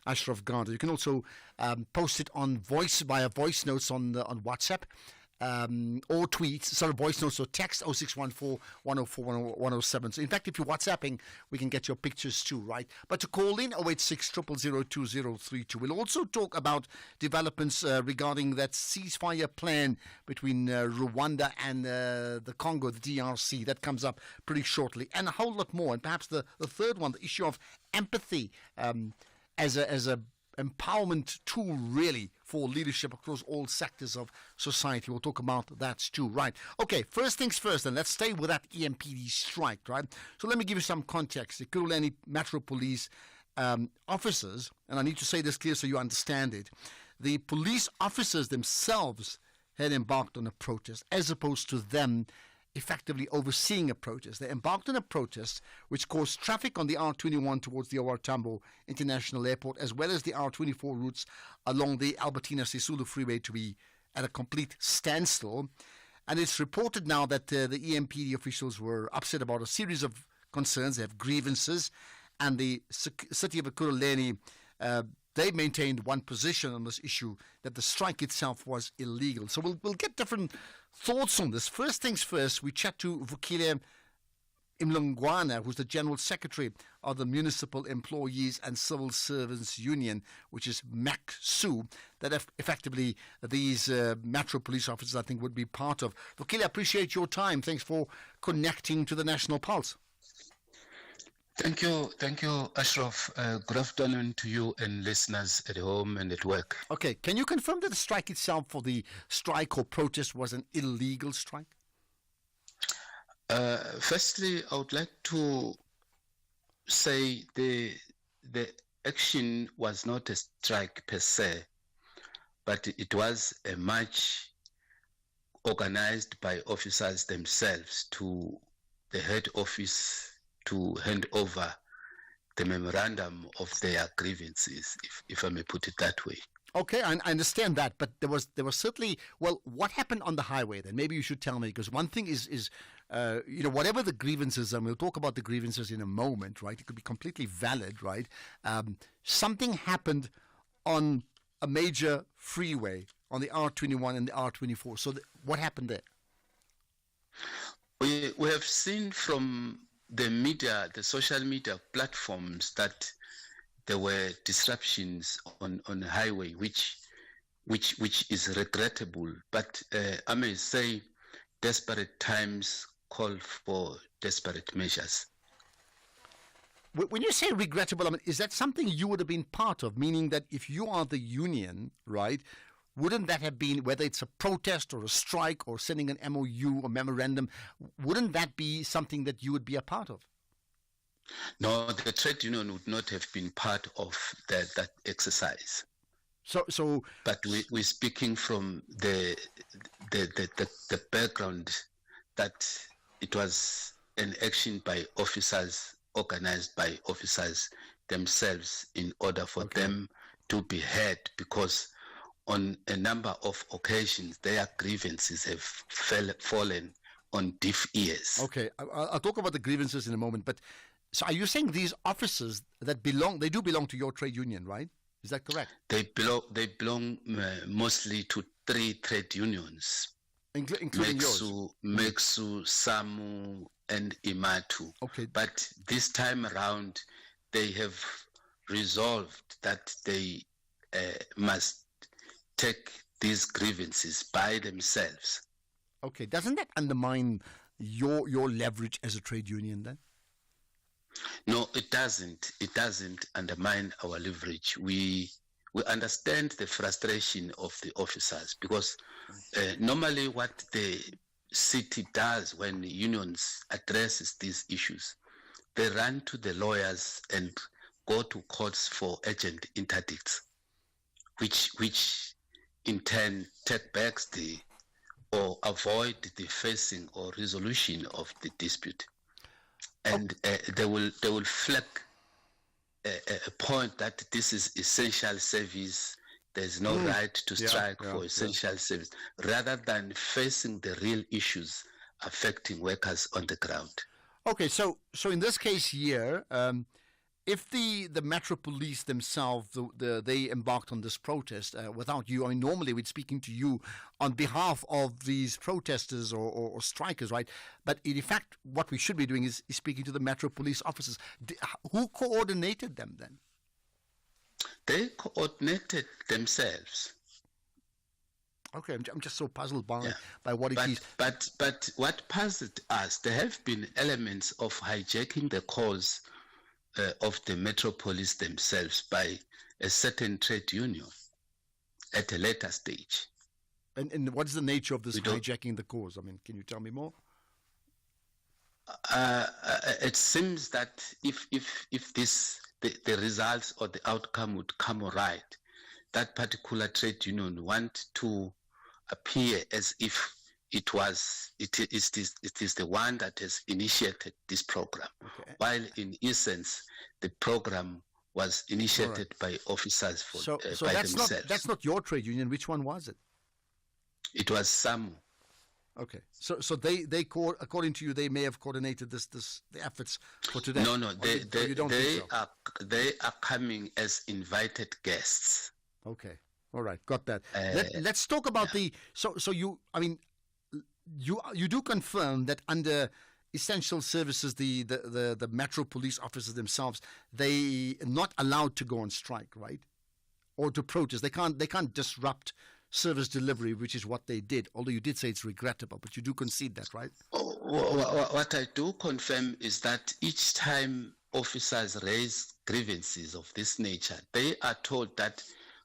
Ashraf Garda. You can also post it on via voice notes on WhatsApp. Or tweets, voice notes or text 0614 104 107. So, in fact, if you're WhatsApping, we can get your pictures too, right? But to call in 086 000 2032. We'll also talk about developments regarding that ceasefire plan between Rwanda and the Congo, the DRC. That comes up pretty shortly. And a whole lot more. And perhaps the third one, the issue of empathy as a empowerment tool, really, for leadership across all sectors of society. We'll talk about that too, right? Okay, first things first, and let's stay with that EMPD strike, right? So let me give you some context. The Ekurhuleni Metro Police officers, and I need to say this clear so you understand it, the police officers themselves had embarked on a protest, as opposed to them effectively overseeing a protest. They embarked on a protest which caused traffic on the R21 towards the OR Tambo International Airport, as well as the R24 routes along the Albertina Sisulu Freeway, to be at a complete standstill. And it's reported now that the EMPD officials were upset about a series of concerns. They have grievances, and the city of Ekurhuleni, they maintained one position on this issue, that the strike itself was illegal. So we'll get different thoughts on this. First things first, we chat to Vukile Mlungwana, who's the General Secretary of the Municipal Employees and Civil Servants Union, which is MACSU, that effectively these Metro Police officers, I think, would be part of. Vukile, I appreciate your time. Thanks for connecting to the National Pulse. Thank you, Ashraf. Good afternoon to you and listeners at home and at work. Okay, can you confirm that the strike itself, for the strike or protest, was an illegal strike? Firstly, I would like to say the action was not a strike per se, but it was a march organized by officers themselves to the head office to hand over the memorandum of their grievances, if I may put it that way. Okay, I understand that, but there was certainly, well, what happened on the highway then? Maybe you should tell me, because one thing is whatever the grievances, and we'll talk about the grievances in a moment, right? It could be completely valid, right? Something happened on a major freeway on the R21 and the R24. So what happened there? We have seen from the media, the social media platforms, that there were disruptions on the highway, which is regrettable. But I may say, desperate times call for desperate measures. When you say regrettable, I mean, is that something you would have been part of? Meaning that if you are the union, right, wouldn't that have been, whether it's a protest or a strike or sending an MOU or memorandum, wouldn't that be something that you would be a part of? No, the trade union would not have been part of that exercise. So, but we're speaking from the background that it was an action by officers, organized by officers themselves, in order for them to be heard, because on a number of occasions, their grievances have fallen on deaf ears. Okay, I'll talk about the grievances in a moment. But so, are you saying these officers that they do belong to your trade union, right? Is that correct? They belong mostly to 3 trade unions, including yours. MACSU, SAMU, and IMATU. Okay, but this time around, they have resolved that they must take these grievances by themselves. Okay, doesn't that undermine your leverage as a trade union then? No, it doesn't. It doesn't undermine our leverage. We understand the frustration of the officers, because normally what the city does when unions addresses these issues, they run to the lawyers and go to courts for urgent interdicts, which in turn take back or avoid the facing or resolution of the dispute. And they will flag a point that this is essential service. There's no right to strike for essential service, rather than facing the real issues affecting workers on the ground. Okay, so in this case here, if the Metro Police themselves they embarked on this protest without you, I mean, normally we're speaking to you on behalf of these protesters or strikers, right? But in fact, what we should be doing is speaking to the Metro Police officers. Who coordinated them then? They coordinated themselves. Okay, I'm just so puzzled by what it is. But what puzzled us, there have been elements of hijacking the cause of the Metro Police themselves by a certain trade union at a later stage. And what is the nature of this hijacking the cause? I mean, can you tell me more? It seems that if the results or the outcome would come right, that particular trade union want to appear as if it is the one that has initiated this program, while in essence the program was initiated by officers by themselves. That's not your trade union. Which one was it? It was SAMU. Okay, so they according to you, they may have coordinated the efforts for today. No, they are coming as invited guests. Okay, all right, got that. Let's talk about you do confirm that under essential services, the Metro Police officers themselves, they are not allowed to go on strike, right? Or to protest. They can't disrupt service delivery, which is what they did. Although you did say it's regrettable, but you do concede that, right? What I do confirm is that each time officers raise grievances of this nature, they are told that,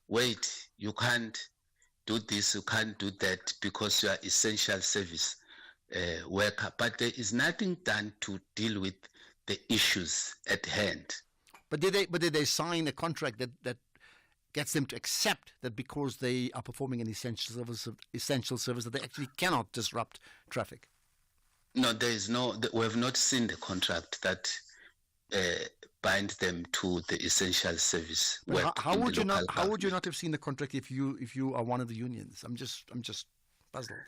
wait, you can't do this, you can't do that because you are essential service worker. But there is nothing done to deal with the issues at hand. But did they sign a contract that gets them to accept that because they are performing an essential service that they actually cannot disrupt traffic? No, we have not seen the contract that bind them to the essential service work. How would you not have seen the contract if you are one of the unions? I'm just puzzled.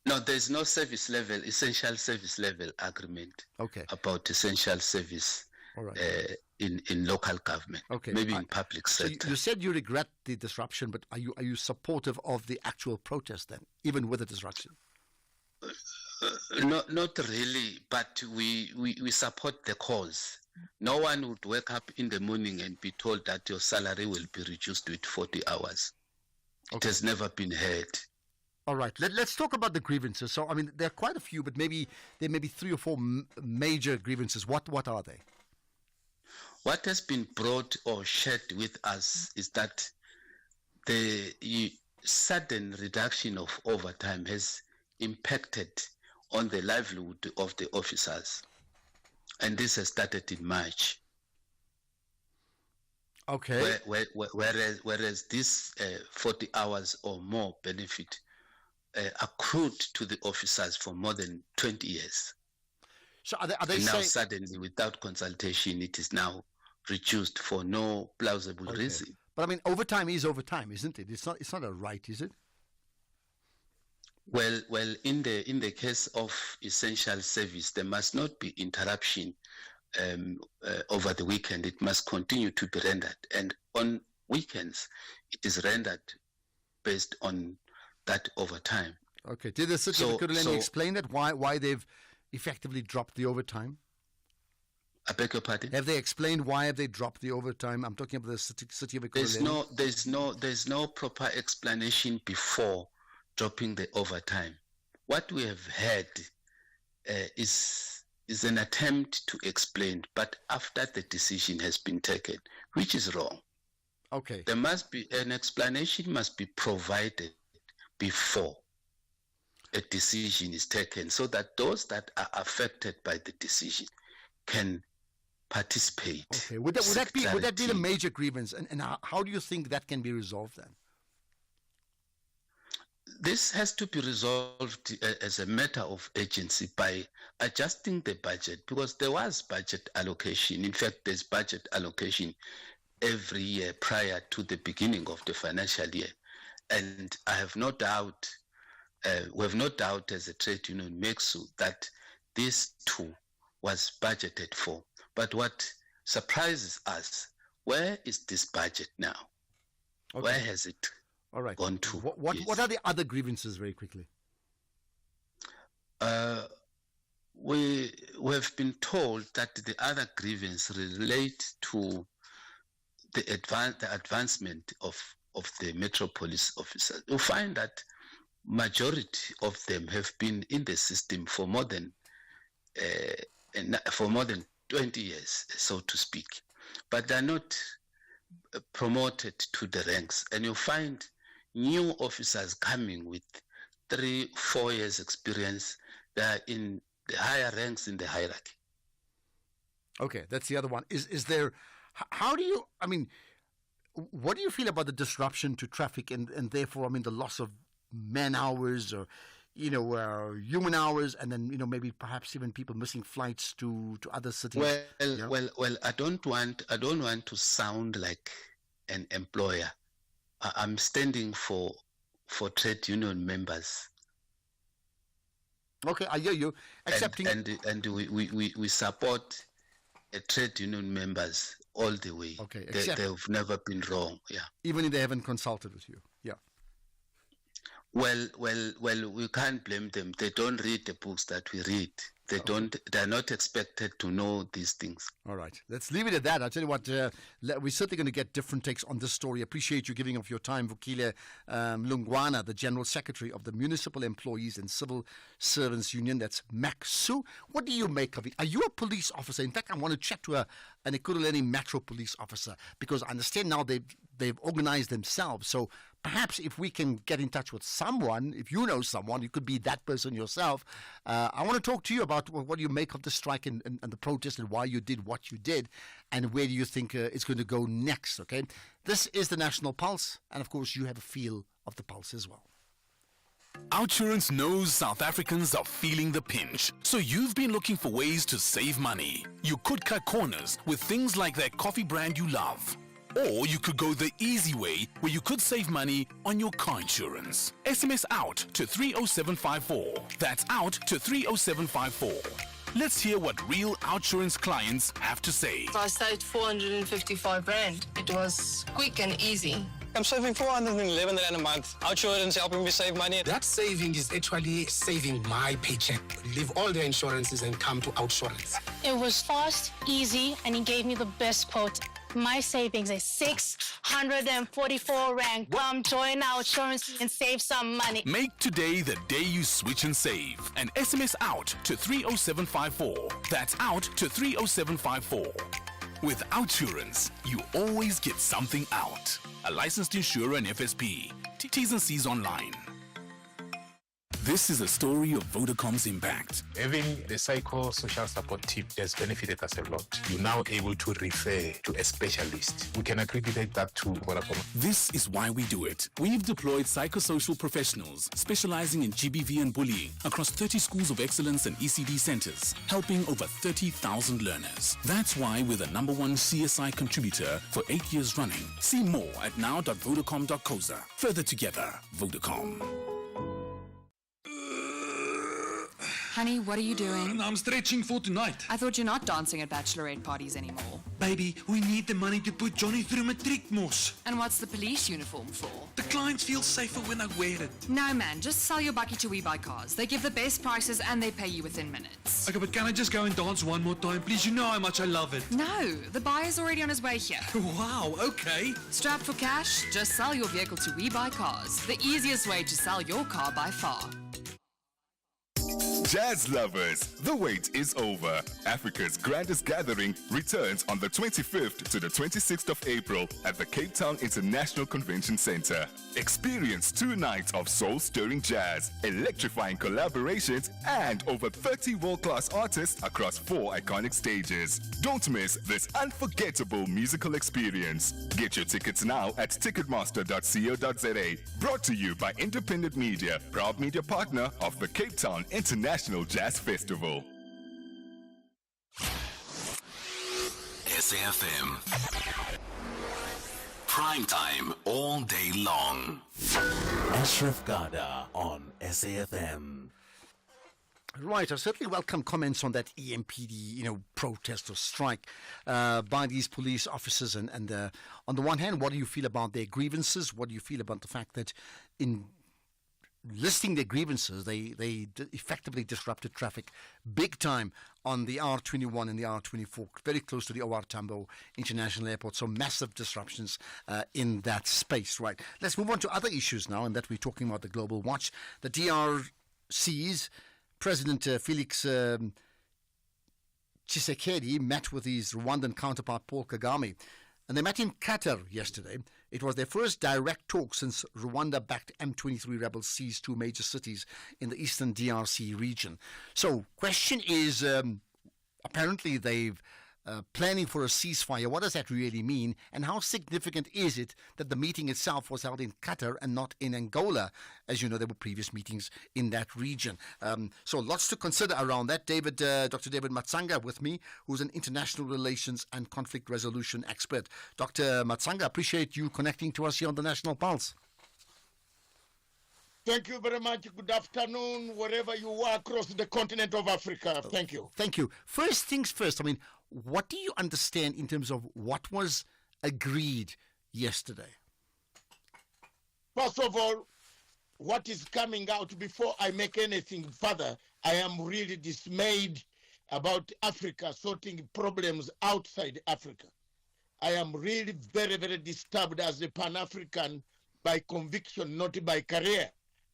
No, there's no essential service level agreement about essential service. All right. In local government, maybe in public sector. So you said you regret the disruption, but are you supportive of the actual protest then, even with the disruption? Not really, but we support the cause. No one would wake up in the morning and be told that your salary will be reduced with 40 hours. It has never been heard. All right, let's talk about the grievances. So, I mean, there are quite a few, but maybe there may be 3 or 4 major grievances. What are they? What has been brought or shared with us is that the sudden reduction of overtime has impacted on the livelihood of the officers. And this has started in March. Okay. Whereas this 40 hours or more benefit accrued to the officers for more than 20 years. So are they now suddenly, without consultation, it is now reduced for no plausible reason. But I mean, overtime is overtime, isn't it? It's not a right, is it? Well, in the case of essential service, there must not be interruption over the weekend. It must continue to be rendered, and on weekends, it is rendered based on that overtime. Okay. Did the City of Ekurhuleni explain that why they've effectively dropped the overtime? I beg your pardon? Have they explained why have they dropped the overtime? I'm talking about the city of Ekurhuleni. There's no proper explanation before dropping the overtime. What we have had is an attempt to explain, but after the decision has been taken, which is wrong. Okay. There must be an explanation must be provided before a decision is taken, so that those that are affected by the decision can participate. Okay. Would that be the major grievance? And how do you think that can be resolved then? This has to be resolved as a matter of urgency by adjusting the budget, because there was budget allocation. In fact, there's budget allocation every year prior to the beginning of the financial year. And I have no doubt, we have no doubt as a trade union, MECSU, that this too was budgeted for. But what surprises us. Where is this budget now? Okay. Where has it All right. gone to? What Yes. what are the other grievances, very quickly? We have been told that the other grievance relate to the advancement of the Metro Police officers. You find that majority of them have been in the system for more than 20 years, so to speak, but they're not promoted to the ranks, and you find new officers coming with 3-4 years experience. They're in the higher ranks in the hierarchy. Okay, that's the other one. Is there? How do you? I mean, what do you feel about the disruption to traffic and therefore, I mean, the loss of man hours or human hours, and then maybe perhaps even people missing flights to other cities? Well, I don't want to sound like an employer. I'm standing for trade union members. Okay, I hear you. Accepting And we support trade union members all the way. Okay, they've never been wrong. Yeah. Even if they haven't consulted with you. Yeah. Well, we can't blame them. They don't read the books that we read. They're not expected to know these things. All right. Let's leave it at that. I'll tell you what, we're certainly going to get different takes on this story. Appreciate you giving of your time, Vukile Lungwana, the General Secretary of the Municipal Employees and Civil Servants Union. That's MACSU. What do you make of it? Are you a police officer? In fact, I want to chat to an Ekurhuleni Metro Police officer, because I understand now they've organized themselves. So perhaps if we can get in touch with someone, if you know someone, you could be that person yourself. I want to talk to you about what do you make of the strike and the protest, and why you did what you did, and where do you think it's going to go next, okay? This is the National Pulse, and of course you have a feel of the pulse as well. Outsurance knows South Africans are feeling the pinch, so you've been looking for ways to save money. You could cut corners with things like that coffee brand you love. Or you could go the easy way, where you could save money on your car insurance. SMS out to 30754. That's out to 30754. Let's hear what real Outsurance clients have to say. I saved 455 rand. It was quick and easy. I'm saving 411 rand a month. Outsurance helping me save money. That saving is actually saving my paycheck. Leave all the insurances and come to Outsurance. It was fast, easy, and he gave me the best quote. My savings is 644 rand. Come join Outsurance and save some money. Make today the day you switch and save. And SMS out to 30754. That's out to 30754. With Outsurance, you always get something out. A licensed insurer and FSP. T's and C's online. This is a story of Vodacom's impact. Having the psychosocial support team has benefited us a lot. You're now able to refer to a specialist. We can accredit that to Vodacom. This is why we do it. We've deployed psychosocial professionals specializing in GBV and bullying across 30 schools of excellence and ECD centers, helping over 30,000 learners. That's why we're the #1 CSI contributor for 8 years running. See more at now.vodacom.coza. Further together, Vodacom. Honey, what are you doing? I'm stretching for tonight. I thought you're not dancing at bachelorette parties anymore. Baby, we need the money to put Johnny through matric, mos. And what's the police uniform for? The clients feel safer when I wear it. No, man, just sell your bucky to We Buy Cars. They give the best prices and they pay you within minutes. Okay, but can I just go and dance one more time, please? You know how much I love it. No, the buyer's already on his way here. Wow, okay. Strapped for cash? Just sell your vehicle to We Buy Cars. The easiest way to sell your car by far. Jazz lovers, the wait is over. Africa's grandest gathering returns on the 25th to the 26th of April at the Cape Town International Convention Center. Experience 2 nights of soul-stirring jazz, electrifying collaborations, and over 30 world-class artists across 4 iconic stages. Don't miss this unforgettable musical experience. Get your tickets now at ticketmaster.co.za. Brought to you by Independent Media, proud media partner of the Cape Town International Jazz Festival. SAFM. Prime time all day long. Ashraf Garda on SAFM. Right, I certainly welcome comments on that EMPD, protest or strike by these police officers. And on the one hand, what do you feel about their grievances? What do you feel about the fact that in listing their grievances, they effectively disrupted traffic big time on the R21 and the R24, very close to the OR Tambo International Airport. So massive disruptions in that space. Right. Let's move on to other issues now, and that we're talking about the Global Watch. The DRC's President Felix Tshisekedi met with his Rwandan counterpart Paul Kagame, and they met in Qatar yesterday. It was their first direct talk since Rwanda-backed M23 rebels seized two major cities in the eastern DRC region. So, question is, apparently they've planning for a ceasefire. What does that really mean? And how significant is it that the meeting itself was held in Qatar and not in Angola? As you know, there were previous meetings in that region. So lots to consider around that. Dr. David Matsanga with me, who's an international relations and conflict resolution expert. Dr. Matsanga, appreciate you connecting to us here on the National Pulse. Thank you very much. Good afternoon, wherever you are across the continent of Africa. Thank you. Thank you. First things first, what do you understand in terms of what was agreed yesterday? First of all, what is coming out, before I make anything further, I am really dismayed about Africa sorting problems outside Africa. I am really very, very disturbed as a Pan-African by conviction, not by career.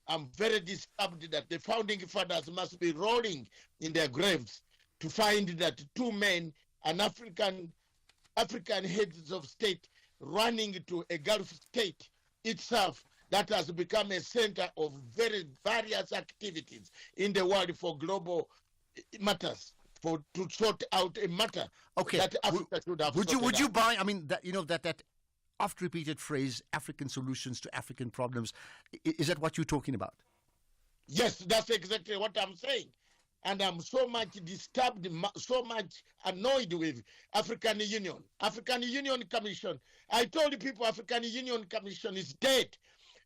I'm very disturbed that the founding fathers must be rolling in their graves to find that two men, an African heads of state, running to a Gulf state itself that has become a center of very various activities in the world for global matters, to sort out a matter that Africa should have. Would you buy? That oft repeated phrase, African solutions to African problems. Is that what you're talking about? Yes, that's exactly what I'm saying. And I'm so much disturbed, so much annoyed with African Union. African Union Commission. I told the people African Union Commission is dead.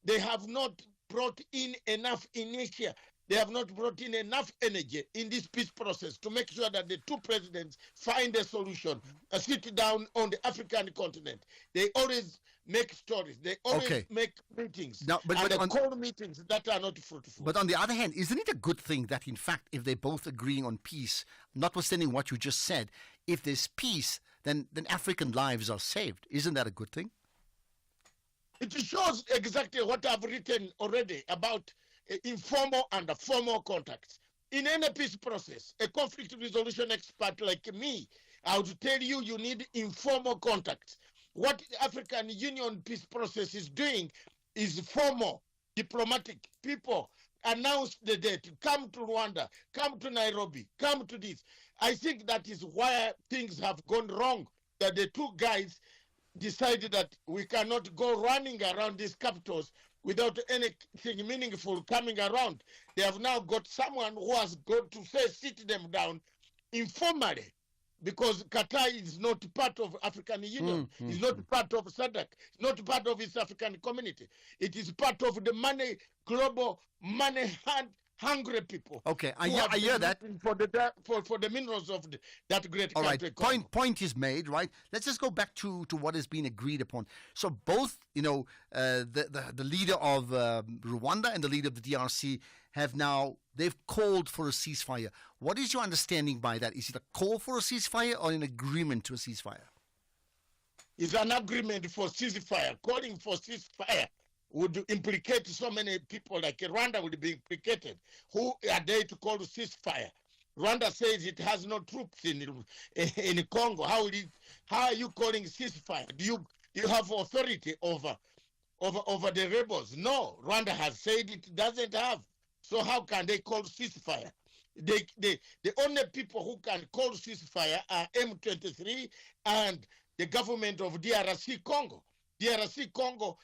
They have not brought in enough inertia. They have not brought in enough energy in this peace process to make sure that the two presidents find a solution, sit down on the African continent. They always make stories. They always make meetings. Call meetings that are not fruitful. But on the other hand, isn't it a good thing that, in fact, if they're both agreeing on peace, notwithstanding what you just said, if there's peace, then African lives are saved? Isn't that a good thing? It shows exactly what I've written already about informal and formal contacts. In any peace process, a conflict resolution expert like me, I would tell you, you need informal contacts. What the African Union peace process is doing is formal, diplomatic. People announce the date, come to Rwanda, come to Nairobi, come to this. I think that is why things have gone wrong, that the two guys decided that we cannot go running around these capitals without anything meaningful coming around. They have now got someone who has got to say, sit them down informally, because Qatar is not part of African Union, is not part of SADC, not part of East African Community. It is part of the global money-hungry people. Okay, I hear that. For the minerals of that great country. All right, point is made, right? Let's just go back to what has been agreed upon. So both, the leader of Rwanda and the leader of the DRC they've called for a ceasefire. What is your understanding by that? Is it a call for a ceasefire or an agreement to a ceasefire? It's an agreement for ceasefire. Calling for ceasefire would implicate so many people, like Rwanda would be implicated. Who are they to call ceasefire? Rwanda says it has no troops in Congo. How are you calling ceasefire? Do you have authority over the rebels? No, Rwanda has said it doesn't have. So how can they call ceasefire? The only people who can call ceasefire are M23 and the government of DRC Congo. DRC Congo,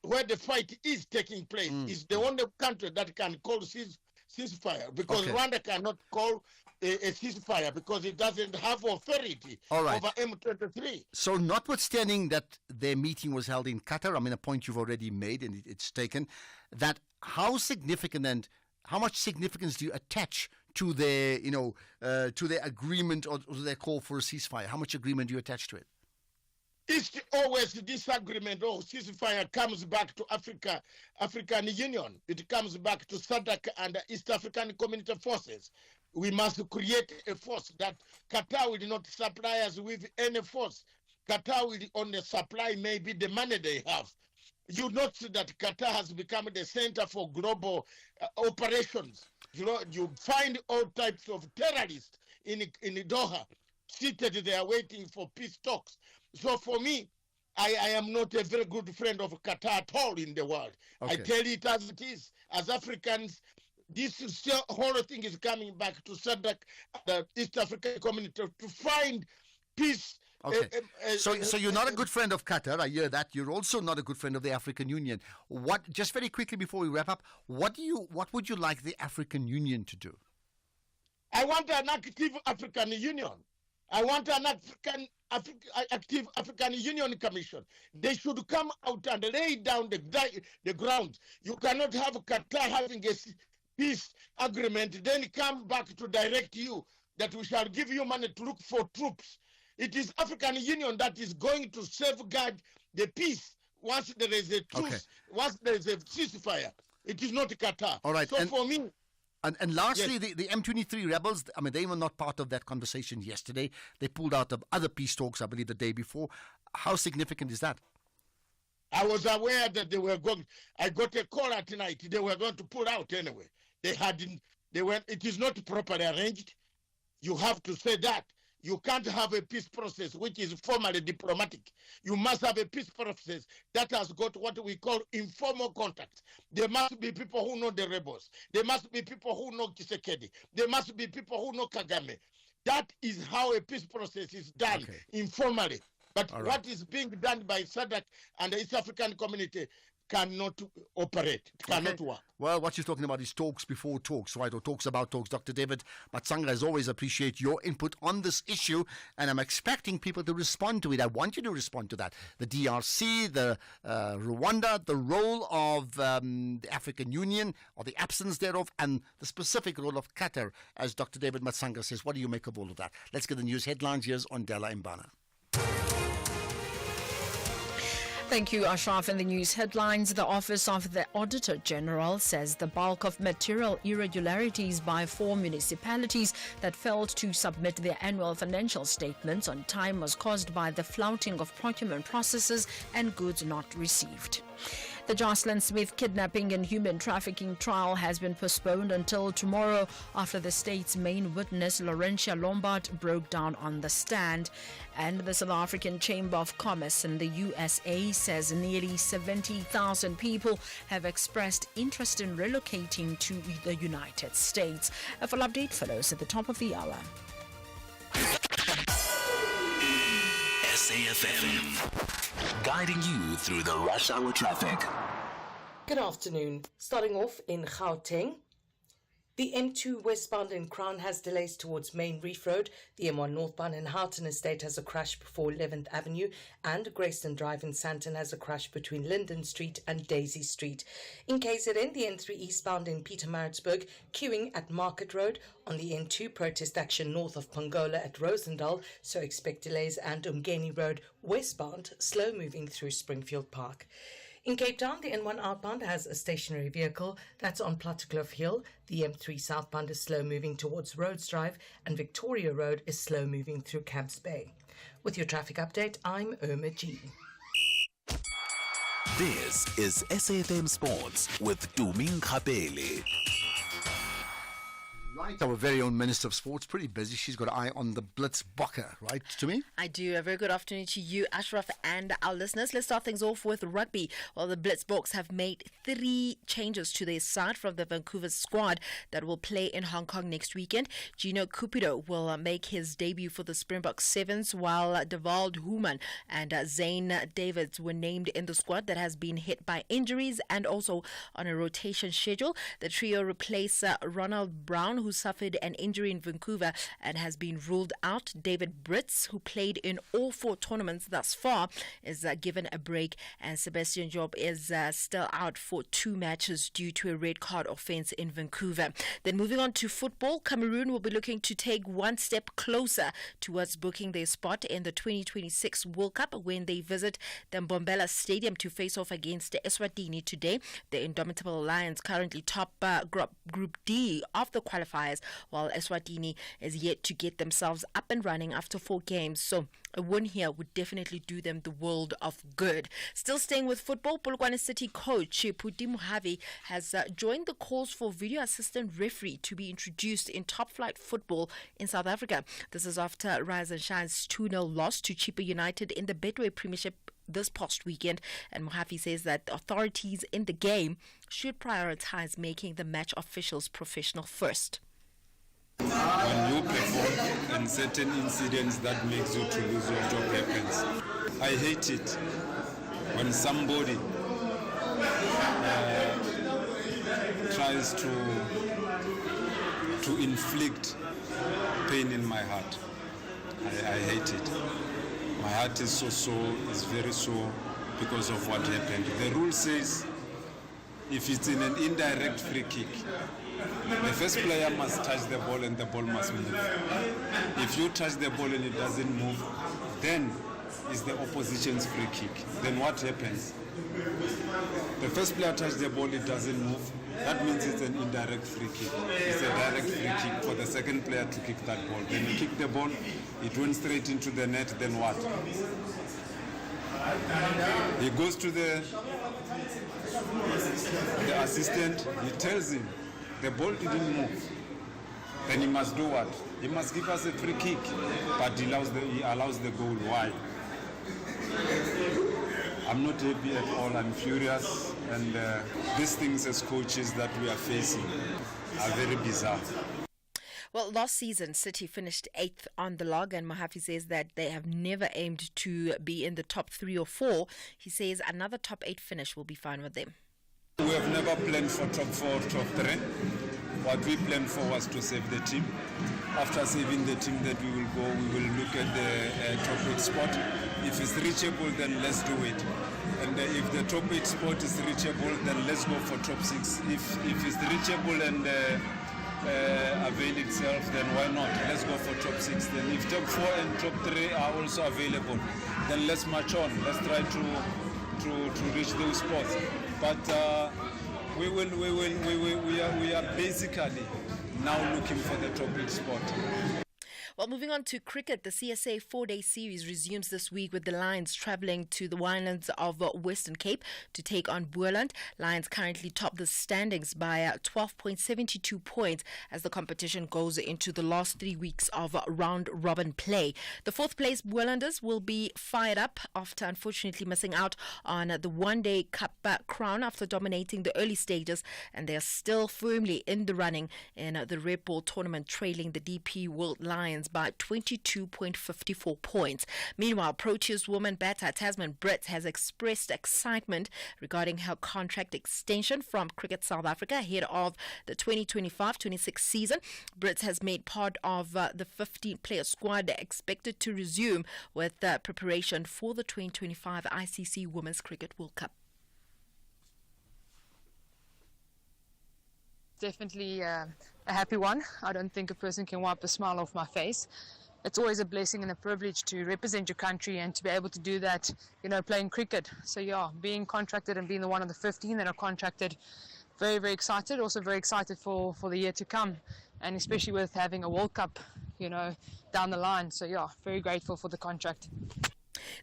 where the fight is taking place, is the only country that can call ceasefire, because Rwanda cannot call a ceasefire because it doesn't have authority over M23. So notwithstanding that their meeting was held in Qatar, a point you've already made and it's taken, that how significant and how much significance do you attach to their, to their agreement or to their call for a ceasefire? How much agreement do you attach to it? It's always disagreement or ceasefire comes back to African Union. It comes back to SADC and East African Community Forces. We must create a force that Qatar will not supply us with any force. Qatar will only supply maybe the money they have. You note that Qatar has become the center for global operations. You find all types of terrorists in Doha, seated there waiting for peace talks. So for me, I am not a very good friend of Qatar at all in the world. Okay. I tell it as it is. As Africans, this whole thing is coming back to SADC, the East African community, to find peace. Okay. So you're not a good friend of Qatar. I hear that. You're also not a good friend of the African Union. Just very quickly before we wrap up, what would you like the African Union to do? I want an active African Union. I want an active African Union Commission. They should come out and lay down the ground. You cannot have Qatar having a peace agreement, then come back to direct you that we shall give you money to look for troops. It is African Union that is going to safeguard the peace once there is a truce, once there is a ceasefire. It is not Qatar. All right. So for me... And lastly, yes, the M23 rebels, I mean, they were not part of that conversation yesterday. They pulled out of other peace talks, I believe, the day before. How significant is that? I was aware that they were going. I got a call at night. They were going to pull out anyway. It is not properly arranged. You have to say that. You can't have a peace process which is formally diplomatic. You must have a peace process that has got what we call informal contacts. There must be people who know the rebels. There must be people who know Tshisekedi. There must be people who know Kagame. That is how a peace process is done informally. But what is being done by SADC and the East African community cannot operate, cannot work. Well, what you're talking about is talks before talks, right? Or talks about talks. Dr. David Matsanga, as always, appreciate your input on this issue, and I'm expecting people to respond to it. I want you to respond to that. The DRC, the Rwanda, the role of the African Union, or the absence thereof, and the specific role of Qatar, as Dr. David Matsanga says. What do you make of all of that? Let's get the news headlines. Here's Ondela Mbana. Thank you, Ashraf. In the news headlines, the Office of the Auditor General says the bulk of material irregularities by 4 municipalities that failed to submit their annual financial statements on time was caused by the flouting of procurement processes and goods not received. The Jocelyn Smith kidnapping and human trafficking trial has been postponed until tomorrow after the state's main witness, Laurentia Lombard, broke down on the stand. And the South African Chamber of Commerce in the USA says nearly 70,000 people have expressed interest in relocating to the United States. A full update follows at the top of the hour. SAFM, guiding you through the rush hour traffic. Good afternoon. Starting off in Gauteng. The M2 westbound in Crown has delays towards Main Reef Road. The M1 northbound in Houghton Estate has a crash before 11th Avenue, and Grayston Drive in Sandton has a crash between Linden Street and Daisy Street. In KZN, the N3 eastbound in Pietermaritzburg, queuing at Market Road. On the N2, protest action north of Pongola at Rosendal, so expect delays, and Umgeni Road westbound, slow moving through Springfield Park. In Cape Town, the N1 outbound has a stationary vehicle that's on Plattekloof Hill. The M3 southbound is slow moving towards Rhodes Drive, and Victoria Road is slow moving through Camps Bay. With your traffic update, I'm Irma G. This is SAFM Sports with Tuming Kapele. Right, our very own Minister of Sports, pretty busy. She's got an eye on the Blitzbokke, right, to me? I do. A very good afternoon to you, Ashraf, and our listeners. Let's start things off with rugby. Well, the Blitzboks have made 3 changes to their side from the Vancouver squad that will play in Hong Kong next weekend. Gino Cupido will make his debut for the Springbok Sevens, while Devald Human and Zane Davids were named in the squad that has been hit by injuries and also on a rotation schedule. The trio replace Ronald Brown, who suffered an injury in Vancouver and has been ruled out. David Brits, who played in all 4 tournaments thus far, is given a break, and Sebastian Job is still out for 2 matches due to a red card offence in Vancouver. Then moving on to football, Cameroon will be looking to take one step closer towards booking their spot in the 2026 World Cup when they visit the Mbombela Stadium to face off against Eswatini today. The Indomitable Lions currently top Group D of the qualifiers, while Eswatini is yet to get themselves up and running after 4 games. So a win here would definitely do them the world of good. Still staying with football, Polokwane City coach Puti Mohavi has joined the calls for video assistant referee to be introduced in top flight football in South Africa. This is after Rise and Shine's 2-0 loss to Chippa United in the Betway Premiership this past weekend, and Mohavi says that the authorities in the game should prioritize making the match officials professional first. When you perform and certain incidents that makes you to lose your job happens. I hate it when somebody tries to inflict pain in my heart. I hate it. My heart is so sore, is very sore because of what happened. The rule says if it's in an indirect free kick, the first player must touch the ball and the ball must move. If you touch the ball and it doesn't move, then it's the opposition's free kick. Then what happens? The first player touches the ball, it doesn't move. That means it's an indirect free kick. It's a direct free kick for the second player to kick that ball. Then you kick the ball, it went straight into the net, then what? He goes to the assistant, he tells him, the ball didn't move. Then he must do what? He must give us a free kick, but he allows the goal. Why? I'm not happy at all. I'm furious, and these things as coaches that we are facing are very bizarre. Well, last season, City finished 8th on the log, and Mohafi says that they have never aimed to be in the top 3 or 4. He says another top 8 finish will be fine with them. We have never planned for top 4 or top 3. What we planned for was to save the team. After saving the team that we will look at the top 8 spot. If it's reachable, then let's do it. And if the top 8 spot is reachable, then let's go for top 6. If it's reachable and avail itself, then why not? Let's go for top 6. Then if top 4 and top 3 are also available, then let's march on. Let's try to reach those spots. But we are basically now looking for the top 8 spot. Well, moving on to cricket, the CSA 4-day series resumes this week with the Lions travelling to the winelands of Western Cape to take on Boland. Lions currently top the standings by 12.72 points as the competition goes into the last 3 weeks of round-robin play. The 4th place Bolanders will be fired up after unfortunately missing out on the one-day Cup crown after dominating the early stages, and they are still firmly in the running in the Red Ball tournament, trailing the DP World Lions by 22.54 points. Meanwhile, Proteas woman batter Tasman Brits has expressed excitement regarding her contract extension from Cricket South Africa ahead of the 2025-26 season. Brits has made part of the 15-player squad expected to resume with preparation for the 2025 ICC Women's Cricket World Cup. Definitely a happy one. I don't think a person can wipe a smile off my face. It's always a blessing and a privilege to represent your country and to be able to do that, playing cricket. So yeah, being contracted and being the one of the 15 that are contracted, very, very excited. Also very excited for the year to come, and especially with having a World Cup, down the line. So yeah, very grateful for the contract.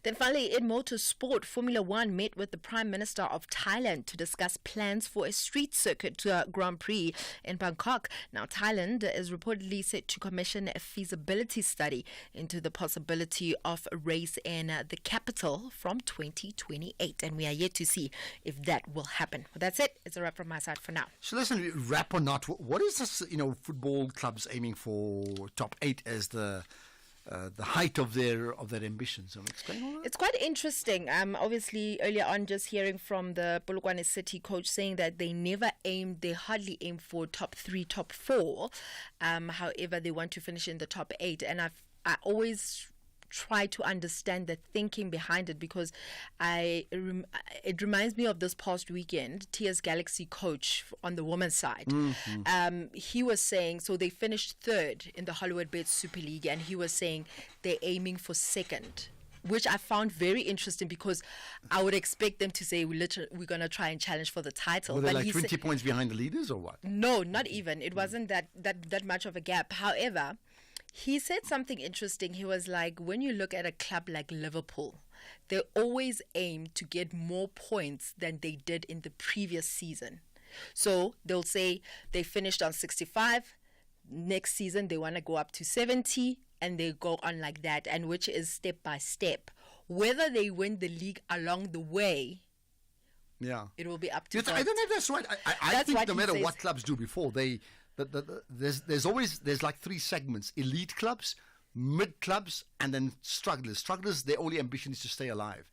Then finally, in motorsport, Formula One met with the Prime Minister of Thailand to discuss plans for a street circuit Grand Prix in Bangkok. Now, Thailand is reportedly set to commission a feasibility study into the possibility of a race in the capital from 2028. And we are yet to see if that will happen. Well, that's it. It's a wrap from my side for now. So listen, wrap or not, what is this, football clubs aiming for top 8 as the the height of their ambitions. Explain all that. It's quite interesting. Obviously, earlier on, just hearing from the Polokwane City coach saying that they hardly aim for top 3, top 4. However, they want to finish in the top 8. And I always try to understand the thinking behind it, because it reminds me of this past weekend, TS Galaxy coach on the women's side. He was saying, so they finished 3rd in the Hollywood Bet Super League, and he was saying they're aiming for 2nd, which I found very interesting, because I would expect them to say we're going to try and challenge for the title. Were they like 20 points behind the leaders or what? No, not even. It wasn't that much of a gap. However, he said something interesting. He was like, when you look at a club like Liverpool, they always aim to get more points than they did in the previous season. So they'll say they finished on 65. Next season, they want to go up to 70, and they go on like that, and which is step by step. Whether they win the league along the way, it will be up to I don't know if that's right. I think no matter what clubs do before, there's always like 3 segments: elite clubs, mid clubs, and then strugglers. Strugglers, their only ambition is to stay alive.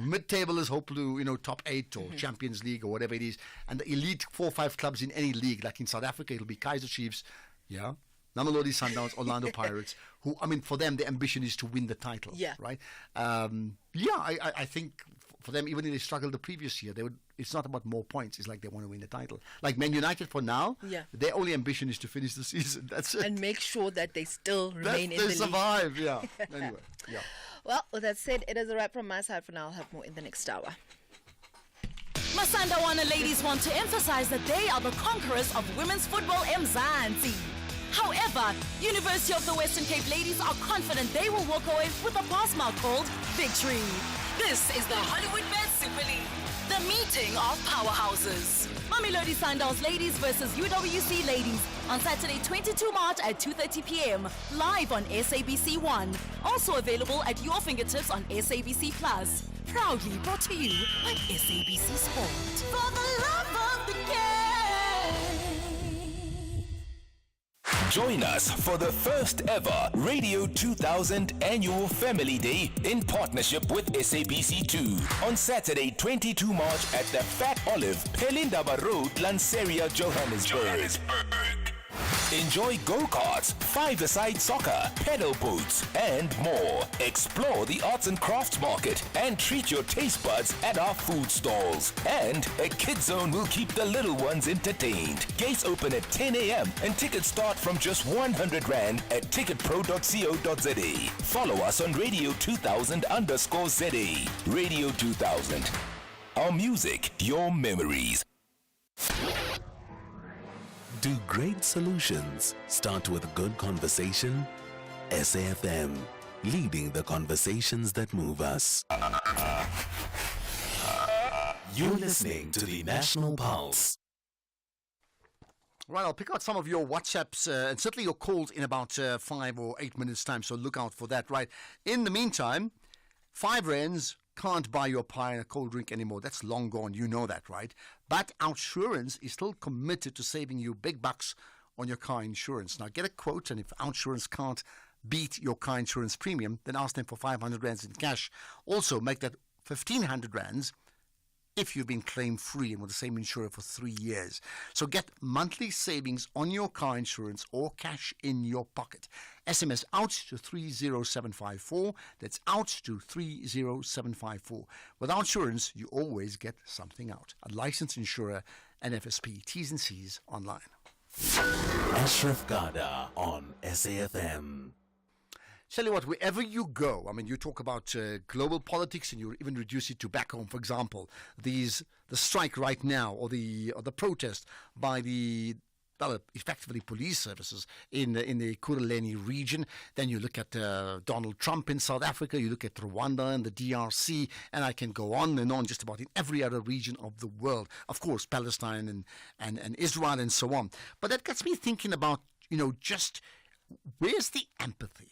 Mid-tablers hope to top 8 or Champions League or whatever it is, and the elite 4 or 5 clubs in any league, like in South Africa, it'll be Kaizer Chiefs, Mamelodi Sundowns, Orlando Pirates, who, for them, the ambition is to win the title, right? I think for them, even if they struggled the previous year, it's not about more points. It's like they want to win the title. Like Man United for now, their only ambition is to finish the season. That's it. And make sure that they still remain in the league. They survive, Anyway, Well, with that said, it is a wrap from my side for now. I'll have more in the next hour. Masandawana ladies want to emphasize that they are the conquerors of women's football Mzansi. However, University of the Western Cape ladies are confident they will walk away with a pass mark called victory. This is the Hollywood Bet Super League, the meeting of powerhouses. Mamelodi Sundowns ladies versus UWC ladies on Saturday 22 March at 2:30 p.m. live on SABC1. Also available at your fingertips on SABC Plus. Proudly brought to you by SABC Sport. For the love of the game. Join us for the first ever Radio 2000 Annual Family Day in partnership with SABC2 on Saturday 22 March at the Fat Olive, Pelindaba Road, Lanseria, Johannesburg. Enjoy go-karts, 5-a-side soccer, pedal boats, and more. Explore the arts and crafts market and treat your taste buds at our food stalls. And a kid zone will keep the little ones entertained. Gates open at 10 a.m. and tickets start from just 100 Rand at ticketpro.co.za. Follow us on Radio 2000_ZA. Radio 2000. Our music, your memories. Do great solutions start with good conversation? SAFM, leading the conversations that move us. You're listening to the National Pulse. Right, I'll pick out some of your WhatsApps and certainly your calls in about 5 or 8 minutes' time, so look out for that, right? In the meantime, 5 rands can't buy your pie and a cold drink anymore. That's long gone. You know that, right? But Outsurance is still committed to saving you big bucks on your car insurance. Now, get a quote, and if Outsurance can't beat your car insurance premium, then ask them for 500 rands in cash. Also, make that 1,500 rands if you've been claim-free and with the same insurer for 3 years. So get monthly savings on your car insurance or cash in your pocket. SMS out to 30754. That's out to 30754. With Outsurance, you always get something out. A licensed insurer, NFSP. T's and C's online. Ashraf Garda on SAFM. Tell you what, wherever you go, I mean, you talk about global politics and you even reduce it to back home. For example, the strike right now or the protest by the effectively police services in the Kuruleni region. Then you look at Donald Trump in South Africa, you look at Rwanda and the DRC, and I can go on and on just about in every other region of the world. Of course, Palestine and Israel and so on. But that gets me thinking about, just where's the empathy?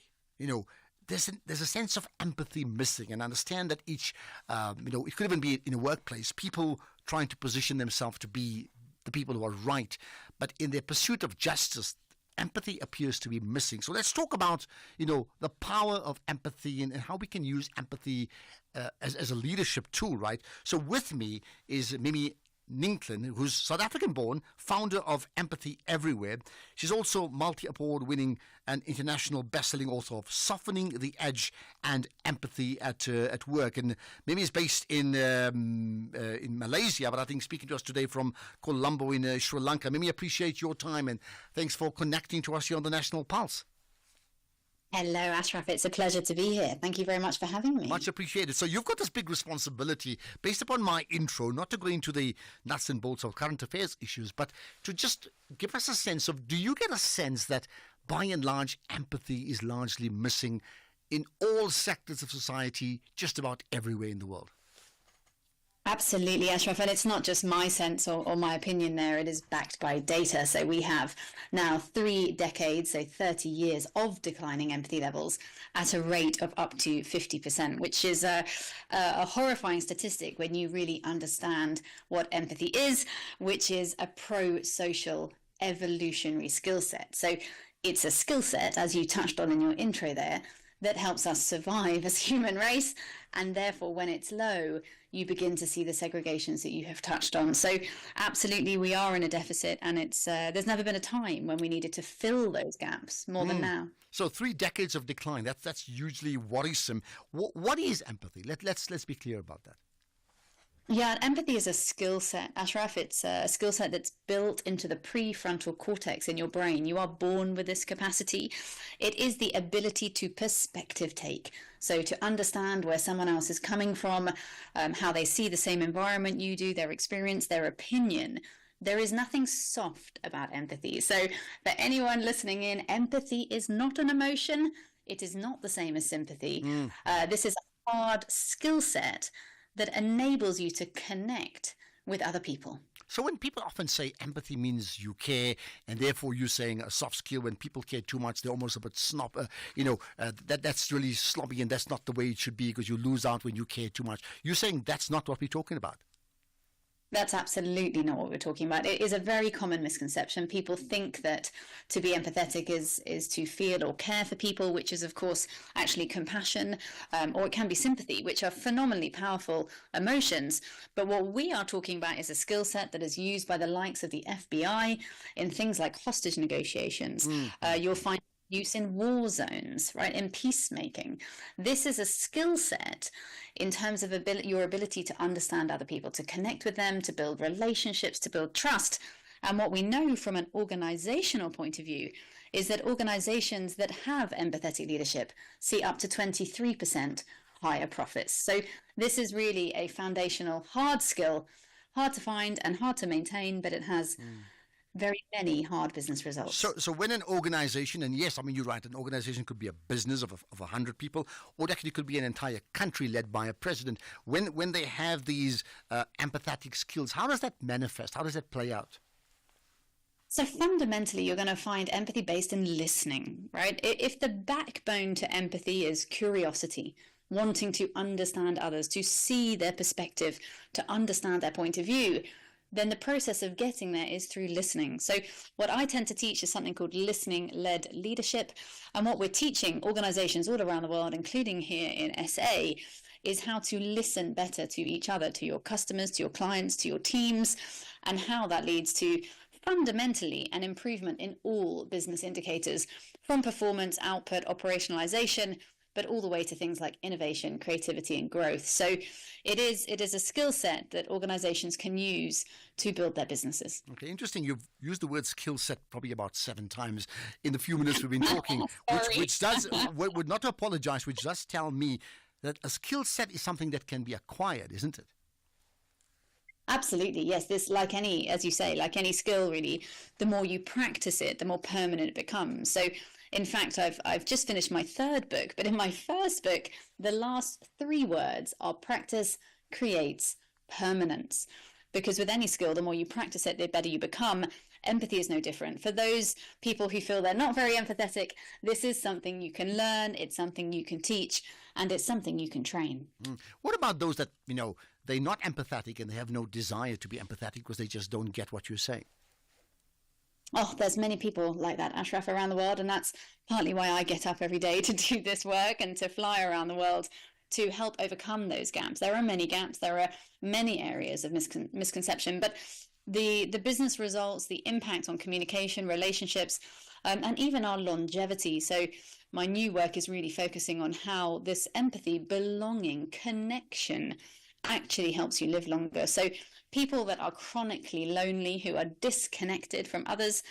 There's a sense of empathy missing, and I understand that each, it could even be in a workplace, people trying to position themselves to be the people who are right, but in their pursuit of justice, empathy appears to be missing. So let's talk about, the power of empathy and how we can use empathy as a leadership tool, right? So with me is Mimi Ninklin, who's South African-born, founder of Empathy Everywhere. She's also multi-award winning and international best-selling author of Softening the Edge and Empathy at Work. And Mimi is based in Malaysia, but I think speaking to us today from Colombo in Sri Lanka. Mimi, appreciate your time and thanks for connecting to us here on the National Pulse. Hello, Ashraf. It's a pleasure to be here. Thank you very much for having me. Much appreciated. So you've got this big responsibility, based upon my intro, not to go into the nuts and bolts of current affairs issues, but to just give us a sense of, do you get a sense that, by and large, empathy is largely missing in all sectors of society, just about everywhere in the world? Absolutely, Ashraf. And it's not just my sense or my opinion there. It is backed by data. So we have now 3 decades, so 30 years of declining empathy levels at a rate of up to 50%, which is a horrifying statistic when you really understand what empathy is, which is a pro-social evolutionary skill set. So it's a skill set, as you touched on in your intro there, that helps us survive as human race, and therefore when it's low you begin to see the segregations that you have touched on. So absolutely we are in a deficit, and it's there's never been a time when we needed to fill those gaps more than now. So 3 decades of decline, that's hugely worrisome. What is empathy? Let's be clear about that. Yeah, empathy is a skill set, Ashraf. It's a skill set that's built into the prefrontal cortex in your brain. You are born with this capacity. It is the ability to perspective take. So to understand where someone else is coming from, how they see the same environment you do, their experience, their opinion. There is nothing soft about empathy. So for anyone listening in, empathy is not an emotion. It is not the same as sympathy. This is a hard skill set that enables you to connect with other people. So when people often say empathy means you care, and therefore you're saying a soft skill, when people care too much, they're almost a bit that's really sloppy, and that's not the way it should be, because you lose out when you care too much. You're saying that's not what we're talking about. That's absolutely not what we're talking about. It is a very common misconception. People think that to be empathetic is to feel or care for people, which is, of course, actually compassion, or it can be sympathy, which are phenomenally powerful emotions. But what we are talking about is a skill set that is used by the likes of the FBI in things like hostage negotiations. You'll find use in war zones, right, in peacemaking. This is a skill set in terms of your ability to understand other people, to connect with them, to build relationships, to build trust. And what we know from an organizational point of view is that organizations that have empathetic leadership see up to 23% higher profits. So this is really a foundational hard skill, hard to find and hard to maintain, but it has very many hard business results. So when an organization, and yes, I mean, you're right, an organization could be a business of 100 people, or it actually could be an entire country led by a president. When they have these empathetic skills, how does that manifest? How does that play out? So fundamentally, you're going to find empathy based in listening, right? If the backbone to empathy is curiosity, wanting to understand others, to see their perspective, to understand their point of view, then the process of getting there is through listening. So what I tend to teach is something called listening-led leadership. And what we're teaching organizations all around the world, including here in SA, is how to listen better to each other, to your customers, to your clients, to your teams, and how that leads to fundamentally an improvement in all business indicators, from performance, output, operationalization, but all the way to things like innovation, creativity, and growth. So it is a skill set that organizations can use to build their businesses. Okay, interesting. You've used the word skill set probably about 7 times in the few minutes we've been talking, which does, would not apologize, which does tell me that a skill set is something that can be acquired, isn't it? Absolutely, yes. This, like any, as you say, like any skill, really, the more you practice it, the more permanent it becomes. So in fact, I've just finished my 3rd book, but in my first book, the last 3 words are practice creates permanence. Because with any skill, the more you practice it, the better you become. Empathy is no different. For those people who feel they're not very empathetic, this is something you can learn, it's something you can teach, and it's something you can train. What about those that, they're not empathetic and they have no desire to be empathetic because they just don't get what you're saying? Oh, there's many people like that, Ashraf, around the world, and that's partly why I get up every day to do this work and to fly around the world to help overcome those gaps. There are many gaps, there are many areas of misconception, but the business results, the impact on communication, relationships, and even our longevity. So my new work is really focusing on how this empathy, belonging, connection actually helps you live longer. So people that are chronically lonely, who are disconnected from others,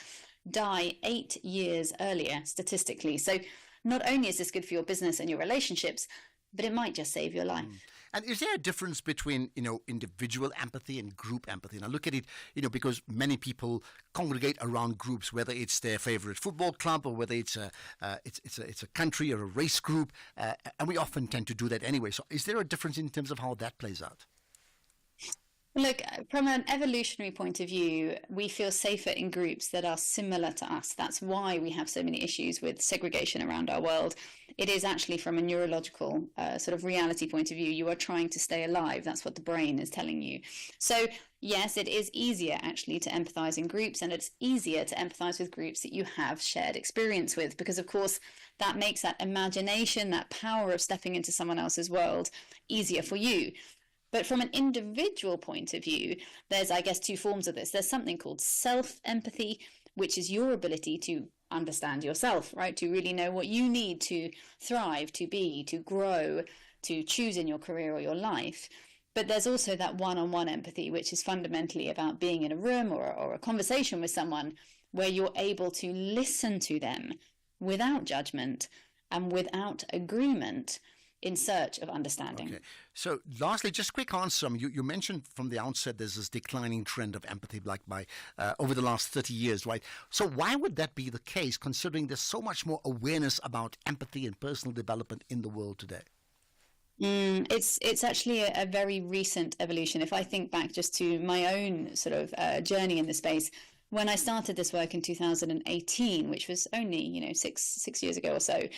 die 8 years earlier statistically. So not only is this good for your business and your relationships, but it might just save your life. And is there a difference between, individual empathy and group empathy? And I look at it, because many people congregate around groups, whether it's their favorite football club or whether it's a country or a race group, and we often tend to do that anyway. So is there a difference in terms of how that plays out? Look, from an evolutionary point of view, we feel safer in groups that are similar to us. That's why we have so many issues with segregation around our world. It is actually from a neurological sort of reality point of view. You are trying to stay alive. That's what the brain is telling you. So yes, it is easier actually to empathize in groups, and it's easier to empathize with groups that you have shared experience with, because of course that makes that imagination, that power of stepping into someone else's world easier for you. But from an individual point of view, there's, I guess, two forms of this. There's something called self-empathy, which is your ability to understand yourself, right? To really know what you need to thrive, to be, to grow, to choose in your career or your life. But there's also that one-on-one empathy, which is fundamentally about being in a room or a conversation with someone where you're able to listen to them without judgment and without agreement, in search of understanding. Okay. So lastly, just quick answer. You mentioned from the outset there's this declining trend of empathy over the last 30 years, right? So why would that be the case, considering there's so much more awareness about empathy and personal development in the world today? It's actually a very recent evolution. If I think back just to my own sort of journey in the space, when I started this work in 2018, which was only, 6 years ago or so,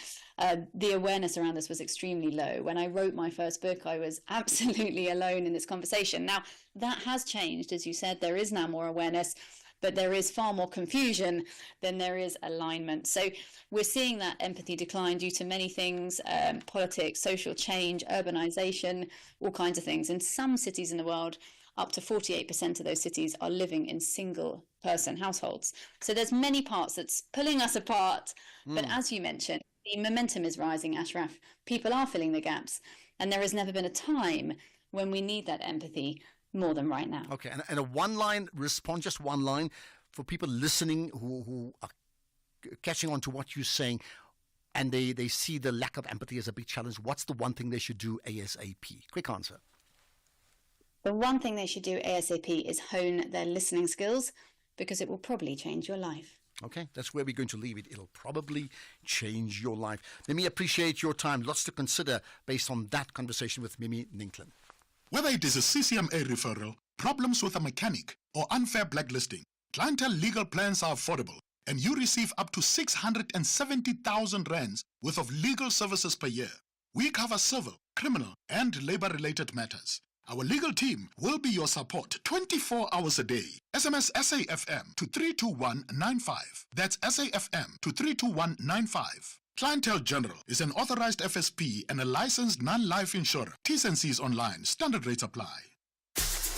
the awareness around this was extremely low. When I wrote my first book, I was absolutely alone in this conversation. Now, that has changed. As you said, there is now more awareness, but there is far more confusion than there is alignment. So we're seeing that empathy decline due to many things, politics, social change, urbanization, all kinds of things. In some cities in the world, up to 48% of those cities are living in single-person households. So there's many parts that's pulling us apart. But as you mentioned, the momentum is rising, Ashraf. People are filling the gaps. And there has never been a time when we need that empathy more than right now. Okay, and a one-line response, just one line, for people listening who are catching on to what you're saying, and they see the lack of empathy as a big challenge. What's the one thing they should do ASAP? Quick answer. The one thing they should do ASAP is hone their listening skills, because it will probably change your life. Okay, that's where we're going to leave it. It'll probably change your life. Mimi, appreciate your time. Lots to consider based on that conversation with Mimi Nicklin. Whether it is a CCMA referral, problems with a mechanic, or unfair blacklisting, Clientele legal plans are affordable, and you receive up to 670,000 rands worth of legal services per year. We cover civil, criminal, and labor-related matters. Our legal team will be your support 24 hours a day. SMS SAFM to 32195. That's SAFM to 32195. Clientele General is an authorized FSP and a licensed non-life insurer. T's and C's online. Standard rates apply.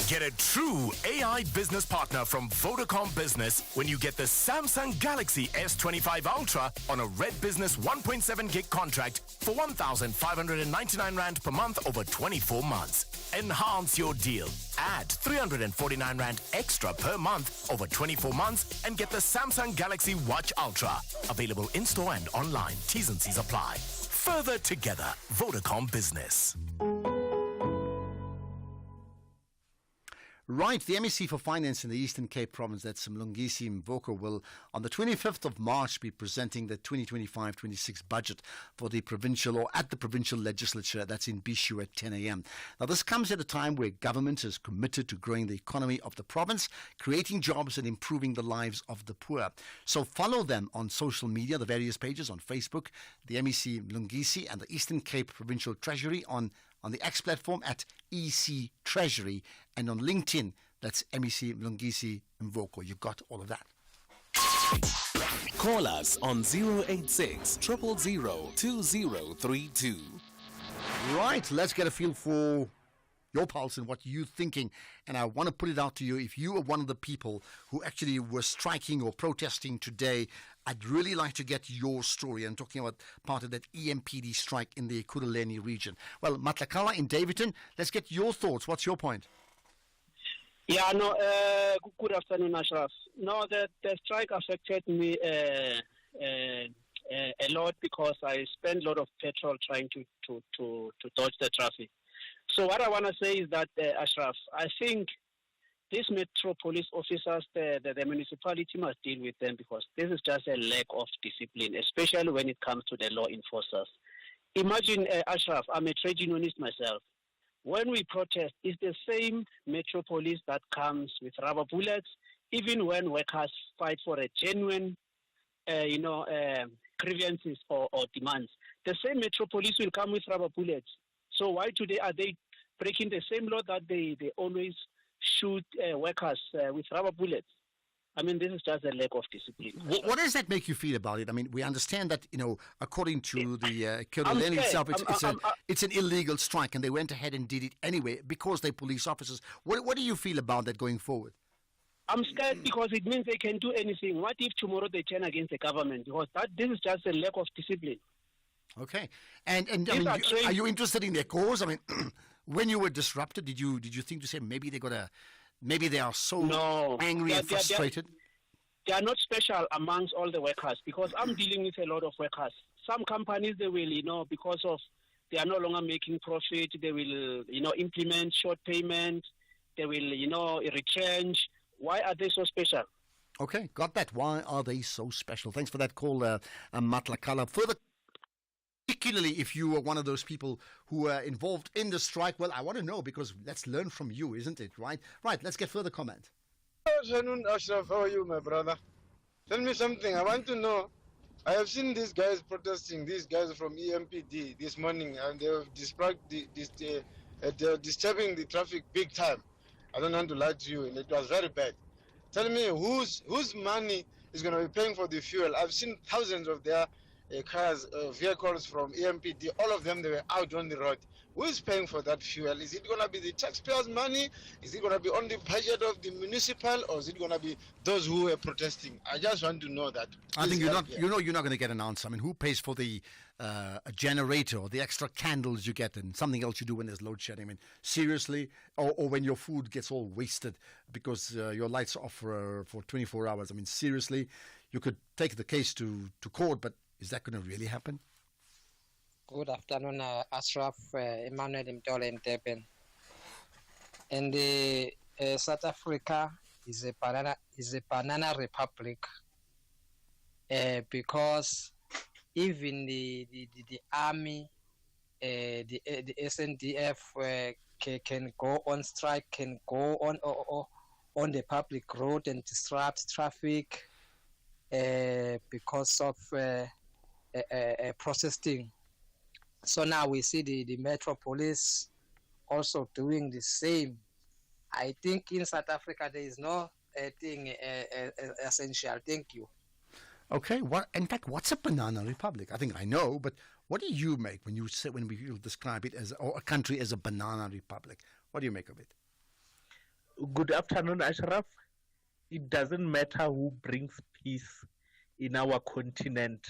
Get a true AI business partner from Vodacom Business when you get the Samsung Galaxy S25 Ultra on a Red Business 1.7 gig contract for 1,599 Rand per month over 24 months. Enhance your deal. Add 349 Rand extra per month over 24 months and get the Samsung Galaxy Watch Ultra. Available in-store and online. T's and C's apply. Further together. Vodacom Business. Right, the MEC for Finance in the Eastern Cape Province, that's Mlungisi Mvoko, will on the 25th of March be presenting the 2025-26 budget for the provincial or at the provincial legislature. That's in Bishu at 10 a.m. Now, this comes at a time where government is committed to growing the economy of the province, creating jobs and improving the lives of the poor. So follow them on social media, the various pages on Facebook, the MEC Mlungisi and the Eastern Cape Provincial Treasury on the X platform at EC Treasury, and on LinkedIn, that's MEC Mlungisi Mvoko. You've got all of that. Call us on 086 000 2032. Right, let's get a feel for your pulse and what you're thinking. And I want to put it out to you, if you are one of the people who actually were striking or protesting today, I'd really like to get your story. I'm talking about part of that EMPD strike in the Ekurhuleni region. Well, Matlakala in Davidton, let's get your thoughts. What's your point? Yeah, no, good afternoon, Ashraf. No, the strike affected me a lot because I spent a lot of petrol trying to dodge the traffic. So what I want to say is that, Ashraf, I think these metro police officers, the municipality must deal with them because this is just a lack of discipline, especially when it comes to the law enforcers. Imagine, Ashraf, I'm a trade unionist myself. When we protest, it's the same metro police that comes with rubber bullets, even when workers fight for a genuine, grievances or demands. The same metro police will come with rubber bullets. So why today are they breaking the same law that they always shoot workers with rubber bullets? I mean, this is just a lack of discipline. What does that make you feel about it? I mean, we understand that, according to the Ekurhuleni itself, it's an illegal strike, and they went ahead and did it anyway because they're police officers. What do you feel about that going forward? I'm scared because it means they can do anything. What if tomorrow they turn against the government? Because this is just a lack of discipline. Okay. And I mean, are you interested in their cause? I mean, when you were disrupted, did you think to say maybe they are so angry and frustrated? They are not special amongst all the workers because I'm dealing with a lot of workers. Some companies, they will, because of they are no longer making profit, they will, implement short payment, they will, retrench. Why are they so special? Okay, got that. Why are they so special? Thanks for that call, Matlakala. Further, particularly if you were one of those people who were involved in the strike, well, I want to know because let's learn from you, isn't it? Right, let's get further comment. Good afternoon, Ashraf. How are you, my brother? Tell me something. I want to know. I have seen these guys protesting, these guys from EMPD this morning, and they have disturbing the traffic big time. I don't want to lie to you, and it was very bad. Tell me, whose money is going to be paying for the fuel? I've seen thousands of their cars, vehicles from EMPD, all of them, they were out on the road. Who is paying for that fuel? Is it going to be the taxpayers' money? Is it going to be on the budget of the municipal, or is it going to be those who were protesting? I just want to know that. I think you're not going to get an answer. I mean, who pays for the a generator or the extra candles you get and something else you do when there's load shedding? I mean, seriously, or when your food gets all wasted because your lights are off for 24 hours. I mean, seriously, you could take the case to court, but is that going to really happen? Good afternoon, Ashraf, Emmanuel Mtole in Durban. And South Africa is a banana republic because even the army, the SNDF can go on strike, can go on the public road and disrupt traffic because of protesting. So now we see the Metro Police also doing the same. I think in South Africa there is no thing essential. Thank you. Okay. In fact, what's a banana republic? I think I know, but what do you make when you describe it as, or a country as a banana republic? What do you make of it? Good afternoon, Ashraf. It doesn't matter who brings peace in our continent.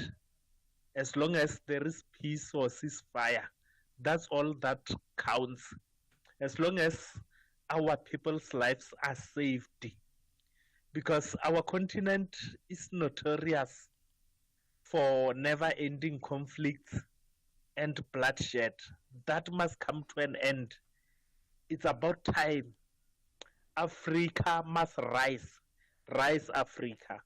As long as there is peace or ceasefire, that's all that counts. As long as our people's lives are saved. Because our continent is notorious for never-ending conflicts and bloodshed. That must come to an end. It's about time. Africa must rise. Rise, Africa.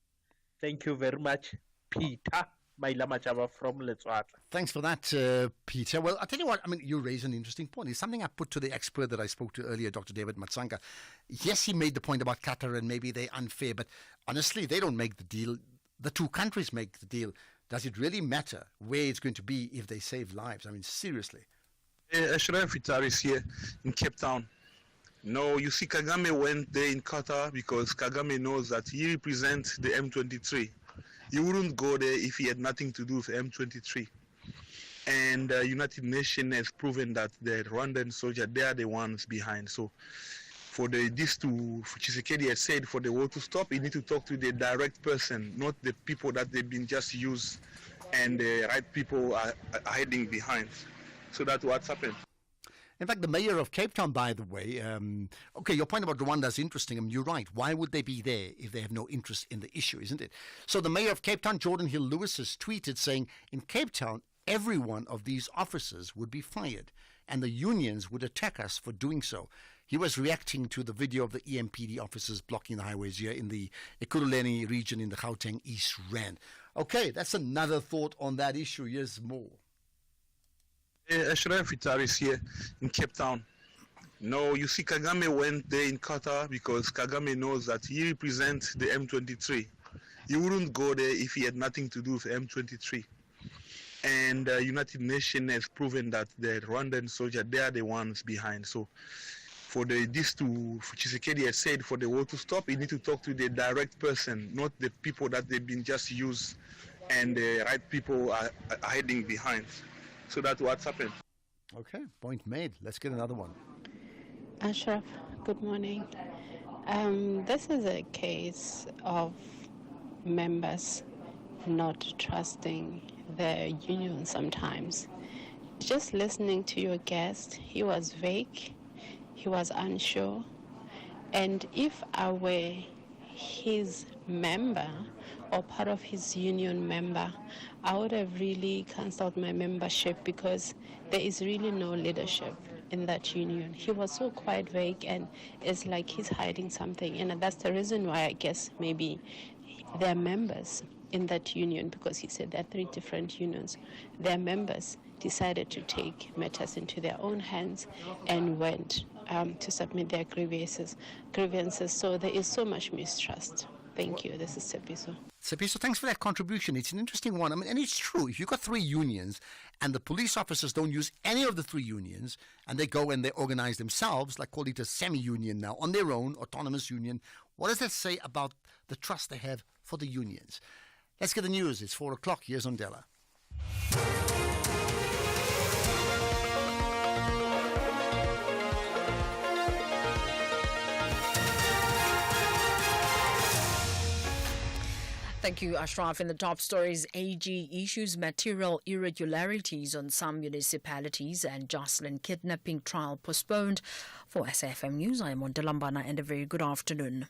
Thank you very much, Peter. From Letswata. Thanks for that, Peter. Well, I'll tell you what, I mean, you raise an interesting point. It's something I put to the expert that I spoke to earlier, Dr. David Matsanga. Yes, he made the point about Qatar and maybe they're unfair, but honestly, they don't make the deal. The two countries make the deal. Does it really matter where it's going to be if they save lives? I mean, seriously. Ashraf Itar is here in Cape Town. No, you see, Kagame went there in Qatar because Kagame knows that he represents the M23. You wouldn't go there if he had nothing to do with M23. And United Nations has proven that the Rwandan soldiers, they are the ones behind. So for Tshisekedi has said, for the war to stop, you need to talk to the direct person, not the people that they've been just used and the right people are hiding behind. So that's what's happened. In fact, the mayor of Cape Town, by the way, okay, your point about Rwanda is interesting. I mean, you're right. Why would they be there if they have no interest in the issue, isn't it? So the mayor of Cape Town, Jordan Hill Lewis, has tweeted saying, in Cape Town, every one of these officers would be fired, and the unions would attack us for doing so. He was reacting to the video of the EMPD officers blocking the highways here in the Ekurhuleni region in the Gauteng East Rand. Okay, that's another thought on that issue. Here's more. Ashraf Itaris here in Cape Town. No, you see, Kagame went there in Qatar because Kagame knows that he represents the M23. He wouldn't go there if he had nothing to do with M23. And United Nations has proven that the Rwandan soldiers, they are the ones behind. So for Tshisekedi has said, for the war to stop, you need to talk to the direct person, not the people that they've been just used and the right people are hiding behind. So that's what's happened. Okay, point made. Let's get another one. Ashraf, good morning. This is a case of members not trusting the union sometimes. Just listening to your guest, he was vague, he was unsure, and if I were his member or part of his union member, I would have really cancelled my membership because there is really no leadership in that union. He was so quite vague, and it's like he's hiding something, and that's the reason why I guess maybe they're members in that union, because he said there are 3 different unions. Their members decided to take matters into their own hands and went to submit their grievances. So there is so much mistrust. Thank you. This is Sepiso. Sepiso, thanks for that contribution. It's an interesting one. I mean, and it's true. If you've got 3 unions and the police officers don't use any of the 3 unions and they go and they organize themselves, like call it a semi-union now, on their own, autonomous union, what does that say about the trust they have for the unions? Let's get the news. It's 4 o'clock. Here's Ondela. Thank you, Ashraf. In the top stories, AG issues material irregularities on some municipalities and Jocelyn kidnapping trial postponed. For SAFM News, I am Ondela and a very good afternoon.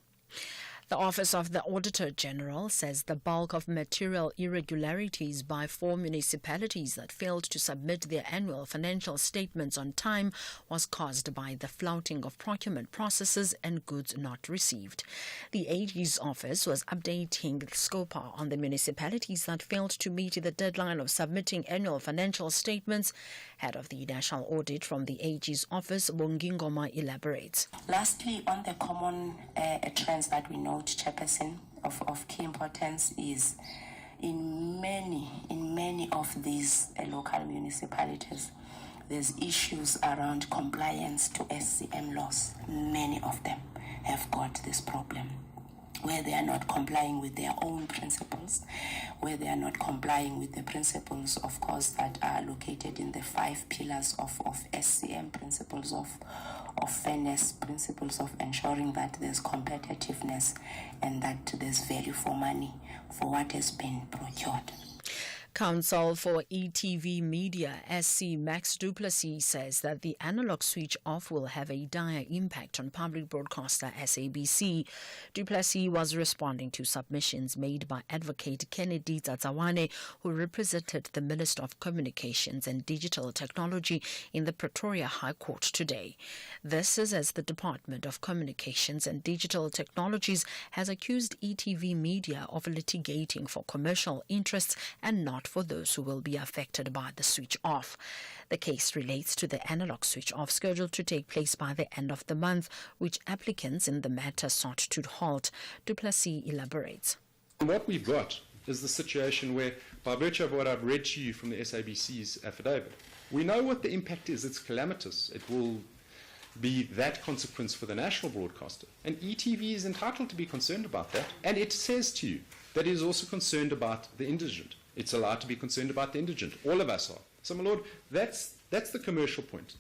The Office of the Auditor General says the bulk of material irregularities by 4 municipalities that failed to submit their annual financial statements on time was caused by the flouting of procurement processes and goods not received. The AG's office was updating SCOPA on the municipalities that failed to meet the deadline of submitting annual financial statements. Head of the National Audit from the AG's office, Bongingoma, elaborates. Lastly, on the common trends that we note, Chairperson, of key importance is in many of these local municipalities, there's issues around compliance to SCM laws. Many of them have got this problem, where they are not complying with their own principles, where they are not complying with the principles, of course, that are located in the 5 pillars of SCM, principles of fairness, principles of ensuring that there's competitiveness and that there's value for money for what has been procured. Counsel for ETV Media, SC Max du Plessis, says that the analog switch off will have a dire impact on public broadcaster SABC. Du Plessis was responding to submissions made by advocate Kennedy Tsatsawane, who represented the Minister of Communications and Digital Technology in the Pretoria High Court today. This is as the Department of Communications and Digital Technologies has accused ETV Media of litigating for commercial interests and not for those who will be affected by the switch off. The case relates to the analog switch off scheduled to take place by the end of the month, which applicants in the matter sought to halt. Du Plessis elaborates. What we've got is the situation where, by virtue of what I've read to you from the SABC's affidavit, we know what the impact is. It's calamitous. It will be that consequence for the national broadcaster. And ETV is entitled to be concerned about that. And it says to you that it is also concerned about the indigent. It's allowed to be concerned about the indigent. All of us are. So, my Lord, that's the commercial point.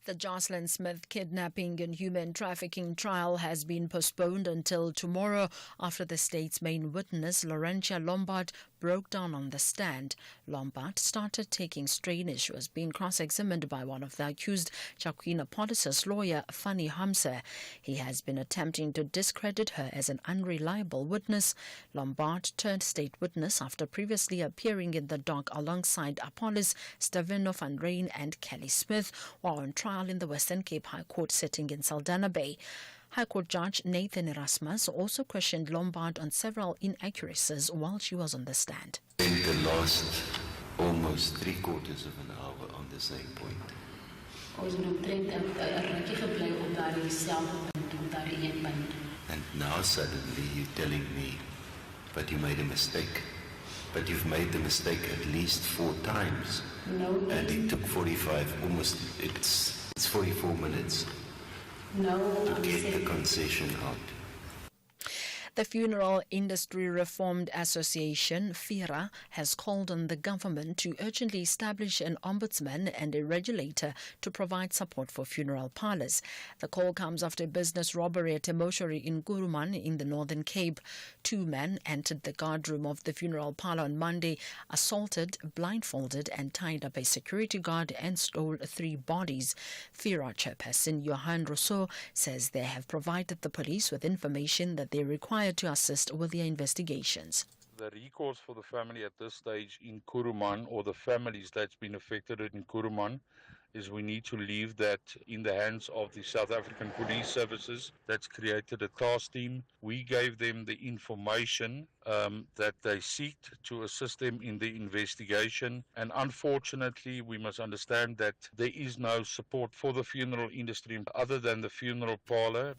The Jocelyn Smith kidnapping and human trafficking trial has been postponed until tomorrow after the state's main witness, Laurentia Lombard, broke down on the stand. Lombard started taking strain as she was being cross-examined by one of the accused, Chakwina Polis's lawyer, Fanny Hamse. He has been attempting to discredit her as an unreliable witness. Lombard turned state witness after previously appearing in the dock alongside Apollos, Stavino van Rijn and Kelly Smith while on trial in the Western Cape High Court sitting in Saldanha Bay. High Court Judge Nathan Erasmus also questioned Lombard on several inaccuracies while she was on the stand. In the last almost 3/4 of an hour on the same point. And now suddenly you're telling me, but you made a mistake. But you've made the mistake at least 4 times. No. And it took it's 44 minutes to get the concession out. The Funeral Industry Reformed Association, FIRA, has called on the government to urgently establish an ombudsman and a regulator to provide support for funeral parlours. The call comes after a business robbery at a mortuary in Kuruman in the Northern Cape. 2 men entered the guardroom of the funeral parlour on Monday, assaulted, blindfolded and tied up a security guard and stole 3 bodies. FIRA chairperson Johan Rousseau says they have provided the police with information that they require to assist with their investigations. The recourse for the family at this stage in Kuruman, or the families that's been affected in Kuruman, is we need to leave that in the hands of the South African Police Services. That's created a task team. We gave them the information that they seeked to assist them in the investigation. And unfortunately, we must understand that there is no support for the funeral industry other than the funeral parlour.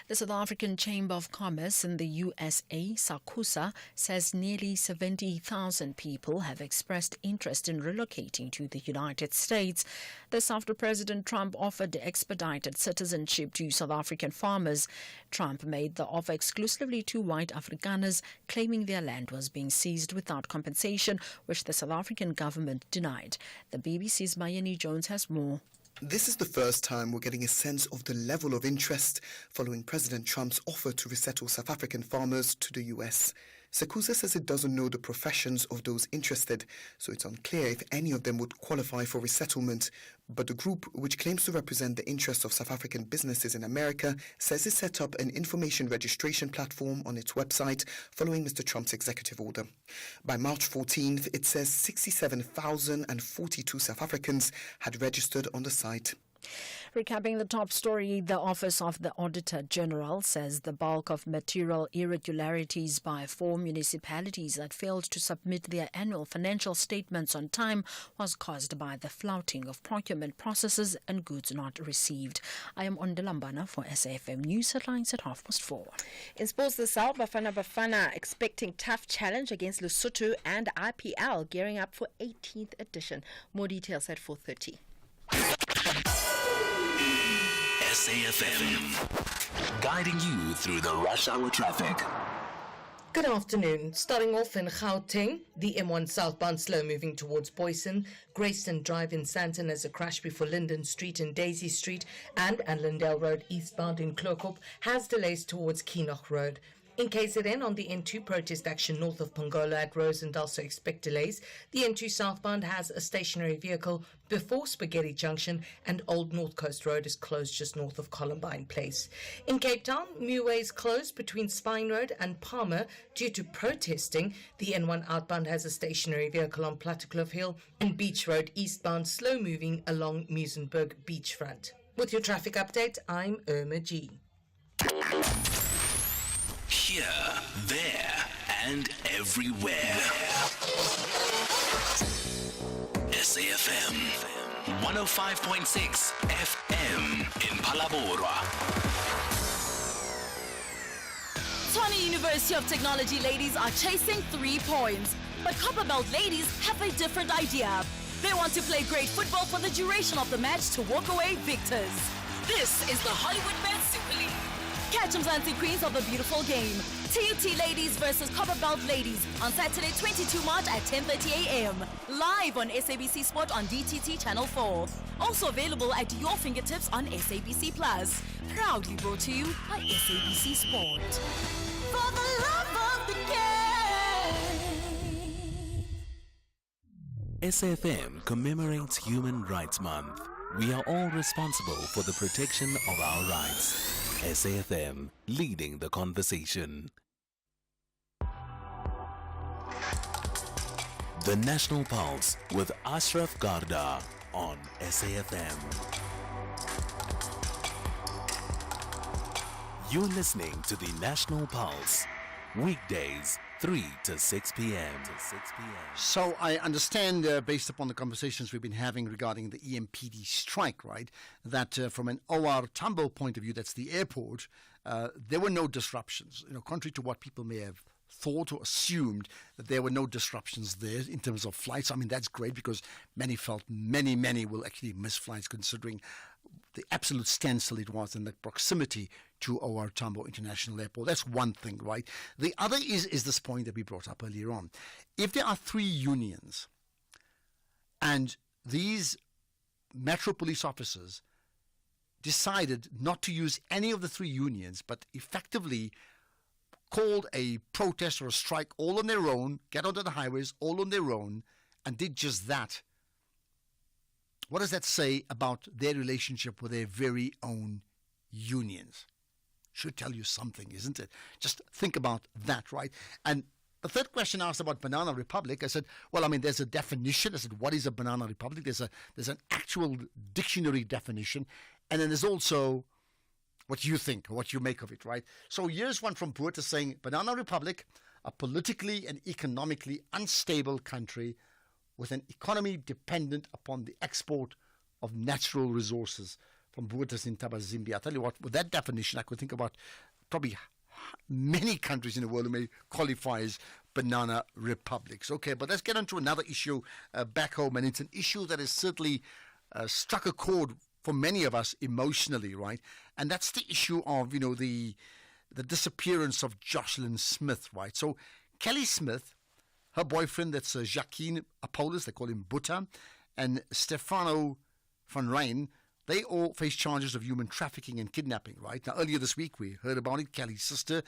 The South African Chamber of Commerce in the USA, SACUSA, says nearly 70,000 people have expressed interest in relocating to the United States. This after President Trump offered expedited citizenship to South African farmers. Trump made the offer exclusively to white Afrikaners, claiming their land was being seized without compensation, which the South African government denied. The BBC's Mayeni Jones has more. This is the first time we're getting a sense of the level of interest following President Trump's offer to resettle South African farmers to the US. SACUSA says it doesn't know the professions of those interested, so it's unclear if any of them would qualify for resettlement. But the group, which claims to represent the interests of South African businesses in America, says it set up an information registration platform on its website following Mr. Trump's executive order. By March 14th, it says 67,042 South Africans had registered on the site. Recapping the top story, the Office of the Auditor General says the bulk of material irregularities by 4 municipalities that failed to submit their annual financial statements on time was caused by the flouting of procurement processes and goods not received. I am Ondelambana for SAFM News Headlines at 4:30. In sports this hour, Bafana expecting tough challenge against Lesotho and IPL gearing up for 18th edition. More details at 4:30. SAFM, guiding you through the rush hour traffic. Good afternoon. Starting off in Gauteng, the M1 southbound slow moving towards Boyson, Grayston Drive in Sandton as a crash before Linden Street and Daisy Street, and Lindale Road eastbound in Klokop has delays towards Keenoch Road. In KZN, on the N2 protest action north of Pongola at Rosendal, so expect delays. The N2 southbound has a stationary vehicle before Spaghetti Junction, and Old North Coast Road is closed just north of Columbine Place. In Cape Town, Muway is closed between Spine Road and Palmer due to protesting. The N1 outbound has a stationary vehicle on Plattekloof Hill, and Beach Road eastbound slow moving along Muizenberg beachfront. With your traffic update, I'm Irma G. Here, there, and everywhere. SAFM 105.6 FM in Palabora. Tshwane University of Technology ladies are chasing 3 points. But Copperbelt ladies have a different idea. They want to play great football for the duration of the match to walk away victors. This is the Hollywood Bet Super League. Catch Mzansi Queens of the beautiful game. TUT Ladies versus Copperbelt Ladies on Saturday 22 March at 10:30 a.m. Live on SABC Sport on DTT Channel 4. Also available at your fingertips on SABC Plus. Proudly brought to you by SABC Sport. For the love of the game. SAFM commemorates Human Rights Month. We are all responsible for the protection of our rights. SAFM, leading the conversation. The National Pulse with Ashraf Garda on SAFM. You're listening to the National Pulse, weekdays 3 to 6 p.m. So I understand, based upon the conversations we've been having regarding the EMPD strike, right, that from an OR Tambo point of view, that's the airport, there were no disruptions. Contrary to what people may have thought or assumed, that there were no disruptions there in terms of flights. I mean, that's great because many felt many will actually miss flights considering the absolute standstill it was in the proximity to OR Tambo International Airport. That's one thing, right? The other is this point that we brought up earlier on. If there are 3 unions and these Metro police officers decided not to use any of the 3 unions, but effectively called a protest or a strike all on their own, get onto the highways all on their own, and did just that, what does that say about their relationship with their very own unions? Should tell you something, isn't it? Just think about that, right? And the third question asked about Banana Republic, I said, well, I mean, there's a definition. I said, what is a Banana Republic? There's an actual dictionary definition. And then there's also what you think, what you make of it, right? So here's one from Boerta saying, Banana Republic, a politically and economically unstable country with an economy dependent upon the export of natural resources. From Boerta in Tabazimbi. I tell you what, with that definition, I could think about probably many countries in the world who may qualify as banana republics. Okay, but let's get on to another issue back home, and it's an issue that has certainly struck a chord for many of us emotionally, right? And that's the issue of, the disappearance of Jocelyn Smith, right? So Kelly Smith, her boyfriend, that's Jacqueline Apollos, they call him Buta, and Stefano van Rijn, they all face charges of human trafficking and kidnapping, right? Now, earlier this week, we heard about it. Kelly's sister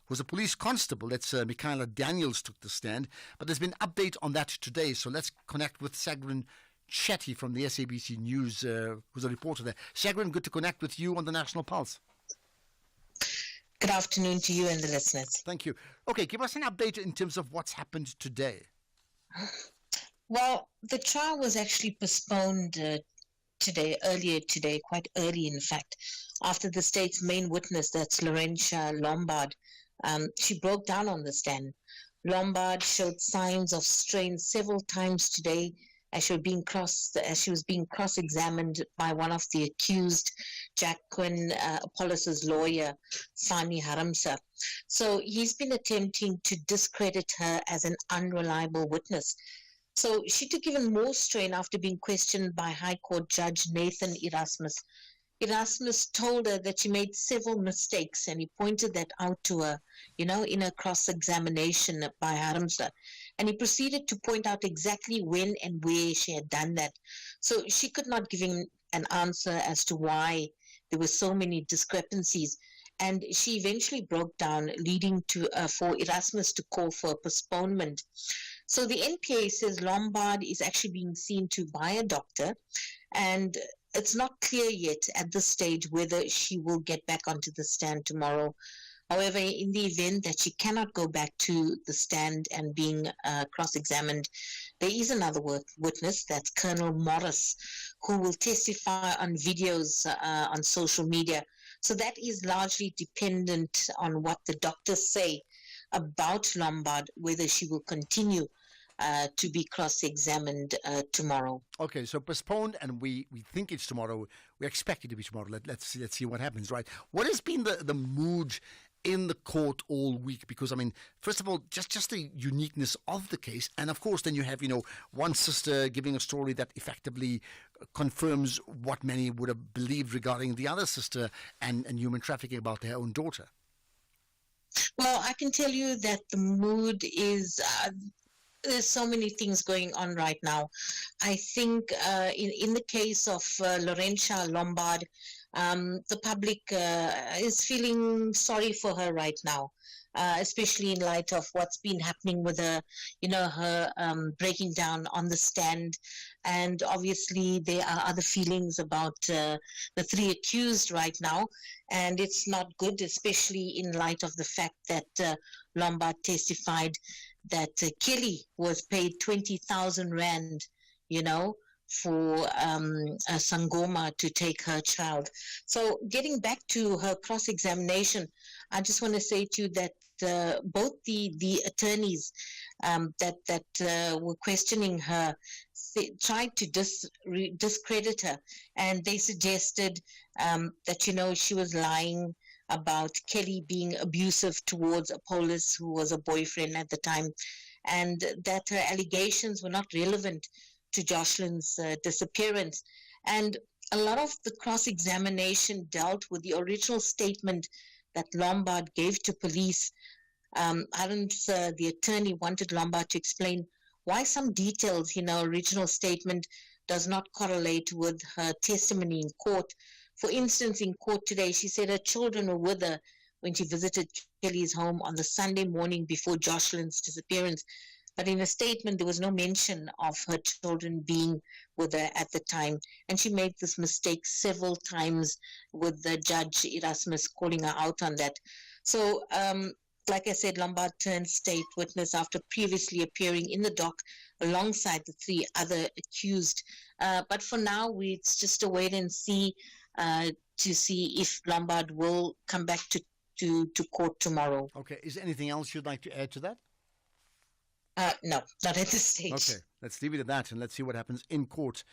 was a police constable. That's Michaela Daniels took the stand. But there's been an update on that today. So let's connect with Sagrin Chetty from the SABC News, who's a reporter there. Sagrin, good to connect with you on the National Pulse. Good afternoon to you and the listeners. Thank you. Okay, give us an update in terms of what's happened today. Well, the trial was actually postponed earlier today, quite early in fact, after the state's main witness, that's Laurentia Lombard, she broke down on the stand. Lombard showed signs of strain several times today as she was being cross-examined by one of the accused, Jacqueline Apollos' lawyer, Fani Haramsa. So he's been attempting to discredit her as an unreliable witness. So she took even more strain after being questioned by High Court Judge Nathan Erasmus. Erasmus told her that she made several mistakes, and he pointed that out to her, in a cross-examination by Haramsa. And he proceeded to point out exactly when and where she had done that. So she could not give him an answer as to why there were so many discrepancies. And she eventually broke down, leading to for Erasmus to call for a postponement. So the NPA says Lombard is actually being seen to by a doctor, and it's not clear yet at this stage whether she will get back onto the stand tomorrow. However, in the event that she cannot go back to the stand and being cross-examined, there is another witness, that's Colonel Morris, who will testify on videos on social media. So that is largely dependent on what the doctors say about Lombard, whether she will continue to be cross-examined tomorrow. Okay, so postponed, and we think it's tomorrow. We expect it to be tomorrow. Let's see what happens, right? What has been the mood in the court all week? Because, I mean, first of all, just the uniqueness of the case. And, of course, then you have, one sister giving a story that effectively confirms what many would have believed regarding the other sister and human trafficking about their own daughter. Well, I can tell you that the mood is... there's so many things going on right now. I think in the case of Laurentia Lombard, the public is feeling sorry for her right now, especially in light of what's been happening with her, her breaking down on the stand. And obviously there are other feelings about the three accused right now. And it's not good, especially in light of the fact that Lombard testified that Kelly was paid 20,000 Rand, for Sangoma to take her child. So getting back to her cross-examination, I just want to say to you that both the attorneys that were questioning her tried to discredit her, and they suggested that, she was lying about Kelly being abusive towards Apollos, who was a boyfriend at the time, and that her allegations were not relevant to Jocelyn's disappearance. And a lot of the cross-examination dealt with the original statement that Lombard gave to police. The attorney wanted Lombard to explain why some details in her original statement does not correlate with her testimony in court. For instance, in court today, she said her children were with her when she visited Kelly's home on the Sunday morning before Jocelyn's disappearance. But in a statement, there was no mention of her children being with her at the time. And she made this mistake several times, with the Judge Erasmus calling her out on that. So, like I said, Lombard turned state witness after previously appearing in the dock alongside the three other accused. But for now, it's just a wait and see to see if Lombard will come back to court tomorrow. Okay. Is there anything else you'd like to add to that? No, not at this stage. Okay. Let's leave it at that, and let's see what happens in court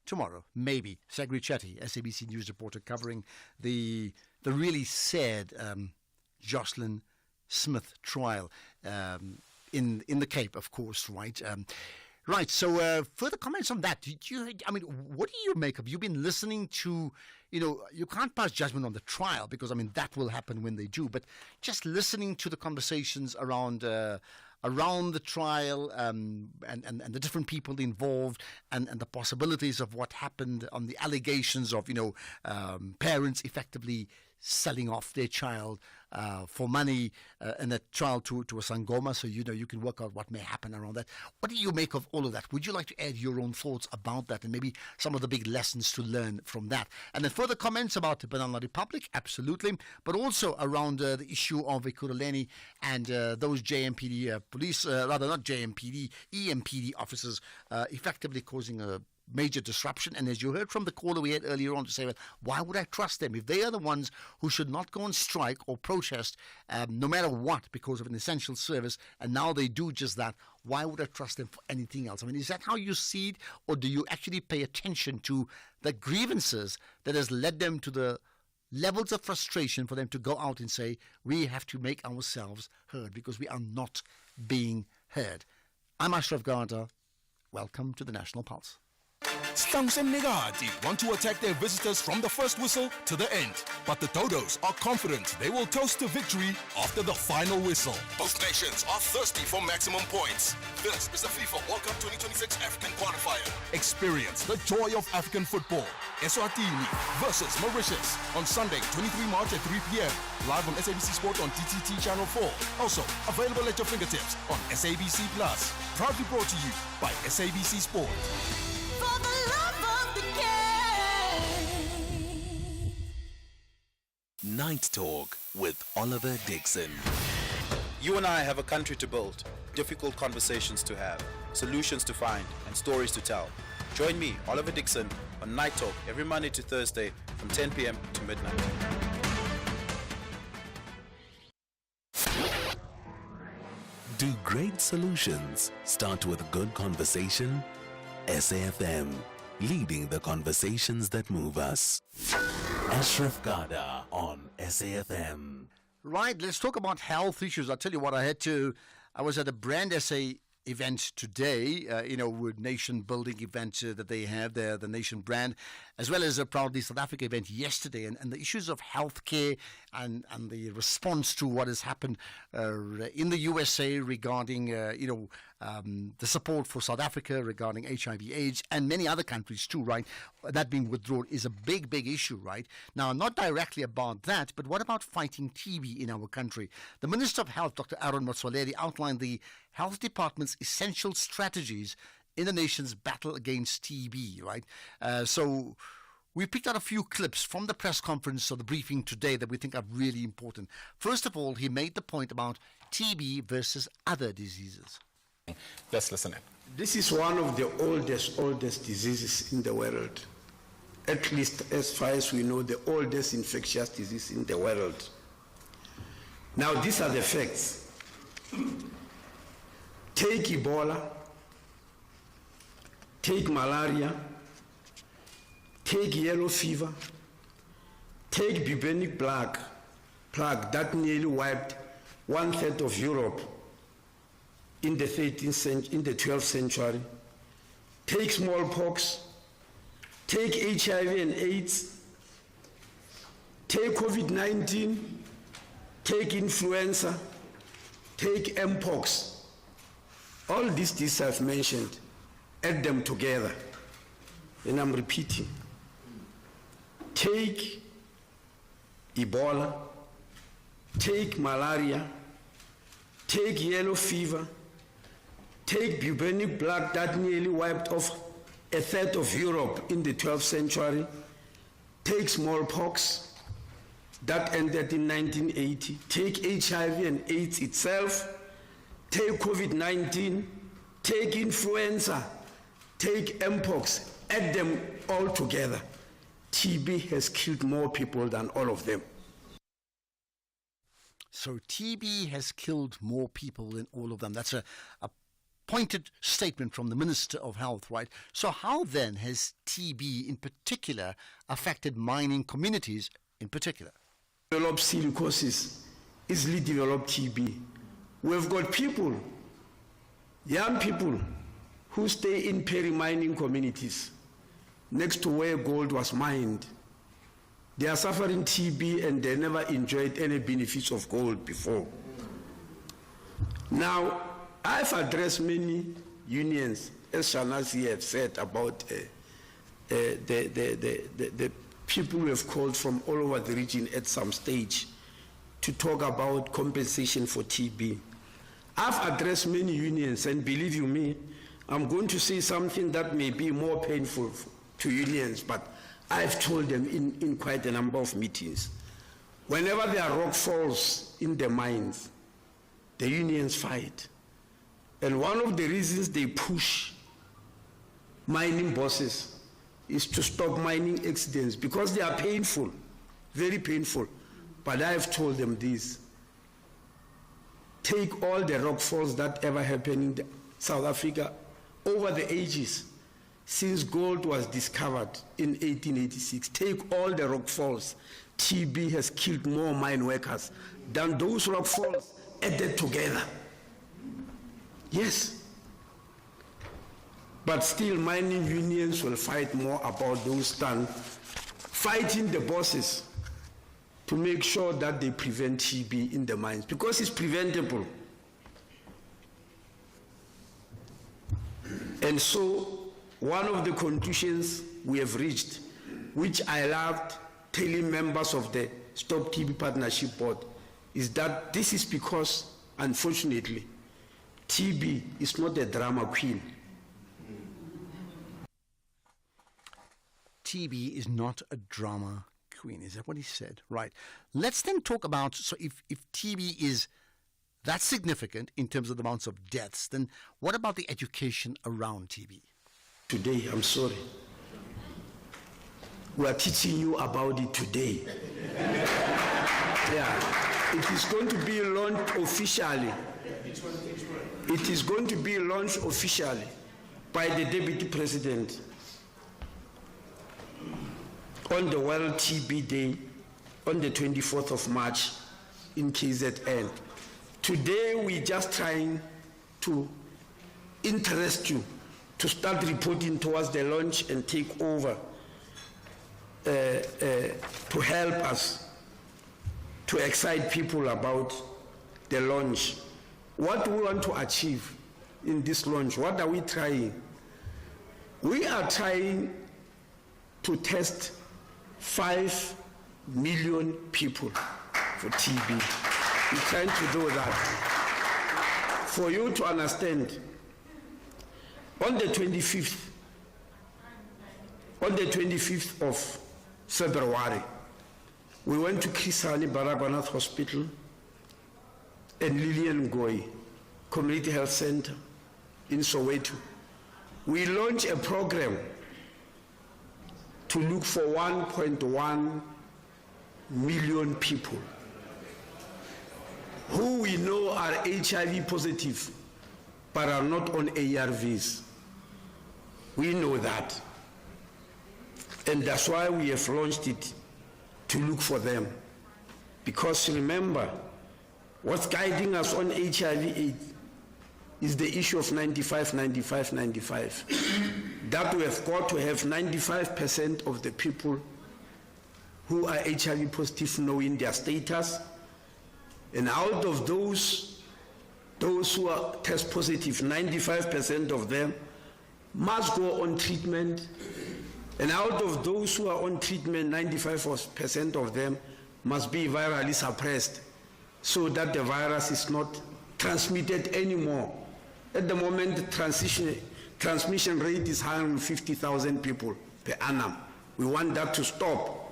tomorrow. Maybe. Sagri Chetty, SABC News reporter, covering the really sad Jocelyn Smith trial in the Cape, of course, right? Right. So further comments on that. What do you make of? You've been listening to, you can't pass judgment on the trial because, that will happen when they do. But just listening to the conversations around the trial and the different people involved and the possibilities of what happened on the allegations of, parents effectively selling off their child for money and a child to a Sangoma, so you can work out what may happen around that. What do you make of all of that? Would you like to add your own thoughts about that and maybe some of the big lessons to learn from that? And then further comments about the Banana Republic, absolutely, but also around the issue of Ekurhuleni and those JMPD police, rather not JMPD, EMPD officers effectively causing a major disruption. And as you heard from the caller we had earlier on to say, well, why would I trust them if they are the ones who should not go on strike or protest no matter what because of an essential service, and now they do just that? Why would I trust them for anything else? Is that how you see it, or do you actually pay attention to the grievances that has led them to the levels of frustration for them to go out and say, we have to make ourselves heard because we are not being heard? I'm Ashraf Garda. Welcome to the National Pulse. Stunks and Negati want to attack their visitors from the first whistle to the end. But the Dodos are confident they will toast to victory after the final whistle. Both nations are thirsty for maximum points. This is the FIFA World Cup 2026 African Qualifier. Experience the joy of African football. Eswatini versus Mauritius on Sunday, 23 March at 3 p.m. Live on SABC Sport on DTT Channel 4. Also available at your fingertips on SABC Plus. Proudly brought to you by SABC Sport. For the love of the game. Night Talk with Oliver Dixon. You and I have a country to build, difficult conversations to have, solutions to find, and stories to tell. Join me, Oliver Dixon, on Night Talk every Monday to Thursday from 10 p.m. to midnight. Do great solutions start with good conversation? SAFM, leading the conversations that move us. Ashraf Garda on SAFM. Right, let's talk about health issues. I'll tell you what, I was at a Brand SA event today, with nation building event that they have there, the Nation Brand, as well as a Proudly South Africa event yesterday, and the issues of healthcare and the response to what has happened in the USA regarding, the support for South Africa regarding HIV/AIDS and many other countries too, right? That being withdrawn is a big, big issue, right? Now, not directly about that, but what about fighting TB in our country? The Minister of Health, Dr. Aaron Motsoaledi, outlined the Health Department's essential strategies in the nation's battle against TB, right? So we picked out a few clips from the press conference or the briefing today that we think are really important. First of all, he made the point about TB versus other diseases. Let's listen in. This is one of the oldest diseases in the world. At least as far as we know, the oldest infectious disease in the world. Now, these are the facts. Take Ebola, take malaria, take yellow fever, take bubonic plague that nearly wiped 1/3 of Europe in the 12th century. Take smallpox, take HIV and AIDS, take COVID-19, take influenza, take Mpox. All these I've mentioned, add them together, and I'm repeating. Take Ebola, take malaria, take yellow fever, take bubonic plague that nearly wiped off 1/3 of Europe in the 12th century, take smallpox that ended in 1980, take HIV and AIDS itself, take COVID-19, take influenza, take Mpox, add them all together. TB has killed more people than all of them. So TB has killed more people than all of them. That's a pointed statement from the Minister of Health, right? So how then has TB in particular affected mining communities in particular? Developed silicosis, easily developed TB. We've got people, young people, who stay in peri-mining communities next to where gold was mined. They are suffering TB and they never enjoyed any benefits of gold before. Now, I've addressed many unions, as Shanazi have said, about the people who have called from all over the region at some stage to talk about compensation for TB. I've addressed many unions, and believe you me, I'm going to say something that may be more painful to unions, but I've told them in quite a number of meetings. Whenever there are rock falls in the mines, the unions fight. And one of the reasons they push mining bosses is to stop mining accidents because they are painful, very painful. But I've told them this. Take all the rock falls that ever happened in South Africa over the ages since gold was discovered in 1886. Take all the rock falls. TB has killed more mine workers than those rock falls added together. Yes. But still, mining unions will fight more about those than fighting the bosses to make sure that they prevent TB in the mines, because it's preventable. And so, one of the conclusions we have reached, which I loved telling members of the Stop TB Partnership Board, is that this is because, unfortunately, TB is not a drama queen. TB is not a drama queen. Is that what he said? Right. Let's then talk about, so if TB is that significant in terms of the amounts of deaths, then what about the education around TB? Today, I'm sorry. We are teaching you about it today. Yeah. It is going to be launched officially. It is going to be launched officially by the Deputy President on the World TB Day on the 24th of March in KZN. Today, we're just trying to interest you to start reporting towards the launch and take over to help us to excite people about the launch. What we want to achieve in this launch, what are we trying? We are trying to test 5 million people for TB. We're trying to do that. For you to understand, on the 25th of February, we went to Chris Hani Baragwanath Hospital and Lillian Ngoyi Community Health Center in Soweto. We launched a program to look for 1.1 million people who we know are HIV positive but are not on ARVs. We know that. And that's why we have launched it, to look for them. Because remember, what's guiding us on HIV/AIDS is the issue of 95, 95, 95. That we have got to have 95% of the people who are HIV positive knowing their status. And out of those who are test positive, 95% of them must go on treatment. And out of those who are on treatment, 95% of them must be virally suppressed so that the virus is not transmitted anymore. At the moment, the transmission rate is 150,000 people per annum. We want that to stop.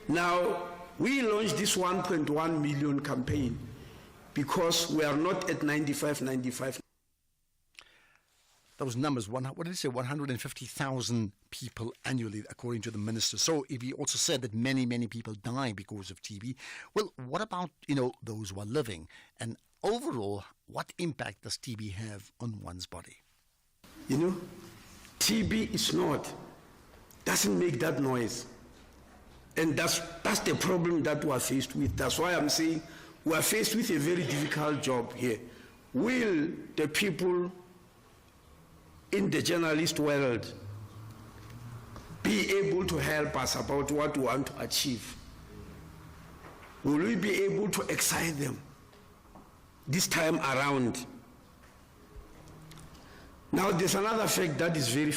Now, we launched this 1.1 million campaign because we are not at 95. Those numbers, what did he say, 150,000 people annually, according to the minister. So if he also said that many, many people die because of TB, well, what about, those who are living? And overall, what impact does TB have on one's body? TB doesn't make that noise. And that's the problem that we are faced with. That's why I'm saying we are faced with a very difficult job here. Will the people in the journalist world be able to help us about what we want to achieve? Will we be able to excite them this time around? Now, there's another fact that is very,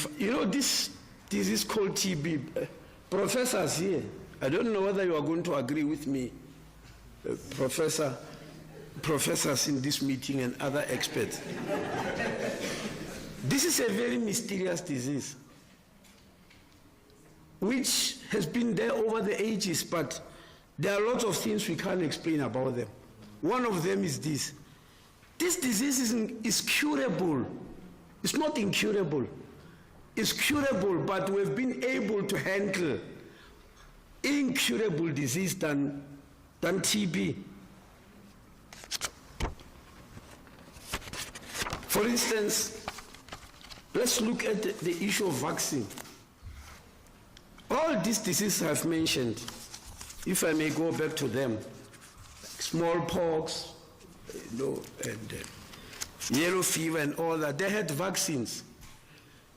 this is called TB. Professors here, I don't know whether you are going to agree with me, professors in this meeting and other experts. This is a very mysterious disease which has been there over the ages, but there are lots of things we can't explain about them. One of them is this. This disease is curable. It's not incurable. It's curable, but we've been able to handle incurable disease than TB. For instance, let's look at the issue of vaccine. All these diseases I've mentioned, if I may go back to them, smallpox, and yellow fever and all that, they had vaccines.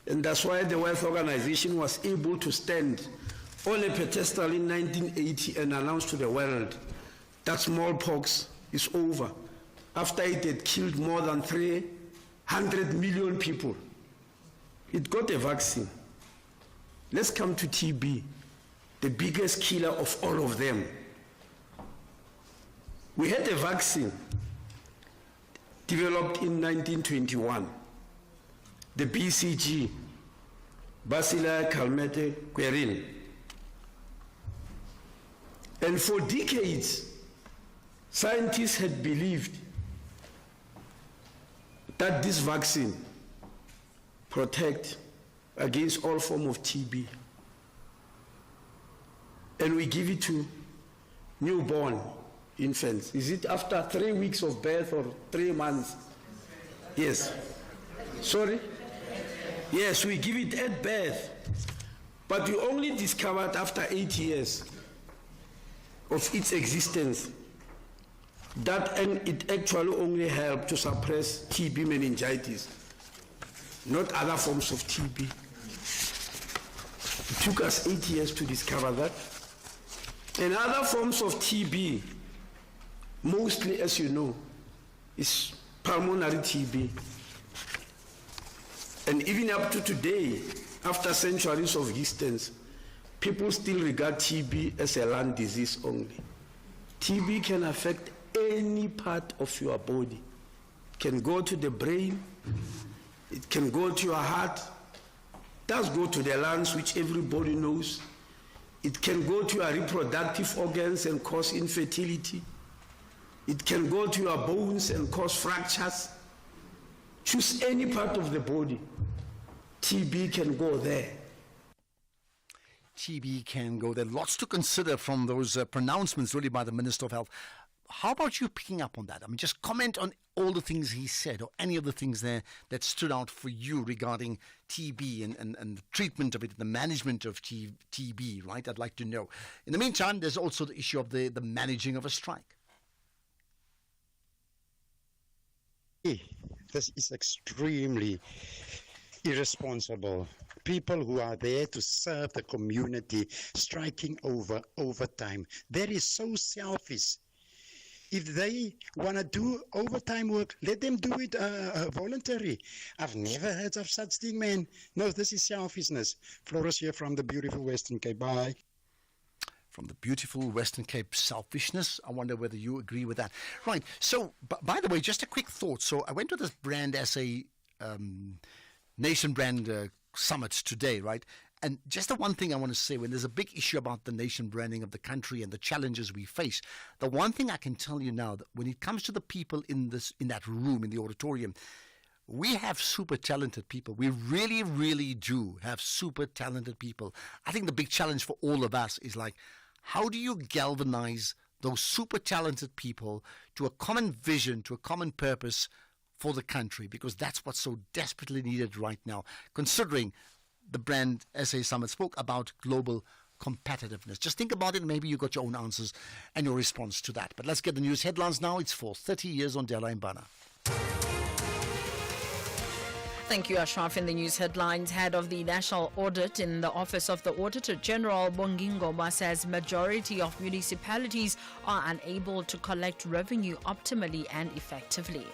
And that's why the World Organization was able to stand on a pedestal in 1980 and announce to the world that smallpox is over, after it had killed more than 300 million people. It got a vaccine. Let's come to TB, the biggest killer of all of them. We had a vaccine developed in 1921, the BCG, Bacillus calmette-guerin. And for decades, scientists had believed that this vaccine protects against all forms of TB. And we give it to newborn infants. Is it after 3 weeks of birth or 3 months? Yes. Sorry? Yes, we give it at birth. But we only discovered after 8 years of its existence that and it actually only helped to suppress TB meningitis, not other forms of TB. It took us 8 years to discover that. And other forms of TB, mostly, as you know, is pulmonary TB. And even up to today, after centuries of existence, people still regard TB as a lung disease only. TB can affect any part of your body. It can go to the brain, it can go to your heart, it does go to the lungs, which everybody knows. It can go to your reproductive organs and cause infertility. It can go to your bones and cause fractures. Choose any part of the body. TB can go there. TB can go there. Lots to consider from those pronouncements really by the Minister of Health. How about you picking up on that? I mean, just comment on all the things he said or any of the things there that stood out for you regarding TB and the treatment of it, the management of TB, right? I'd like to know. In the meantime, there's also the issue of the managing of a strike. This is extremely irresponsible. People who are there to serve the community striking over overtime. That is so selfish. If they want to do overtime work, let them do it voluntary. I've never heard of such thing, man. No, this is selfishness. Flores here from the beautiful Western Cape. Bye. From the beautiful Western Cape, selfishness. I wonder whether you agree with that. Right. So, by the way, just a quick thought. So I went to this Brand SA Nation Brand Summit today, right? And just the one thing I want to say, when there's a big issue about the nation branding of the country and the challenges we face, the one thing I can tell you now, that when it comes to the people in that room, in the auditorium, we have super talented people. We really, really do have super talented people. I think the big challenge for all of us is like, how do you galvanize those super talented people to a common vision, to a common purpose for the country? Because that's what's so desperately needed right now, considering the Brand SA Summit spoke about global competitiveness. Just think about it. Maybe you got your own answers and your response to that. But let's get the news headlines now. It's for 30 years on Dela Mbana. Thank you, Ashraf. In the news headlines, head of the National Audit in the Office of the Auditor General, Bongingoma, says majority of municipalities are unable to collect revenue optimally and effectively.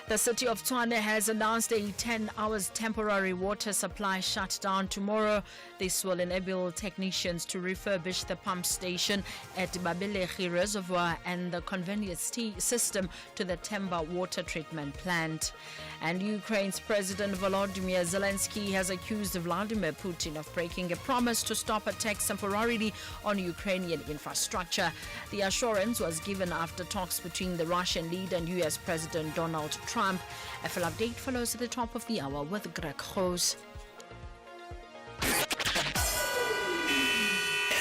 The city of Tshwane has announced a 10 hours temporary water supply shutdown tomorrow. This will enable technicians to refurbish the pump station at Babelechi Reservoir and the convenience system to the Temba water treatment plant. And Ukraine's President Volodymyr Zelensky has accused Vladimir Putin of breaking a promise to stop attacks temporarily on Ukrainian infrastructure. The assurance was given after talks between the Russian leader and U.S. President Donald Trump. A full update follows at the top of the hour with Greg Rose.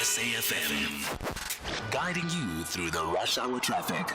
SAFM, guiding you through the rush hour traffic.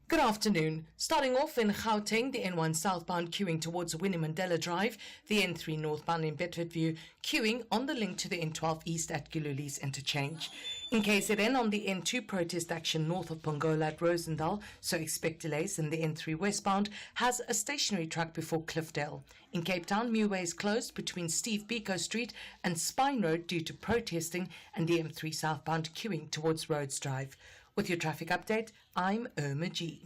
Good afternoon. Starting off in Gauteng, the N1 southbound queuing towards Winnie Mandela Drive, the N3 northbound in Bedfordview queuing on the link to the N12 east at Giluli's interchange. In KZN, on the N2 protest action north of Pongola at Rosendal, so expect delays, and the N3 westbound has a stationary track before Cliffdale. In Cape Town, Muway is closed between Steve Biko Street and Spine Road due to protesting, and the M3 southbound queuing towards Rhodes Drive. With your traffic update, I'm Irma G.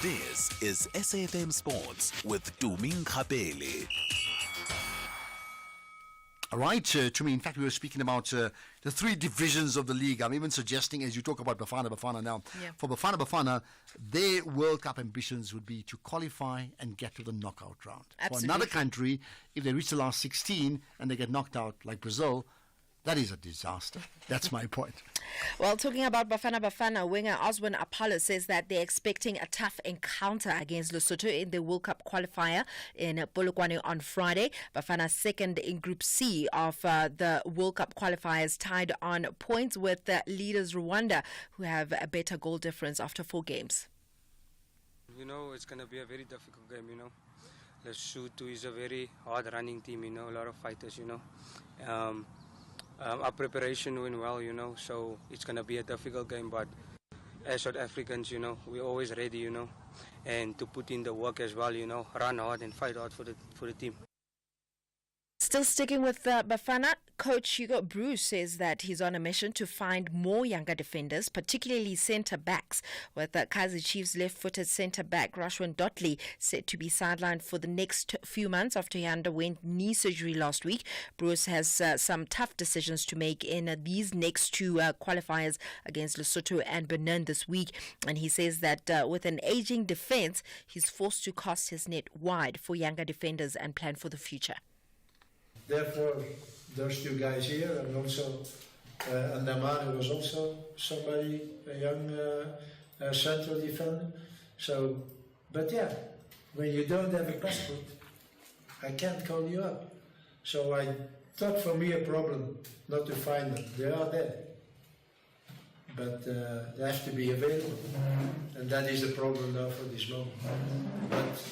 This is SAFM Sports with Tuming Kapele. All right, to me, in fact, we were speaking about the three divisions of the league. I'm even suggesting, as you talk about Bafana now, for Bafana, their World Cup ambitions would be to qualify and get to the knockout round. Absolutely. For another country, if they reach the last 16 and they get knocked out, like Brazil, that is a disaster. That's my point. Well, talking about Bafana, winger Oswin Apollo says that they're expecting a tough encounter against Lesotho in the World Cup qualifier in Polokwane on Friday. Bafana second in Group C of the World Cup qualifiers, tied on points with the leaders Rwanda, who have a better goal difference after 4 games. You know, it's going to be a very difficult game, you know. Lesotho is a very hard-running team, you know, a lot of fighters, you know. Our preparation went well, so it's going to be a difficult game, but as South Africans, we're always ready, and to put in the work as well, run hard and fight hard for the team. Still sticking with Bafana, coach Hugo Bruce says that he's on a mission to find more younger defenders, particularly centre-backs, with Kaizer Chiefs left-footed centre-back Rashwan Dotley set to be sidelined for the next few months after he underwent knee surgery last week. Bruce has some tough decisions to make in these next two qualifiers against Lesotho and Benin this week, and he says that with an ageing defence, he's forced to cast his net wide for younger defenders and plan for the future. Therefore, those two guys here, and also Andamane was also somebody, a young central defender. So, but yeah, when you don't have a passport, I can't call you up. So I thought for me a problem not to find them. They are there, but they have to be available, and that is the problem now for this moment. But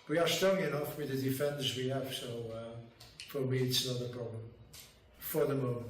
we are strong enough with the defenders we have, so. For me, it's not a problem for the moment.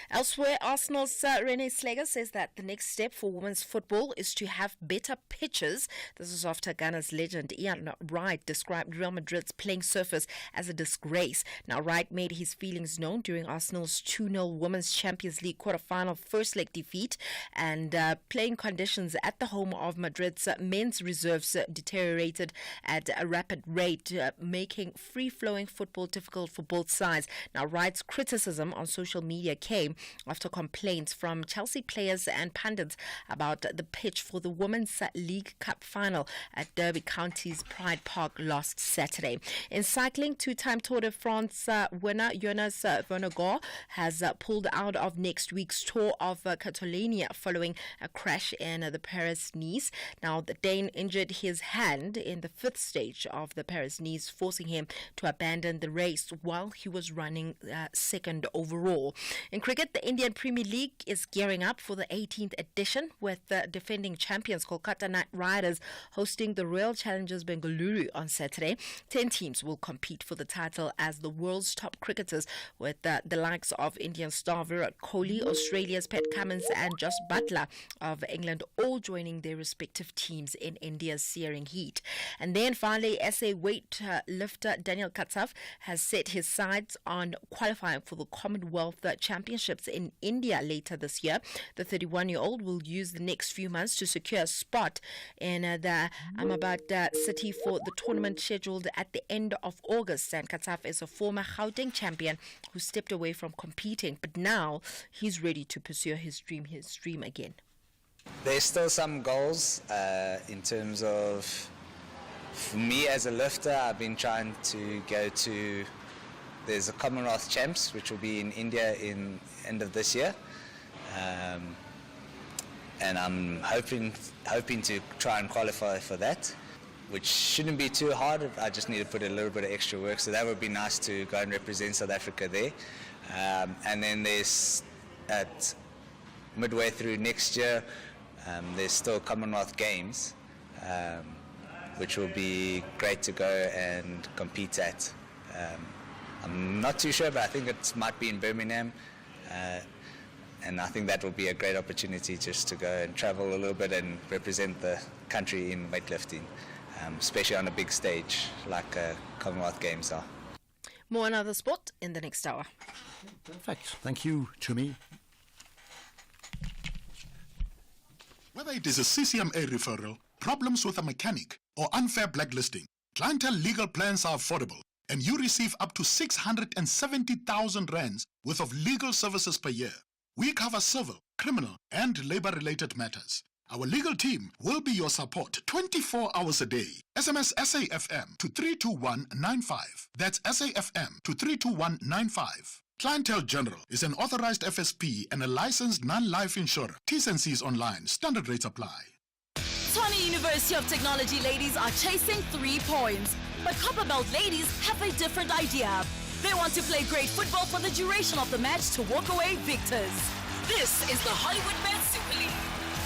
Elsewhere, Arsenal's René Sleger says that the next step for women's football is to have better pitches. This is after Ghana's legend Ian Wright described Real Madrid's playing surface as a disgrace. Now, Wright made his feelings known during Arsenal's 2-0 Women's Champions League quarter-final first-leg defeat, and playing conditions at the home of Madrid's men's reserves deteriorated at a rapid rate, making free-flowing football difficult for both sides. Now, Wright's criticism on social media came after complaints from Chelsea players and pundits about the pitch for the Women's League Cup final at Derby County's Pride Park last Saturday. In cycling, two-time Tour de France winner Jonas Vingegaard has pulled out of next week's Tour of Catalonia following a crash in the Paris-Nice. Now, the Dane injured his hand in the fifth stage of the Paris-Nice, forcing him to abandon the race while he was running second overall. In cricket, the Indian Premier League is gearing up for the 18th edition, with the defending champions Kolkata Knight Riders hosting the Royal Challengers Bengaluru on Saturday. 10 teams will compete for the title as the world's top cricketers, with the likes of Indian star Virat Kohli, Australia's Pat Cummins and Josh Butler of England all joining their respective teams in India's searing heat. And then finally, SA weightlifter Daniel Katsav has set his sights on qualifying for the Commonwealth Championships in India later this year. The 31-year-old will use the next few months to secure a spot in the Ahmedabad city for the tournament scheduled at the end of August. And Katsav is a former Gauteng champion who stepped away from competing, but now he's ready to pursue his dream again. There's still some goals in terms of, for me as a lifter, I've been trying to go to, there's a Commonwealth Champs, which will be in India in end of this year. And I'm hoping to try and qualify for that, which shouldn't be too hard. I just need to put a little bit of extra work, so that would be nice to go and represent South Africa there. And then there's, at midway through next year, there's still Commonwealth Games, which will be great to go and compete at. I'm not too sure, but I think it might be in Birmingham. And I think that will be a great opportunity just to go and travel a little bit and represent the country in weightlifting, especially on a big stage like Commonwealth Games are. More on other sport in the next hour. Perfect. Thank you, Chumi. Whether it is a CCMA referral, problems with a mechanic, or unfair blacklisting, Clientele legal plans are affordable, and you receive up to 670,000 rands worth of legal services per year. We cover civil, criminal, and labor-related matters. Our legal team will be your support 24 hours a day. SMS SAFM to 32195. That's SAFM to 32195. Clientele General is an authorized FSP and a licensed non-life insurer. T's and C's online. Standard rates apply. Tshwane University of Technology ladies are chasing 3 points. But Copperbelt ladies have a different idea. They want to play great football for the duration of the match to walk away victors. This is the Hollywood Men's Super League.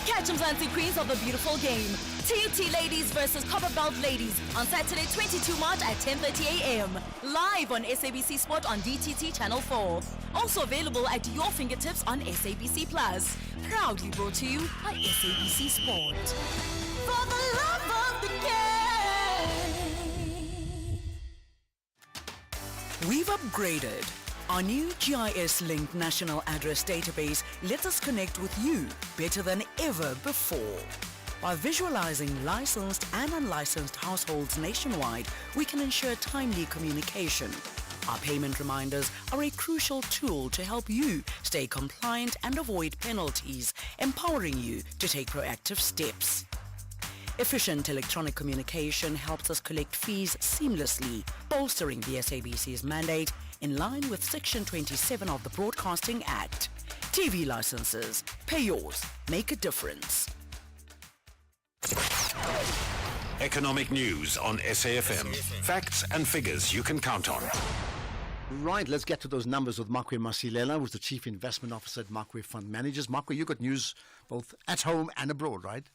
Catch Mzansi Queens of the beautiful game. TUT ladies versus Copperbelt ladies on Saturday 22 March at 10:30 a.m. Live on SABC Sport on DTT Channel 4. Also available at your fingertips on SABC Plus. Proudly brought to you by SABC Sport. For the love of the game. We've upgraded. Our new GIS-linked national address database lets us connect with you better than ever before. By visualizing licensed and unlicensed households nationwide, we can ensure timely communication. Our payment reminders are a crucial tool to help you stay compliant and avoid penalties, empowering you to take proactive steps. Efficient electronic communication helps us collect fees seamlessly, bolstering the SABC's mandate in line with Section 27 of the Broadcasting Act. TV licenses. Pay yours. Make a difference. Economic news on SAFM. Facts and figures you can count on. Right, let's get to those numbers with Makwe Masilela, who's the Chief Investment Officer at Makwe Fund Managers. Makwe, you got news both at home and abroad, right?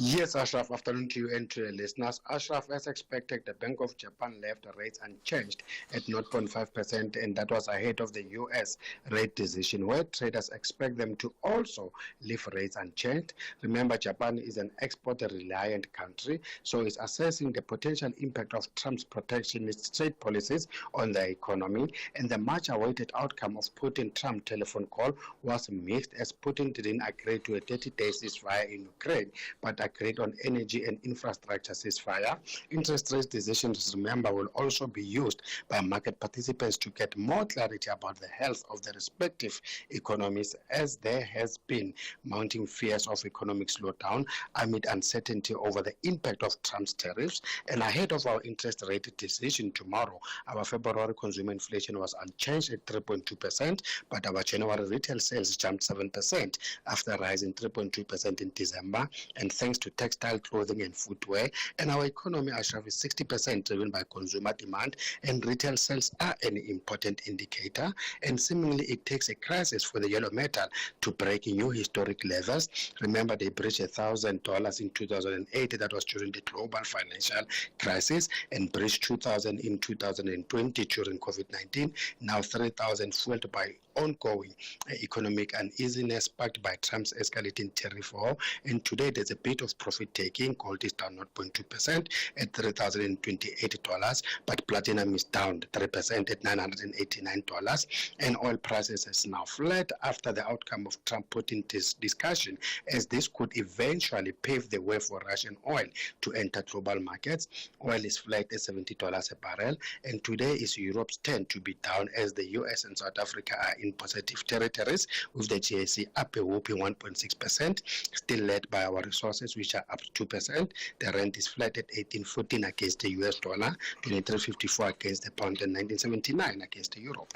Yes, Ashraf. Afternoon to you and to your listeners. Ashraf, as expected, the Bank of Japan left the rates unchanged at 0.5%, and that was ahead of the U.S. rate decision, where traders expect them to also leave rates unchanged. Remember, Japan is an export-reliant country, so it's assessing the potential impact of Trump's protectionist trade policies on the economy, and the much-awaited outcome of Putin-Trump telephone call was mixed, as Putin didn't agree to a 30-day ceasefire in Ukraine, but agreed on energy and infrastructure ceasefire. Interest rate decisions, remember, will also be used by market participants to get more clarity about the health of the respective economies, as there has been mounting fears of economic slowdown amid uncertainty over the impact of Trump's tariffs. And ahead of our interest rate decision tomorrow, our February consumer inflation was unchanged at 3.2%, but our January retail sales jumped 7% after rising 3.2% in December, and thanks to textile, clothing and footwear. And our economy, Ashraf, is 60% driven by consumer demand, and retail sales are an important indicator. And seemingly it takes a crisis for the yellow metal to break new historic levels. Remember, they breached $1,000 in 2008. That was during the global financial crisis, and breached 2,000 in 2020 during COVID-19. Now 3,000, fueled by ongoing economic uneasiness sparked by Trump's escalating tariff war. And today there's a bit of profit taking. Gold is down 0.2% at $3,028, but platinum is down 3% at $989. And oil prices is now flat after the outcome of Trump-Putin discussion, as this could eventually pave the way for Russian oil to enter global markets. Oil is flat at $70 a barrel, and today is Europe's turn to be down, as the US and South Africa are in positive territories, with the GSE up a whopping 1.6%, still led by our resources, which are up 2%. The rand is flat at 18.14 against the US dollar, 23.54 against the pound, and 19.79 against the euro.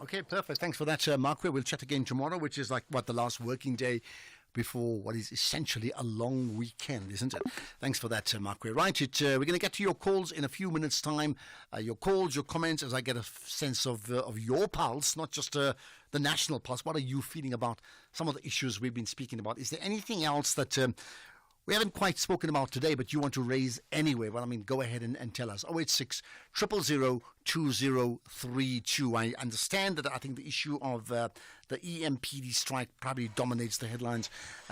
Okay, perfect. Thanks for that, Makwe. We'll chat again tomorrow, which is like, the last working day before what is essentially a long weekend, isn't it? Thanks for that, Makwe. Right, we're going to get to your calls in a few minutes' time. Your calls, your comments, as I get a sense of your pulse, not just the national pulse. What are you feeling about some of the issues we've been speaking about? Is there anything else that we haven't quite spoken about today, but you want to raise anyway? Well, I mean, go ahead and tell us. 086 000 2032. I understand that I think the issue of the EMPD strike probably dominates the headlines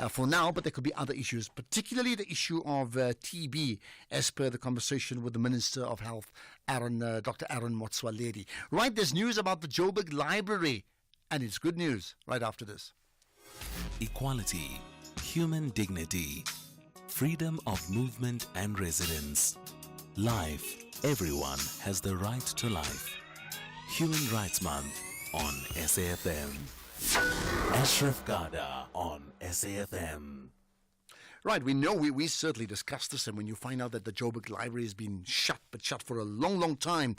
for now, but there could be other issues, particularly the issue of TB, as per the conversation with the Minister of Health, Dr. Aaron Motsoaledi. Right, there's news about the Joburg Library, and it's good news right after this. Equality, human dignity, freedom of movement and residence. Life. Everyone has the right to life. Human Rights Month on SAFM. Ashraf Garda on SAFM. Right, we know we certainly discussed this, and when you find out that the Joburg Library has been shut for a long, long time,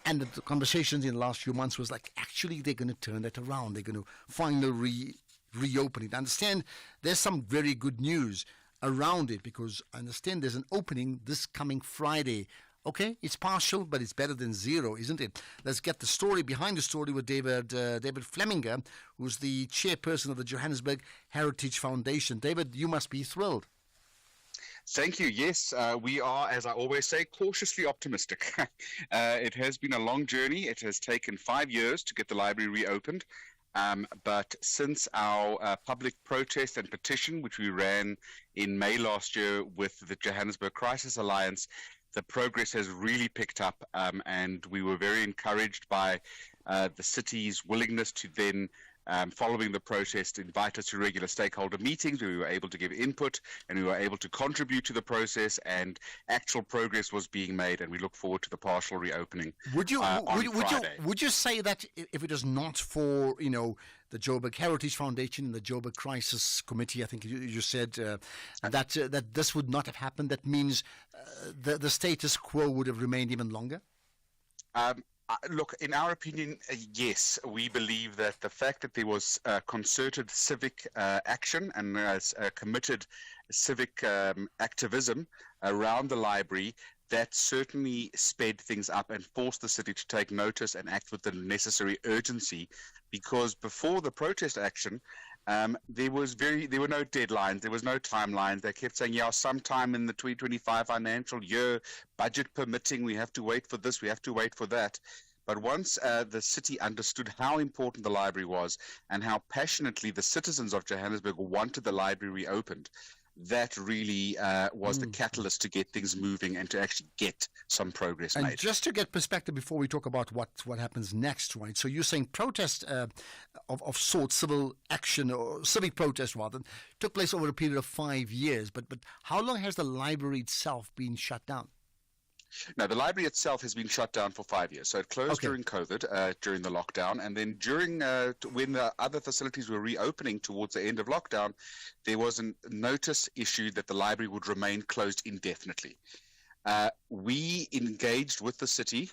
and the conversations in the last few months was like, actually, they're going to turn that around. They're going to finally reopen it. I understand there's some very good news around it, because I understand there's an opening this coming Friday. Okay, it's partial, but it's better than zero, isn't it? Let's get the story behind the story with David Flemminger, who's the chairperson of the Johannesburg Heritage Foundation. David, you must be thrilled. Thank you. Yes, we are, as I always say, cautiously optimistic. It has been a long journey. It has taken 5 years to get the library reopened. But since our public protest and petition, which we ran in May last year with the Johannesburg Crisis Alliance, the progress has really picked up, and we were very encouraged by the city's willingness to then, following the protest, invite us to regular stakeholder meetings where we were able to give input and we were able to contribute to the process, and actual progress was being made, and we look forward to the partial reopening. Would you say that if it is not for the Joburg Heritage Foundation and the Joburg Crisis Committee, I think you said that this would not have happened? That means the status quo would have remained even longer? Look, in our opinion, yes. We believe that the fact that there was concerted civic action and committed civic activism around the library, that certainly sped things up and forced the city to take notice and act with the necessary urgency. Because before the protest action, there were no deadlines, there was no timelines. They kept saying, sometime in the 2025 financial year, budget permitting, we have to wait for this, we have to wait for that. But once the city understood how important the library was and how passionately the citizens of Johannesburg wanted the library reopened, that really was the catalyst to get things moving and to actually get some progress made. And just to get perspective before we talk about what happens next, right? So you're saying protest of sorts, civil action or civic protest rather, took place over a period of 5 years. But how long has the library itself been shut down? No, the library itself has been shut down for 5 years. So it closed during COVID, during the lockdown. And then during when the other facilities were reopening towards the end of lockdown, there was a notice issued that the library would remain closed indefinitely. We engaged with the city,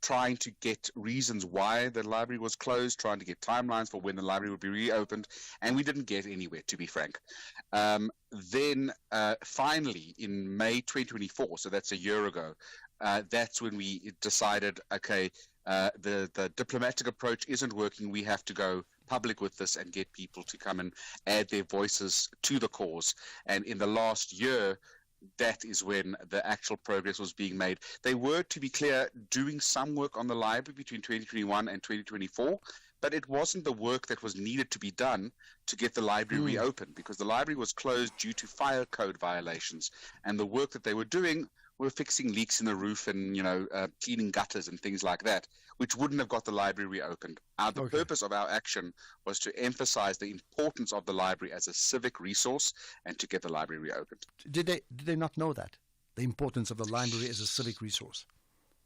trying to get reasons why the library was closed, trying to get timelines for when the library would be reopened, and we didn't get anywhere, to be frank. Then finally, in May 2024, so that's a year ago, that's when we decided, okay, the diplomatic approach isn't working. We have to go public with this and get people to come and add their voices to the cause. And in the last year, that is when the actual progress was being made. They were, to be clear, doing some work on the library between 2021 and 2024, but it wasn't the work that was needed to be done to get the library reopened, because the library was closed due to fire code violations, and the work that they were doing were fixing leaks in the roof and cleaning gutters and things like that, which wouldn't have got the library reopened. The purpose of our action was to emphasize the importance of the library as a civic resource and to get the library reopened. Did they not know that, the importance of the library as a civic resource?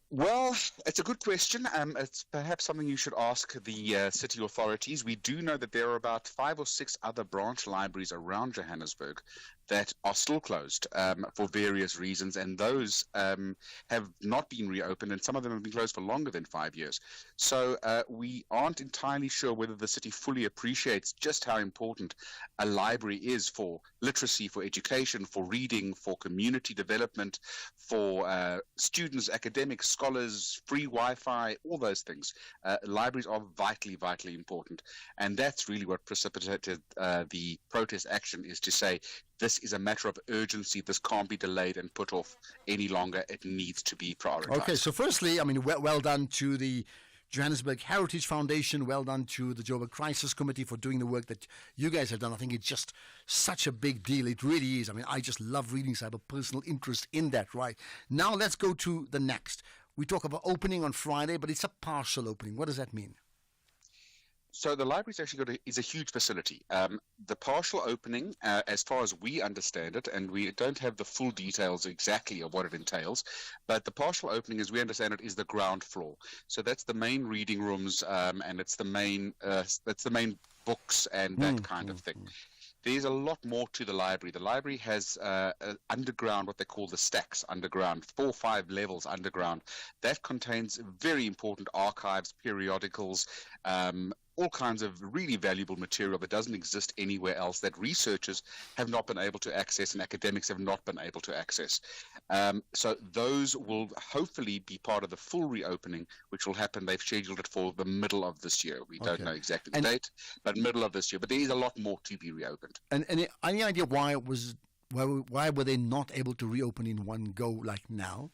Well, it's a good question. It's perhaps something you should ask the city authorities. We do know that there are about 5 or 6 other branch libraries around Johannesburg that are still closed for various reasons, and those have not been reopened, and some of them have been closed for longer than 5 years. So we aren't entirely sure whether the city fully appreciates just how important a library is for literacy, for education, for reading, for community development, for students, academics, scholars, free Wi-Fi, all those things. Libraries are vitally, vitally important, and that's really what precipitated the protest action, is to say, this is a matter of urgency. This can't be delayed and put off any longer. It needs to be prioritized. Okay, so firstly, well done to the Johannesburg Heritage Foundation. Well done to the Joburg Crisis Committee for doing the work that you guys have done. I think it's just such a big deal. It really is. I just love reading, so I have a personal interest in that, right? Now let's go to the next. We talk about opening on Friday, but it's a partial opening. What does that mean? So the library is a huge facility. The partial opening, as far as we understand it, and we don't have the full details exactly of what it entails, but the partial opening, as we understand it, is the ground floor. So that's the main reading rooms, and it's the main books and that kind of thing. There's a lot more to the library. The library has underground, what they call the stacks underground, 4 or 5 levels underground. That contains very important archives, periodicals, all kinds of really valuable material that doesn't exist anywhere else, that researchers have not been able to access and academics have not been able to access. So those will hopefully be part of the full reopening, which will happen. They've scheduled it for the middle of this year. We don't know exactly the date, but middle of this year. But there is a lot more to be reopened. And any idea why it was Why were they not able to reopen in one go like now?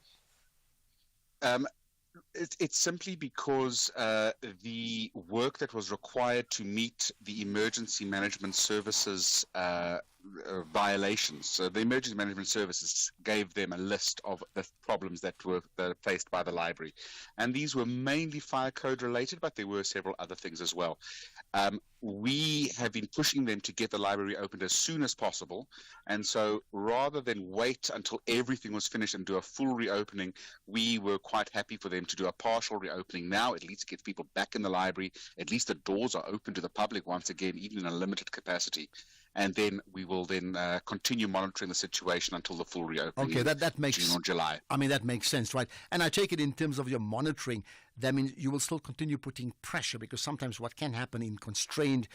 It's simply because the work that was required to meet the emergency management services violations. So the emergency management services gave them a list of the problems that were faced by the library. And these were mainly fire code related, but there were several other things as well. We have been pushing them to get the library opened as soon as possible. And so rather than wait until everything was finished and do a full reopening, we were quite happy for them to do a partial reopening now, at least get people back in the library. At least the doors are open to the public once again, even in a limited capacity. And then we will then continue monitoring the situation until the full reopening. Okay, that makes June or July. I mean, that makes sense, right? And I take it in terms of your monitoring, that means you will still continue putting pressure, because sometimes what can happen in constrained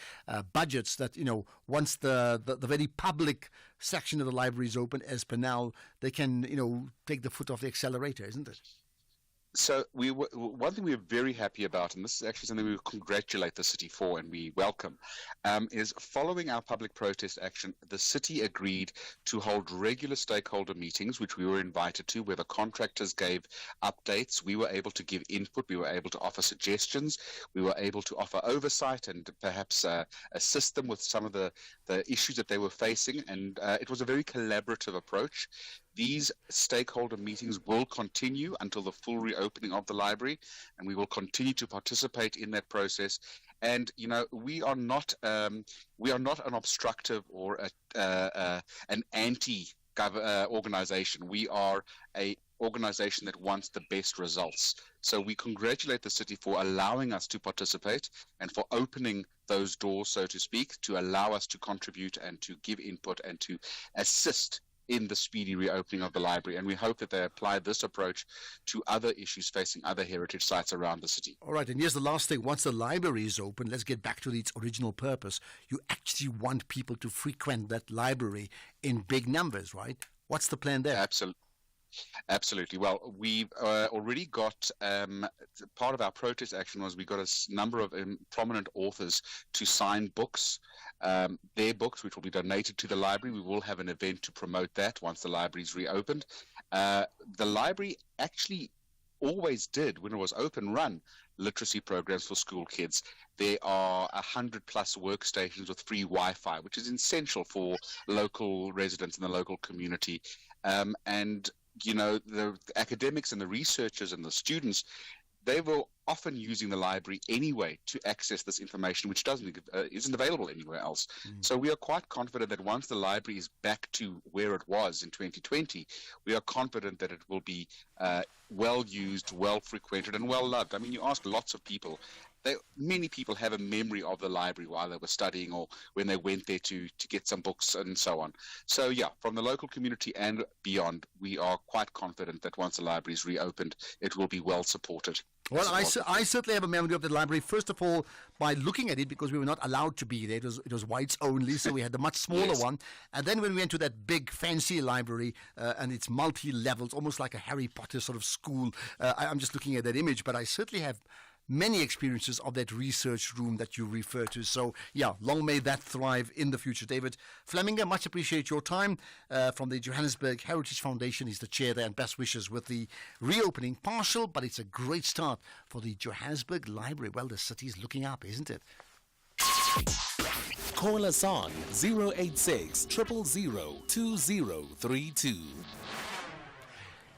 budgets, that, you know, once the very public section of the library is open, as per now, they can, you know, take the foot off the accelerator, isn't it? So one thing we're very happy about, and this is actually something we congratulate the city for and we welcome, is following our public protest action, the city agreed to hold regular stakeholder meetings, which we were invited to, where the contractors gave updates. We were able to give input. We were able to offer suggestions. We were able to offer oversight and perhaps assist them with some of the issues that they were facing. And it was a very collaborative approach. These stakeholder meetings will continue until the full reopening of the library, and we will continue to participate in that process. And you know, we are not an obstructive or an anti organization. We are a organization that wants the best results. So we congratulate the city for allowing us to participate and for opening those doors, so to speak, to allow us to contribute and to give input and to assist in the speedy reopening of the library. And we hope that they apply this approach to other issues facing other heritage sites around the city. All right, and here's the last thing. Once the library is open, let's get back to its original purpose. You actually want people to frequent that library in big numbers, right? What's the plan there? Absolutely. Well, we've already got part of our protest action was we got a number of prominent authors to sign books, their books, which will be donated to the library. We will have an event to promote that once the library is reopened. The library actually always did, when it was open, run literacy programs for school kids. There are 100+ workstations with free Wi-Fi, which is essential for local residents in the local community. And you know, the academics and the researchers and the students, they were often using the library anyway to access this information, which isn't available anywhere else. So we are quite confident that once the library is back to where it was in 2020, we are confident that it will be well used, well frequented, and well loved. I mean, you ask lots of people. Many people have a memory of the library while they were studying or when they went there to get some books and so on. So yeah, from the local community and beyond, we are quite confident that once the library is reopened, it will be well supported. Well, I certainly have a memory of the library, first of all, by looking at it, because we were not allowed to be there. It was whites only, so we had the much smaller one. And then when we went to that big, fancy library, and it's multi-levels, almost like a Harry Potter sort of school, I'm just looking at that image, but I certainly have many experiences of that research room that you refer to. So, yeah, long may that thrive in the future. David Flemminger, much appreciate your time. From the Johannesburg Heritage Foundation, he's the chair there, and best wishes with the reopening. Partial, but it's a great start for the Johannesburg Library. Well, the city's looking up, isn't it? Call us on 086 000 2032.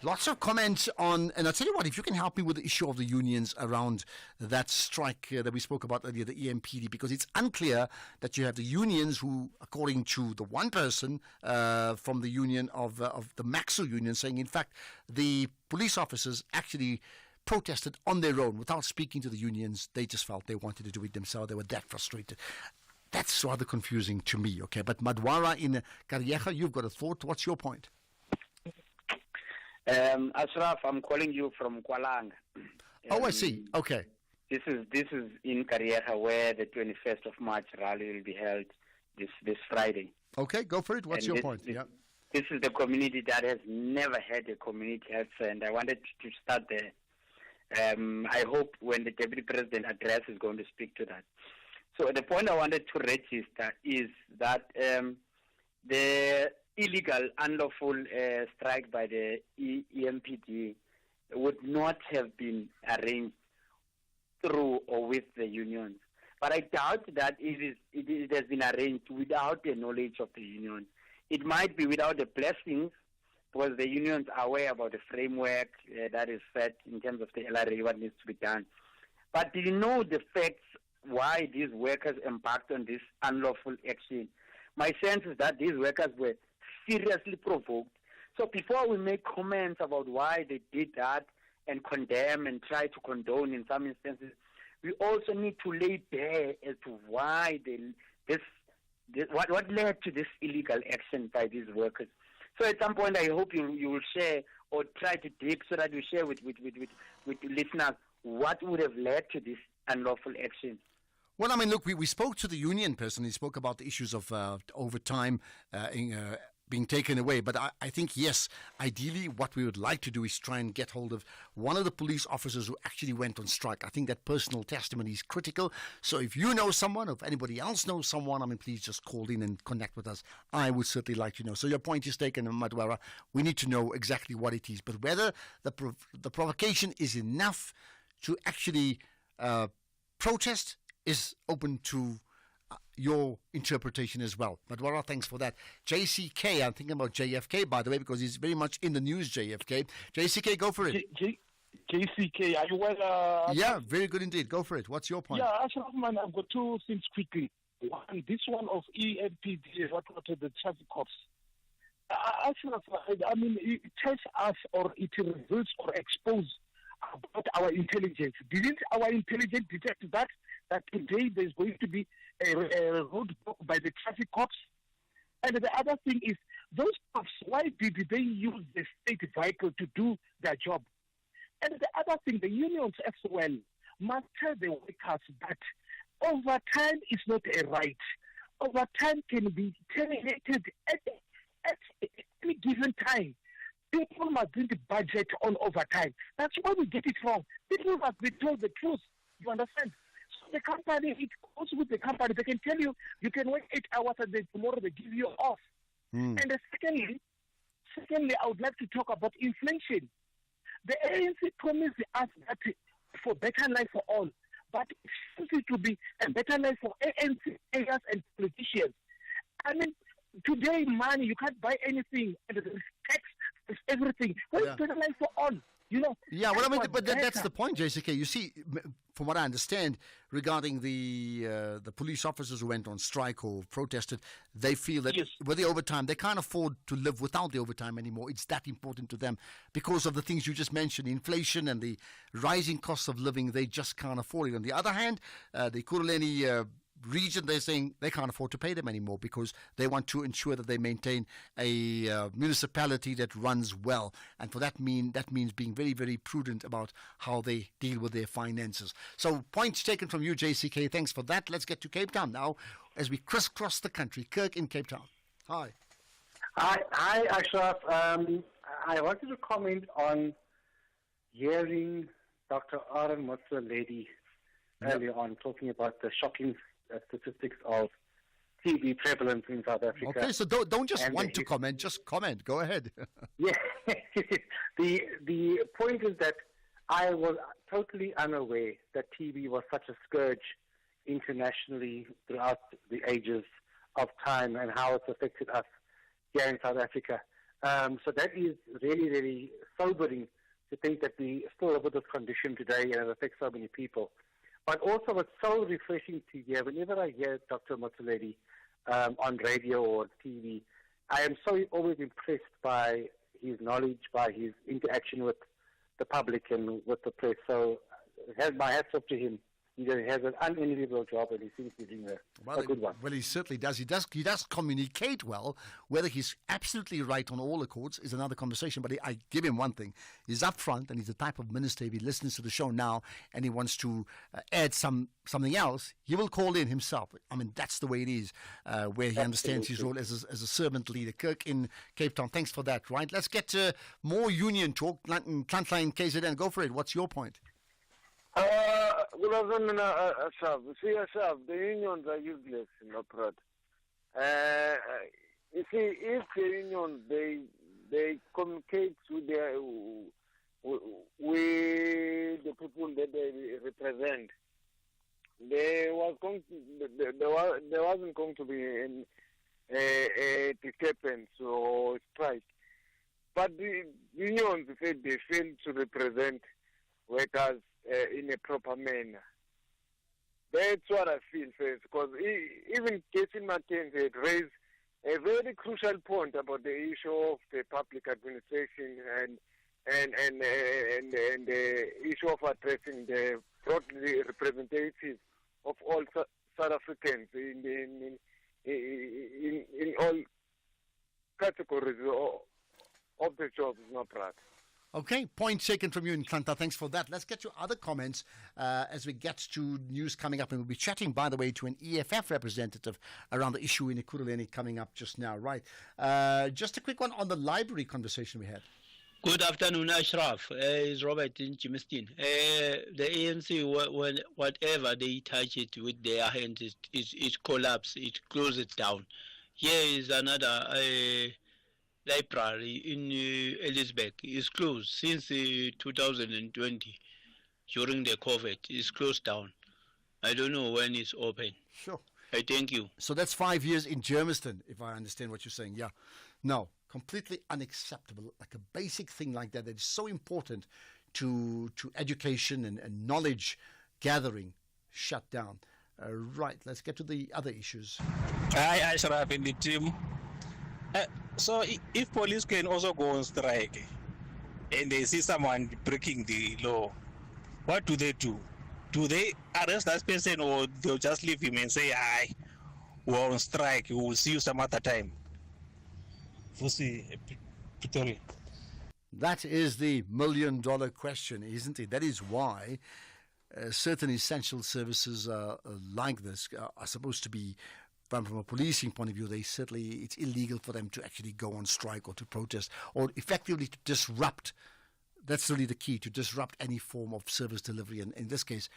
Lots of comments on, and I'll tell you what, if you can help me with the issue of the unions around that strike that we spoke about earlier, the EMPD, because it's unclear that you have the unions who, according to the one person from the union of the Maxo union, saying, in fact, the police officers actually protested on their own without speaking to the unions. They just felt they wanted to do it themselves. They were that frustrated. That's rather confusing to me, okay? But Madwara in Karyecha, you've got a thought. What's your point? Ashraf, I'm calling you from Kwalang. Oh, I see. Okay. This is in Karyecha, where the 21st of March rally will be held this Friday. Okay, go for it. What's your point? This is the community that has never had a community health center. I wanted to start there. I hope when the Deputy President address is going to speak to that. So the point I wanted to register is that the illegal, unlawful strike by the EMPD would not have been arranged through or with the unions. But I doubt that it has been arranged without the knowledge of the unions. It might be without the blessings, because the unions are aware about the framework that is set in terms of the LRA, what needs to be done. But do you know the facts why these workers embarked on this unlawful action? My sense is that these workers were seriously provoked. So before we make comments about why they did that and condemn and try to condone in some instances, we also need to lay bare as to why what led to this illegal action by these workers. So at some point, I hope you will share or try to dig so that you share with listeners what would have led to this unlawful action. Well, I mean, look, we spoke to the union person. He spoke about the issues of overtime being taken away. But I think, yes, ideally what we would like to do is try and get hold of one of the police officers who actually went on strike. I think that personal testimony is critical. So if you know someone, or if anybody else knows someone, I mean, please just call in and connect with us. I would certainly like to know. So your point is taken, Madwara. We need to know exactly what it is. But whether the provocation is enough to actually protest is open to your interpretation as well. But Madwara, thanks for that. JCK, I'm thinking about JFK, by the way, because he's very much in the news, JFK. JCK, go for it. JCK, are you well? Yeah, very good indeed. Go for it. What's your point? Yeah, Ashraf, man, I've got two things quickly. One, this one of EMPD, what the traffic cops. Ashraf, I mean, it tells us or it reveals or exposes about our intelligence. Didn't our intelligence detect that today there's going to be a roadblock by the traffic cops? And the other thing is, those cops, why did they use the state vehicle to do their job? And the other thing, the unions as well must tell the workers that overtime is not a right. Overtime can be terminated at any given time. People must bring the budget on overtime. That's why we get it wrong. People must be told the truth. You understand? So the company, it goes with the company. They can tell you, you can work 8 hours and then tomorrow they give you off. And secondly, I would like to talk about inflation. The ANC promised us that for better life for all, but it seems to be a better life for ANC players and politicians. I mean, today, money, you can't buy anything, and there's tax, there's everything. What is better life for all? You know? Yeah, well, I mean, but that's the point, JCK. You see, from what I understand regarding the police officers who went on strike or protested, they feel that with the overtime, they can't afford to live without the overtime anymore. It's that important to them because of the things you just mentioned, inflation and the rising cost of living. They just can't afford it. On the other hand, the Kuruleni region, they're saying they can't afford to pay them anymore because they want to ensure that they maintain a municipality that runs well, and for that means being very, very prudent about how they deal with their finances. So points taken from you, JCK. Thanks for that. Let's get to Cape Town now as we crisscross the country. Kirk in Cape Town. Hi. Hi, Ashraf. I wanted to comment on hearing Dr. Aaron Motsoaledi earlier on talking about the shocking statistics of TB prevalence in South Africa. Okay, so don't just want to comment, just comment. Go ahead. Yeah. The point is that I was totally unaware that TB was such a scourge internationally throughout the ages of time and how it's affected us here in South Africa. So that is really, really sobering to think that we still live with this condition today and it affects so many people. But also it's so refreshing to hear, whenever I hear Dr. Motsoaledi on radio or TV, I am so always impressed by his knowledge, by his interaction with the public and with the press. So my hats off to him. He has an unenviable job, and he seems to be doing a good one. Well, he certainly does. He does communicate well. Whether he's absolutely right on all accords is another conversation. But I give him one thing: he's upfront, and he's the type of minister. If he listens to the show now and he wants to add something else, he will call in himself. I mean, that's the way it is, where he understands his role as a servant leader. Kirk in Cape Town, thanks for that. Right, let's get to more union talk. Plantline KZN, go for it. What's your point? Good afternoon, Ashraf. See, Ashraf, the unions are useless in Oprah. You see, if the union they communicate with with the people that they represent, there wasn't going to be a disturbance or strike. But the unions said they failed to represent workers in a proper manner. That's what I feel first, because even Casey Martins had raised a very crucial point about the issue of the public administration and the issue of addressing the broadly representatives of all South Africans in all categories of the jobs, no problem. Okay, point taken from you, Ntlanta. Thanks for that. Let's get to other comments as we get to news coming up. And we'll be chatting, by the way, to an EFF representative around the issue in Ekurhuleni coming up just now. Right. Just a quick one on the library conversation we had. Good afternoon, Ashraf. It's Robert in Chimistin. The ANC, whatever they touch it with their hands, it collapses, it closes down. Here is another library in Elizabeth. It's closed since 2020 during the COVID. It's closed down. I don't know when it's open. Sure. I thank you. So that's 5 years in Germiston, if I understand what you're saying. Yeah. No, completely unacceptable. Like a basic thing like that is so important to education and knowledge gathering shut down. Right, let's get to the other issues. Hi, Ashraf and the team. So if police can also go on strike and they see someone breaking the law, what do they do? Do they arrest that person or they'll just leave him and say, "Hi, we're on strike, we will see you some other time"? Pretoria. That is the million-dollar question, isn't it? That is why certain essential services like this are supposed to be, from a policing point of view, it's illegal for them to actually go on strike or to protest or effectively to disrupt. That's really the key, to disrupt any form of service delivery. And in this case,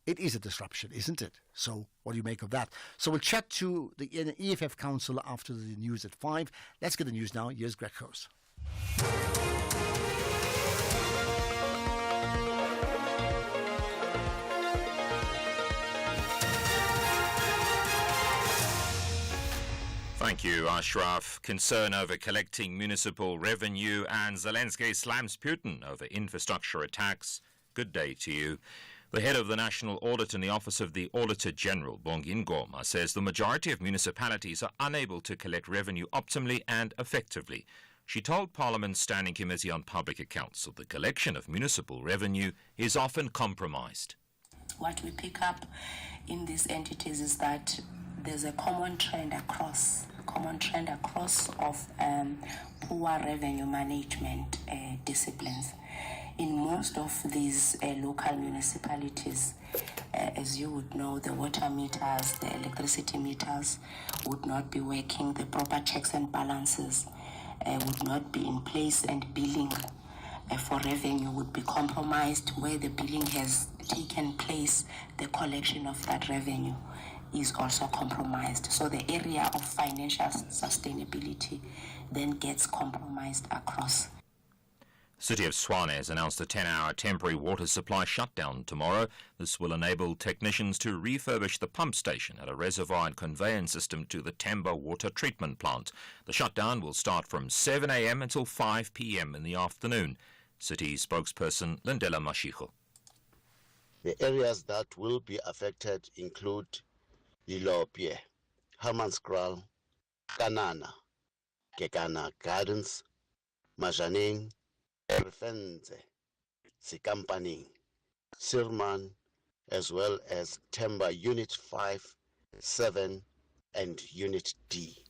it is a disruption, isn't it? So what do you make of that? So we'll chat to the EFF council after the news at 5. Let's get the news now. Here's Greg Coase. Thank you, Ashraf. Concern over collecting municipal revenue, and Zelensky slams Putin over infrastructure attacks. Good day to you. The head of the National Audit in the Office of the Auditor General, Bongi Ngoma, says the majority of municipalities are unable to collect revenue optimally and effectively. She told Parliament's Standing Committee on Public Accounts that the collection of municipal revenue is often compromised. What we pick up in these entities is that there's a common trend across of poor revenue management disciplines. In most of these local municipalities, as you would know, the water meters, the electricity meters would not be working, the proper checks and balances would not be in place, and billing for revenue would be compromised. Where the billing has taken place, the collection of that revenue is also compromised. So the area of financial sustainability then gets compromised across. City of Tshwane has announced a 10-hour temporary water supply shutdown tomorrow. This will enable technicians to refurbish the pump station at a reservoir and conveyance system to the Temba water treatment plant. The shutdown will start from 7 a.m. until 5 p.m. in the afternoon. City spokesperson Lindela Mashiko. The areas that will be affected include Lilopie, Hammanskraal, Kanana, Kekana Gardens, Majaneng, Prefenze, Sikampaning, Sirman, as well as Temba Unit 5, 7, and Unit D.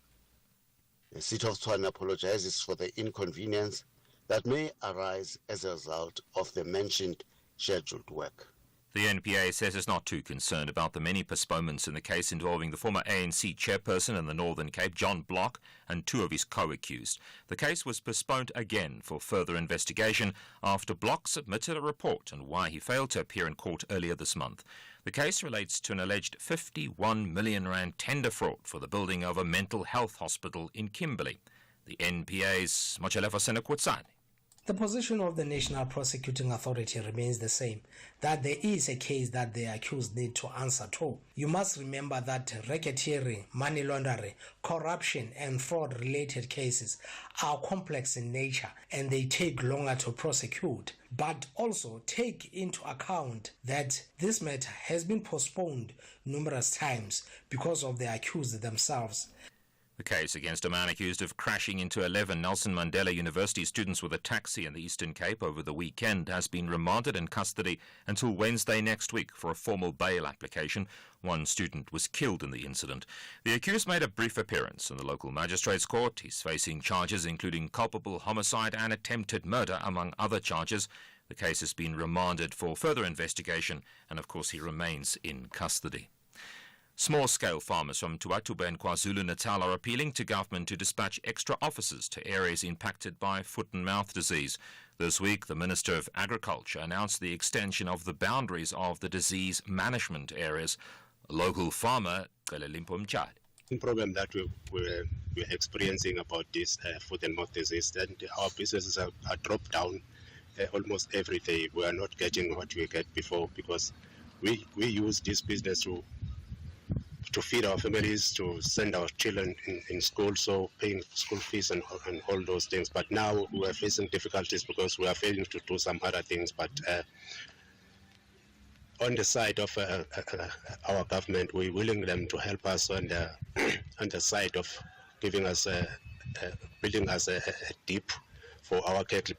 The City of Tshwane apologizes for the inconvenience that may arise as a result of the mentioned scheduled work. The NPA says it's not too concerned about the many postponements in the case involving the former ANC chairperson in the Northern Cape, John Block, and 2 of his co-accused. The case was postponed again for further investigation after Block submitted a report on why he failed to appear in court earlier this month. The case relates to an alleged 51 million rand tender fraud for the building of a mental health hospital in Kimberley. The NPA's Mochalefa Senekwatsane. The position of the National Prosecuting Authority remains the same, that there is a case that the accused need to answer to. You must remember that racketeering, money laundering, corruption and fraud-related cases are complex in nature and they take longer to prosecute. But also take into account that this matter has been postponed numerous times because of the accused themselves. The case against a man accused of crashing into 11 Nelson Mandela University students with a taxi in the Eastern Cape over the weekend has been remanded in custody until Wednesday next week for a formal bail application. One student was killed in the incident. The accused made a brief appearance in the local magistrates' court. He's facing charges including culpable homicide and attempted murder, among other charges. The case has been remanded for further investigation, and of course he remains in custody. Small-scale farmers from Tuatuba and KwaZulu-Natal are appealing to government to dispatch extra officers to areas impacted by foot-and-mouth disease. This week, the Minister of Agriculture announced the extension of the boundaries of the disease management areas. A local farmer, Kelelimpo Mchad. Problem that we're experiencing about this foot-and-mouth disease, and our businesses are dropped down almost every day. We are not getting what we get before because we use this business to feed our families, to send our children in school, so paying school fees and all those things. But now we are facing difficulties because we are failing to do some other things. But on the side of our government, we're willing them to help us on the side of giving us building us a dip for our cattle.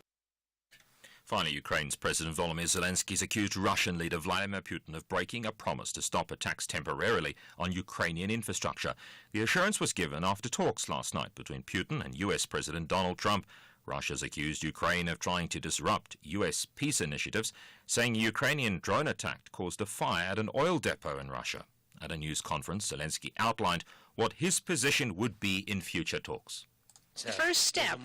Finally, Ukraine's President Volodymyr Zelensky has accused Russian leader Vladimir Putin of breaking a promise to stop attacks temporarily on Ukrainian infrastructure. The assurance was given after talks last night between Putin and U.S. President Donald Trump. Russia's accused Ukraine of trying to disrupt U.S. peace initiatives, saying a Ukrainian drone attack caused a fire at an oil depot in Russia. At a news conference, Zelensky outlined what his position would be in future talks. The first step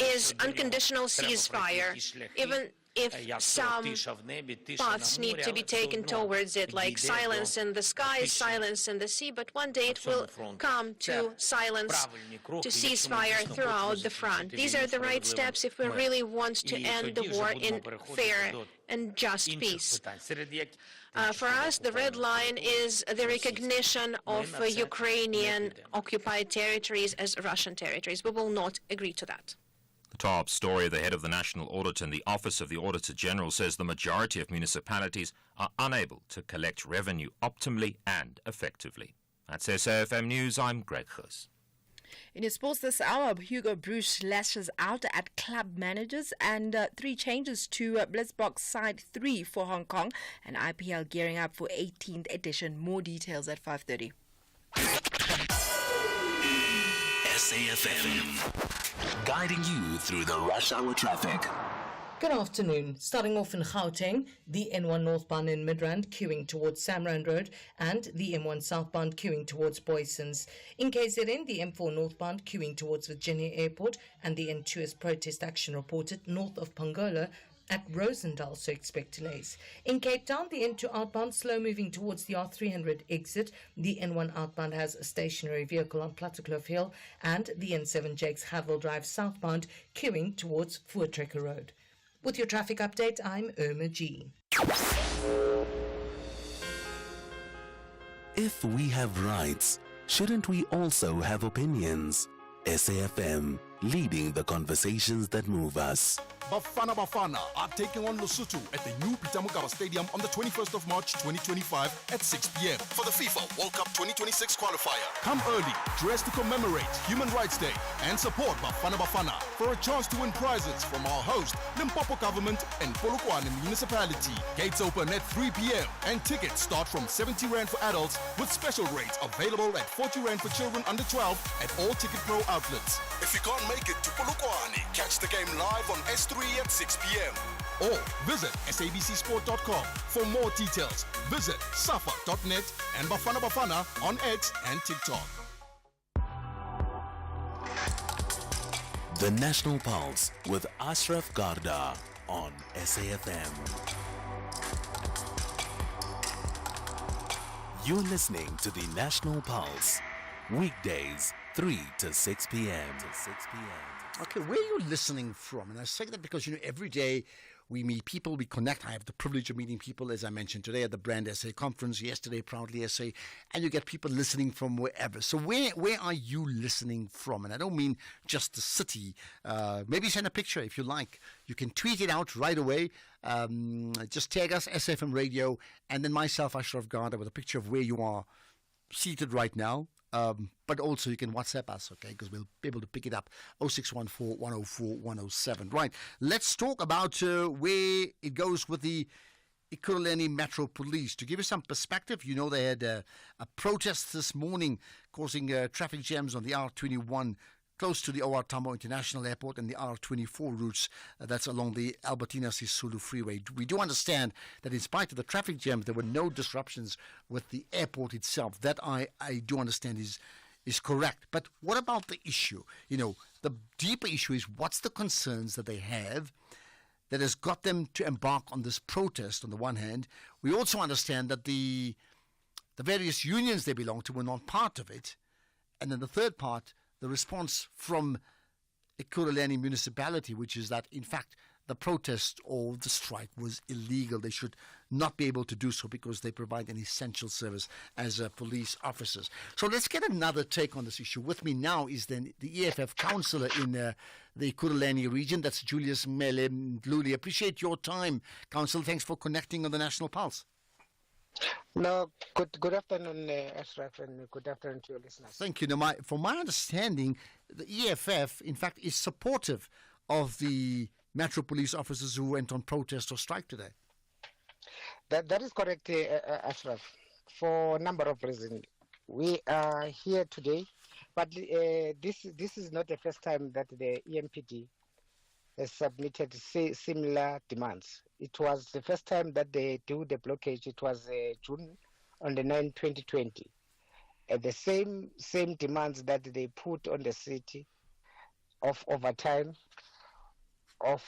is unconditional ceasefire, even if some paths need to be taken towards it, like silence in the sky, silence in the sea, but one day it will come to silence, to ceasefire throughout the front. These are the right steps if we really want to end the war in fair and just peace. For us, the red line is the recognition of Ukrainian occupied territories as Russian territories. We will not agree to that. The top story, the head of the National Audit and the Office of the Auditor General says the majority of municipalities are unable to collect revenue optimally and effectively. That's SAFM News. I'm Greg Hus. In your sports this hour, Hugo Bruce lashes out at club managers and 3 changes to Blitzbox Side 3 for Hong Kong and IPL gearing up for 18th edition. More details at 5:30. SAFM, guiding you through the rush hour traffic. Good afternoon. Starting off in Gauteng, the N1 northbound in Midrand queuing towards Samrand Road and the M1 southbound queuing towards Boysons. In KZN, the M4 northbound queuing towards Virginia Airport and the N2 is protest action reported north of Pongola at Rosendal, so expect delays. In Cape Town, the N2 outbound slow moving towards the R300 exit. The N1 outbound has a stationary vehicle on Plattekloof Hill and the N7 Jakes Havel Drive southbound queuing towards Voortrekker Road. With your traffic update, I'm Irma G. If we have rights, shouldn't we also have opinions? SAFM, leading the conversations that move us. Bafana are taking on Lesotho at the new Peter Mokaba Stadium on the 21st of March 2025 at 6 p.m. for the FIFA World Cup 2026 qualifier. Come early, dressed to commemorate Human Rights Day and support Bafana for a chance to win prizes from our host, Limpopo Government and Polokwane Municipality. Gates open at 3 p.m. and tickets start from 70 Rand for adults with special rates available at 40 Rand for children under 12 at all Ticket Pro outlets. If you can't make it to Polokwane, catch the game live on S3 at 6 p.m. Or visit sabcsport.com for more details. Visit safa.net and Bafana on X and TikTok. The National Pulse with Ashraf Garda on SAFM. You're listening to the National Pulse. Weekdays, 3 to 6 p.m. Okay, where are you listening from? And I say that because, every day we meet people, we connect. I have the privilege of meeting people, as I mentioned today, at the Brand SA conference, yesterday, Proudly SA, and you get people listening from wherever. So where are you listening from? And I don't mean just the city. Maybe send a picture if you like. You can tweet it out right away. Just tag us, SFM Radio, and then myself, Ashraf Garda, with a picture of where you are seated right now. But also you can WhatsApp us, okay, because we'll be able to pick it up, 0614 104 107. Right, let's talk about where it goes with the Ekurhuleni Metro Police. To give you some perspective, they had a protest this morning causing traffic jams on the R21 close to the OR Tambo International Airport and the R24 routes that's along the Albertina Sisulu Freeway. We do understand that in spite of the traffic jams, there were no disruptions with the airport itself. That I do understand is correct. But what about the issue? The deeper issue is what's the concerns that they have that has got them to embark on this protest on the one hand. We also understand that the various unions they belong to were not part of it. And then the third part, the response from Ekurhuleni municipality, which is that, in fact, the protest or the strike was illegal. They should not be able to do so because they provide an essential service as police officers. So let's get another take on this issue. With me now is then the EFF councillor in the Ekurhuleni region. That's Julius Mele Mdluli. Appreciate your time, Council. Thanks for connecting on the National Pulse. No, good afternoon, Ashraf, and good afternoon to your listeners. Thank you. Now, from my understanding, the EFF, in fact, is supportive of the Metro Police officers who went on protest or strike today. That is correct, Ashraf, for a number of reasons. We are here today, but this is not the first time that the EMPD has submitted similar demands. It was the first time that they do the blockage. It was June on the 9th, 2020. And the same demands that they put on the city of overtime, of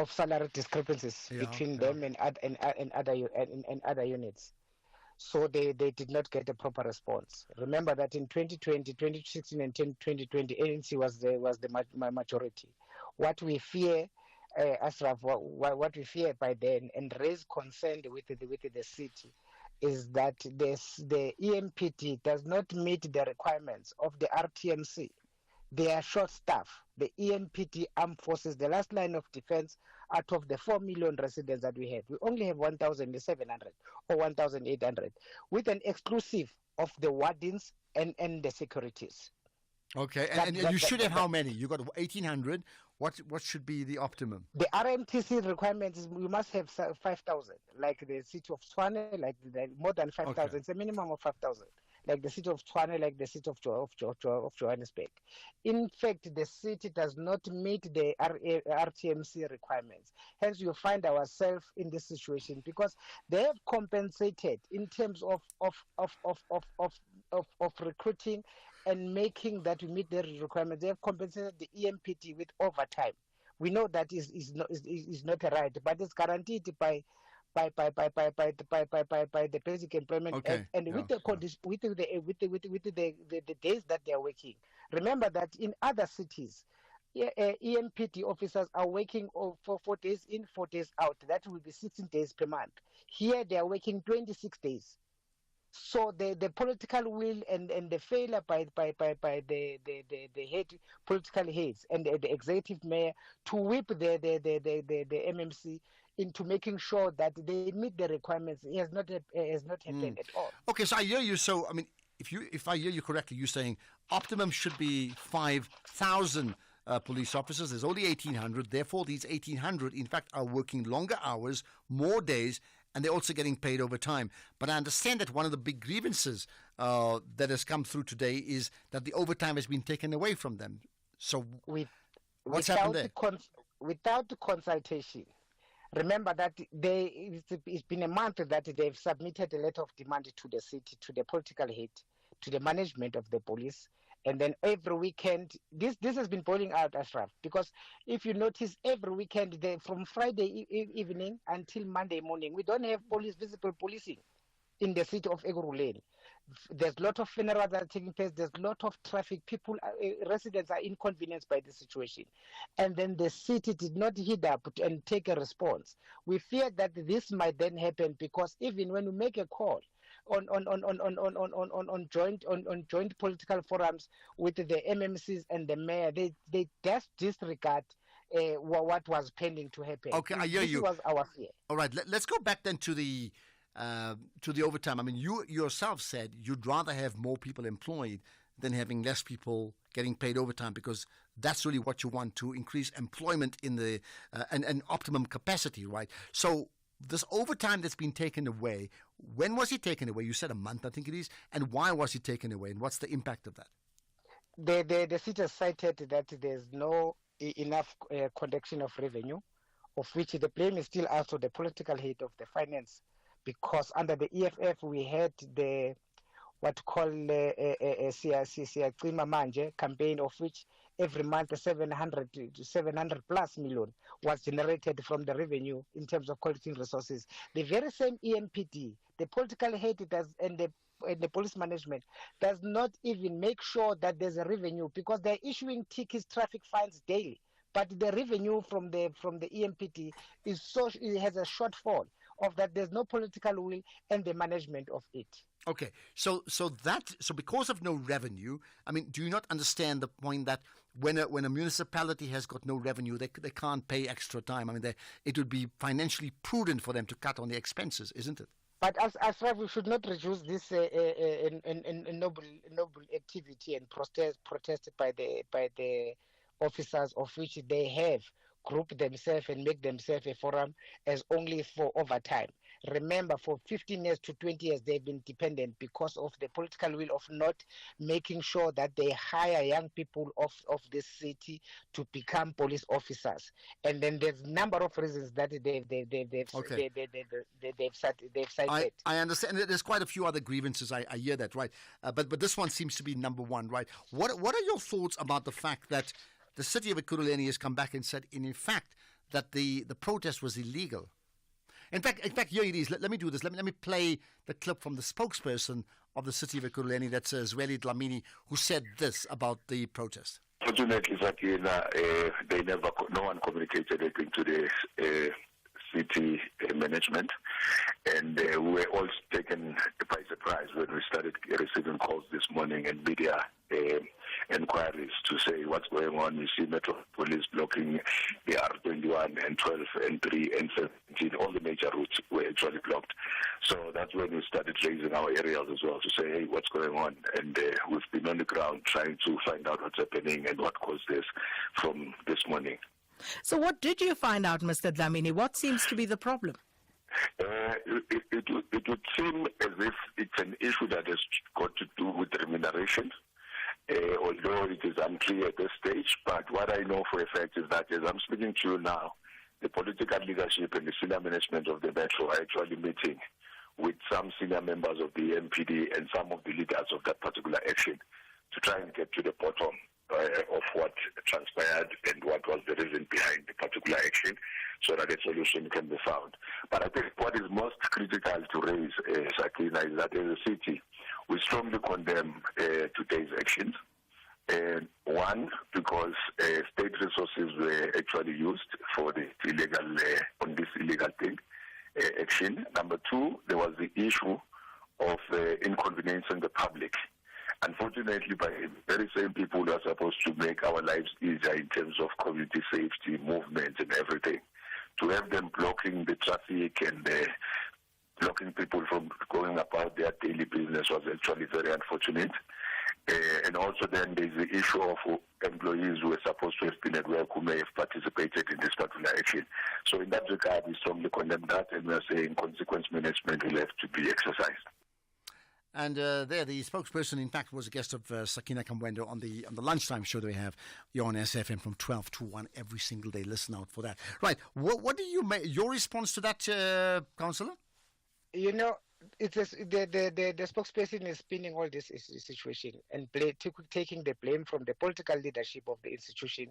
salary discrepancies between them and other units. So they did not get a proper response. Remember that in 2020, 2016 and 2020, ANC was the majority. What we fear, Ashraf, what we fear by then and raise concern with the city is that the EMPD does not meet the requirements of the RTMC. They are short staff. The EMPD armed forces, the last line of defense out of the 4 million residents that we have, we only have 1,700 or 1,800 with an exclusive of the wardens and the securities. Okay, and you should have how many? You got 1,800. What should be the optimum? The RMTC requirement is we must have 5,000, like the city of Tshwane, like more than 5,000. Okay. It's a minimum of 5,000. Like the city of Tshwane, like the city of Johannesburg. In fact, the city does not meet the RTMC requirements. Hence, you find ourselves in this situation because they have compensated in terms of recruiting and making that we meet their requirements. They have compensated the EMPD with overtime. We know that is not a right, but it's guaranteed by the Basic Employment Act, and with the days that they are working. Remember that in other cities, EMPD officers are working for 4 days in, 4 days out. That will be 16 days per month. Here they are working 26 days. So the political will and the failure by the head political heads and the executive mayor to whip the MMC into making sure that they meet the requirements has not happened at all. Okay, so I hear you. So I mean, if I hear you correctly, you're saying optimum should be 5,000 police officers. There's only 1,800. Therefore, these 1,800, in fact, are working longer hours, more days, and they're also getting paid overtime. But I understand that one of the big grievances that has come through today is that the overtime has been taken away from them. So what's happened there? Without consultation. Remember that it's been a month that they've submitted a letter of demand to the city, to the political head, to the management of the police, And then every weekend, this has been boiling out, Ashraf, because if you notice, every weekend, from Friday evening until Monday morning, we don't have visible policing in the city of Ekurhuleni. There's a lot of funerals that are taking place. There's a lot of traffic. People, residents are inconvenienced by the situation. And then the city did not heed up and take a response. We fear that this might then happen because even when we make a call on joint political forums with the MMCs and the mayor, they just disregard what was pending to happen. Okay, I hear you. This was our fear. All right, let's go back then to the overtime. I mean, you yourself said you'd rather have more people employed than having less people getting paid overtime, because that's really what you want, to increase employment in the and optimum capacity, right? So this overtime that's been taken away, when was it taken away? You said a month, I think it is. And why was it taken away? And what's the impact of that? The city has cited that there's no enough collection of revenue, of which the blame is still also the political head of the finance, because under the EFF we had the what call Siyacima Manje campaign, of which every month 700 plus million was generated from the revenue in terms of collecting resources. The very same EMPD, the political head and the police management does not even make sure that there's a revenue, because they're issuing tickets, traffic fines daily. But the revenue from the EMPD it has a shortfall of that. There's no political will and the management of it. Okay, so because of no revenue, I mean, do you not understand the point that when a municipality has got no revenue, they can't pay extra time? I mean, it would be financially prudent for them to cut on the expenses, isn't it? But as far we should not reduce this noble activity and protest by the officers, of which they have grouped themselves and make themselves a forum as only for overtime. Remember, for 15 years to 20 years, they've been dependent because of the political will of not making sure that they hire young people of this city to become police officers. And then there's a number of reasons that they've cited. I understand. There's quite a few other grievances. I hear that, right? But this one seems to be number one, right? What are your thoughts about the fact that the city of Ekurhuleni has come back and said, in effect, that the protest was illegal? In fact, here it is. Let me do this. Let me play the clip from the spokesperson of the city of Ekurhuleni, that's Zweli Dlamini, who said this about the protest. Fortunately, Sakina, no one communicated anything to the city management, and we were all taken by surprise when we started receiving calls this morning and media inquiries to say what's going on. You see Metro Police blocking the R21 and 12 and 3 and 17, all the major routes were actually blocked. So that's when we started raising our aerials as well to say, hey, what's going on? And we've been on the ground trying to find out what's happening and what caused this from this morning. So what did you find out, Mr. Dlamini? What seems to be the problem? It would seem as if it's an issue that has got to do with remuneration, although it is unclear at this stage. But what I know for a fact is that as I'm speaking to you now, the political leadership and the senior management of the Metro are actually meeting with some senior members of the MPD and some of the leaders of that particular action to try and get to the bottom of what transpired and what was the reason behind the particular action, so that a solution can be found. But I think what is most critical to raise, Sakina, is that as a city, we strongly condemn today's actions. One, because state resources were actually used for the illegal on this illegal thing action. Number two, there was the issue of inconveniencing the public. Unfortunately, by the very same people who are supposed to make our lives easier in terms of community safety, movement, and everything, to have them blocking the traffic and blocking people from going about their daily business was actually very unfortunate. And also then there's the issue of employees who were supposed to have been at work who may have participated in this particular action. So in that regard, we strongly condemn that, and we are saying consequence management will have to be exercised. And there, the spokesperson, in fact, was a guest of Sakina Kamwendo on the lunchtime show that we have here on SFM from 12 to 1 every single day. Listen out for that. Right. What do you make? Your response to that, Councillor? You know, the spokesperson is spinning all this situation and taking the blame from the political leadership of the institution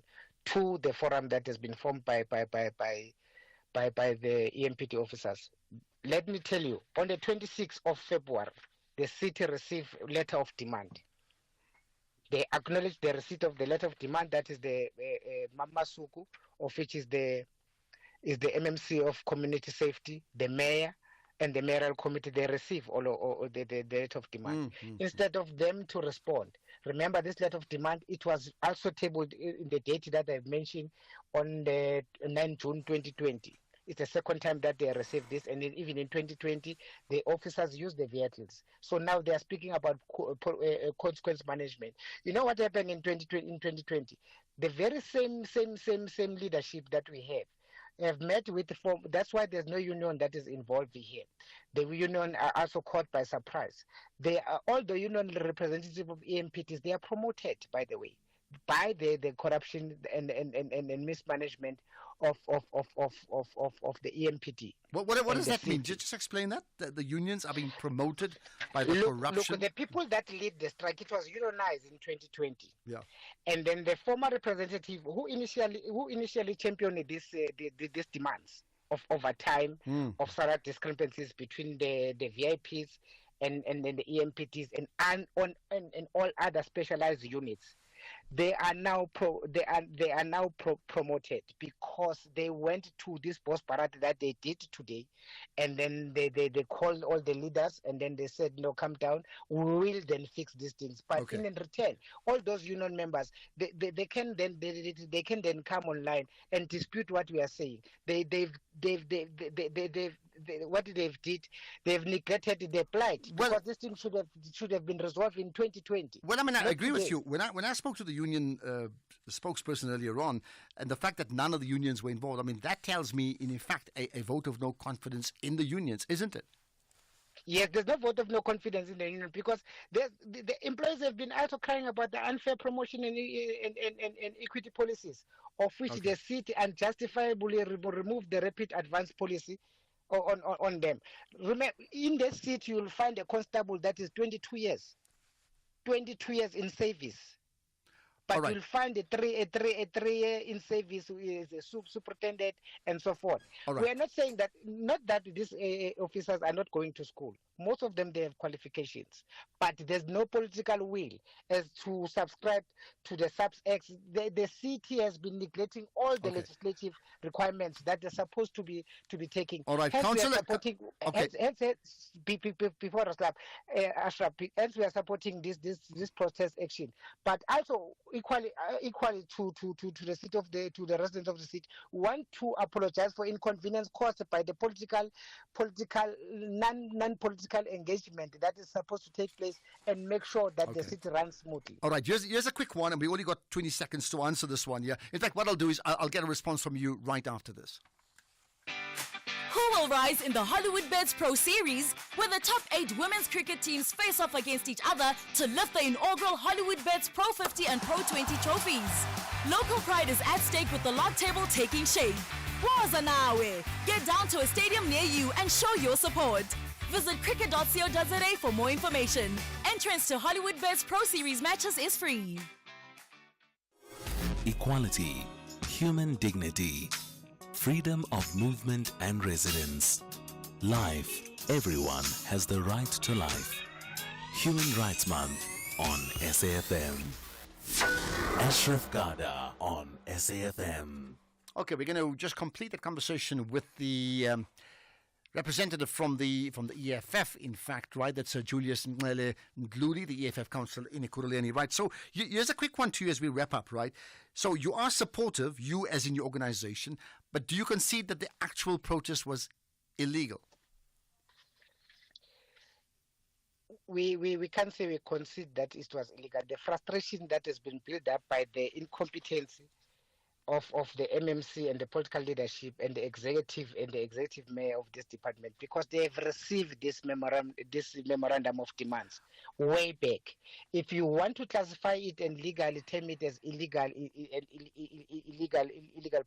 to the forum that has been formed by the EMPT officers. Let me tell you, on the 26th of February, the city received letter of demand. They acknowledged the receipt of the letter of demand. That is the Mamasuku, of which is the MMC of Community Safety, the mayor, and the mayoral committee. They receive all the letter of demand. Instead of them to respond. Remember, this letter of demand, it was also tabled in the date that I've mentioned on the 9 June 2020. It's the second time that they received this, and even in 2020, the officers used the vehicles. So now they are speaking about consequence management. You know what happened in 2020? The very same leadership that we have met with the form. That's why there's no union that is involved here. The union are also caught by surprise. They are, all the union representatives of EMPTs, they are promoted, by the way, by the corruption and mismanagement of the EMPT. What does that mean? Just explain that. The unions are being promoted by the corruption. Look, the people that lead the strike, it was unionized in 2020. Yeah. And then the former representative who initially championed these demands of overtime, of salary discrepancies between the VIPs and the EMPTs and all other specialized units. They are now promoted because they went to this boss parade that they did today, and then they called all the leaders, and then they said, no, come down, we will then fix these things. But in return, all those union members, they can then come online and dispute what we are saying. What they've neglected their plight, because this thing should have been resolved in 2020. Well, I mean, I agree with you. When I spoke to the union spokesperson earlier on, and the fact that none of the unions were involved, I mean, that tells me, in fact, a vote of no confidence in the unions, isn't it? Yes, there's no vote of no confidence in the union, because the employees have been also crying about the unfair promotion and equity policies, of which the city unjustifiably removed the rapid advance policy on them. Remember, in the city, you'll find a constable that is 22 years in service. But you'll find a three-year in service who is a superintendent and so forth. We are not saying that, not that these officers are not going to school. Most of them, they have qualifications. But there's no political will as to subscribe to the SAPS-X. The city has been neglecting all the legislative requirements that they're supposed to be taking. All right, Councillor. Before Ashraf, hence we are supporting this protest action. But also equally to the city to the residents of the city, want to apologize for inconvenience caused by the political non-political engagement that is supposed to take place, and make sure that the city runs smoothly. All right, here's a quick one, and we only got 20 seconds to answer this one. Yeah. In fact, what I'll do is I'll get a response from you right after this. Who will rise in the Hollywoodbets Pro Series, where the top 8 women's cricket teams face off against each other to lift the inaugural Hollywoodbets Pro 50 and Pro 20 trophies? Local pride is at stake with the log table taking shape. Wazanawe! Get down to a stadium near you and show your support. Visit cricket.co.za for more information. Entrance to Hollywoodbets Pro Series matches is free. Equality, human dignity, freedom of movement and residence. Life, everyone has the right to life. Human Rights Month on SAFM. Ashraf Garda on SAFM. Okay, we're going to just complete the conversation with the representative from the EFF, in fact, right? That's Julius Mngele Ndluli, the EFF council in Ekurhuleni, right? So here's a quick one to you as we wrap up, right? So you are supportive, you as in your organization, but do you concede that the actual protest was illegal? We can't say we concede that it was illegal. The frustration that has been built up by the incompetency of the MMC and the political leadership and the executive mayor of this department, because they have received this memorandum of demands way back. If you want to classify it and legally term it as illegal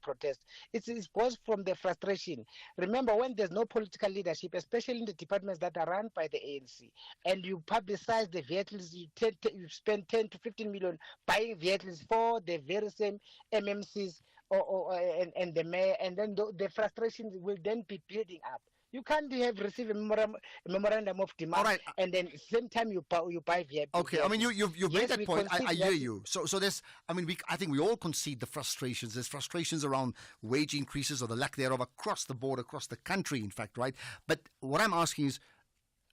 protest, it goes from the frustration. Remember, when there's no political leadership, especially in the departments that are run by the ANC, and you publicize the vehicles, you spend 10 to 15 million buying vehicles for the very same MMCs and the mayor, and then the frustration will then be building up. You can't receive a memorandum of demand, and then same time you buy VIP. Okay, I mean you've made that point. I hear you. So there's, I mean, I think we all concede the frustrations. There's frustrations around wage increases or the lack thereof across the board, across the country, in fact, right? But what I'm asking is,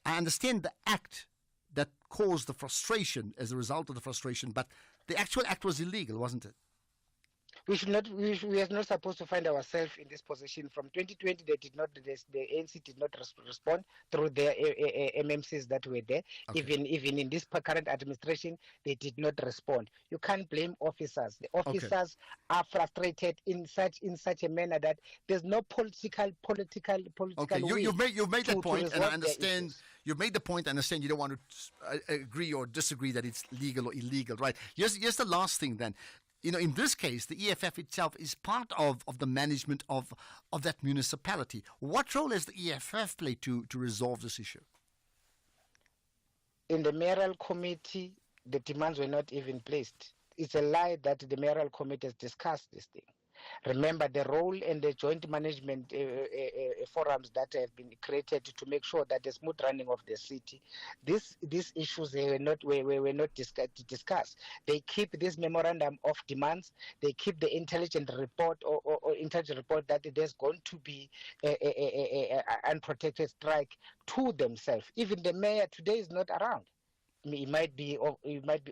I understand the act that caused the frustration as a result of the frustration, but the actual act was illegal, wasn't it? We are not supposed to find ourselves in this position. From 2020, the ANC did not respond through their MMCs that were there. Okay. Even in this current administration, they did not respond. You can't blame officers. The officers are frustrated in such a manner that there's no political. Okay, you've made that point, and I understand. You've made the point. I understand you don't want to agree or disagree that it's legal or illegal, right? Here's the last thing then. You know, in this case, the EFF itself is part of the management of that municipality. What role has the EFF played to resolve this issue? In the mayoral committee, the demands were not even placed. It's a lie that the mayoral committee has discussed this thing. Remember the role and the joint management forums that have been created to make sure that the smooth running of the city. These issues were not discussed. They keep this memorandum of demands. They keep the intelligent report or intelligent report that there's going to be a unprotected strike to themselves. Even the mayor today is not around. It might be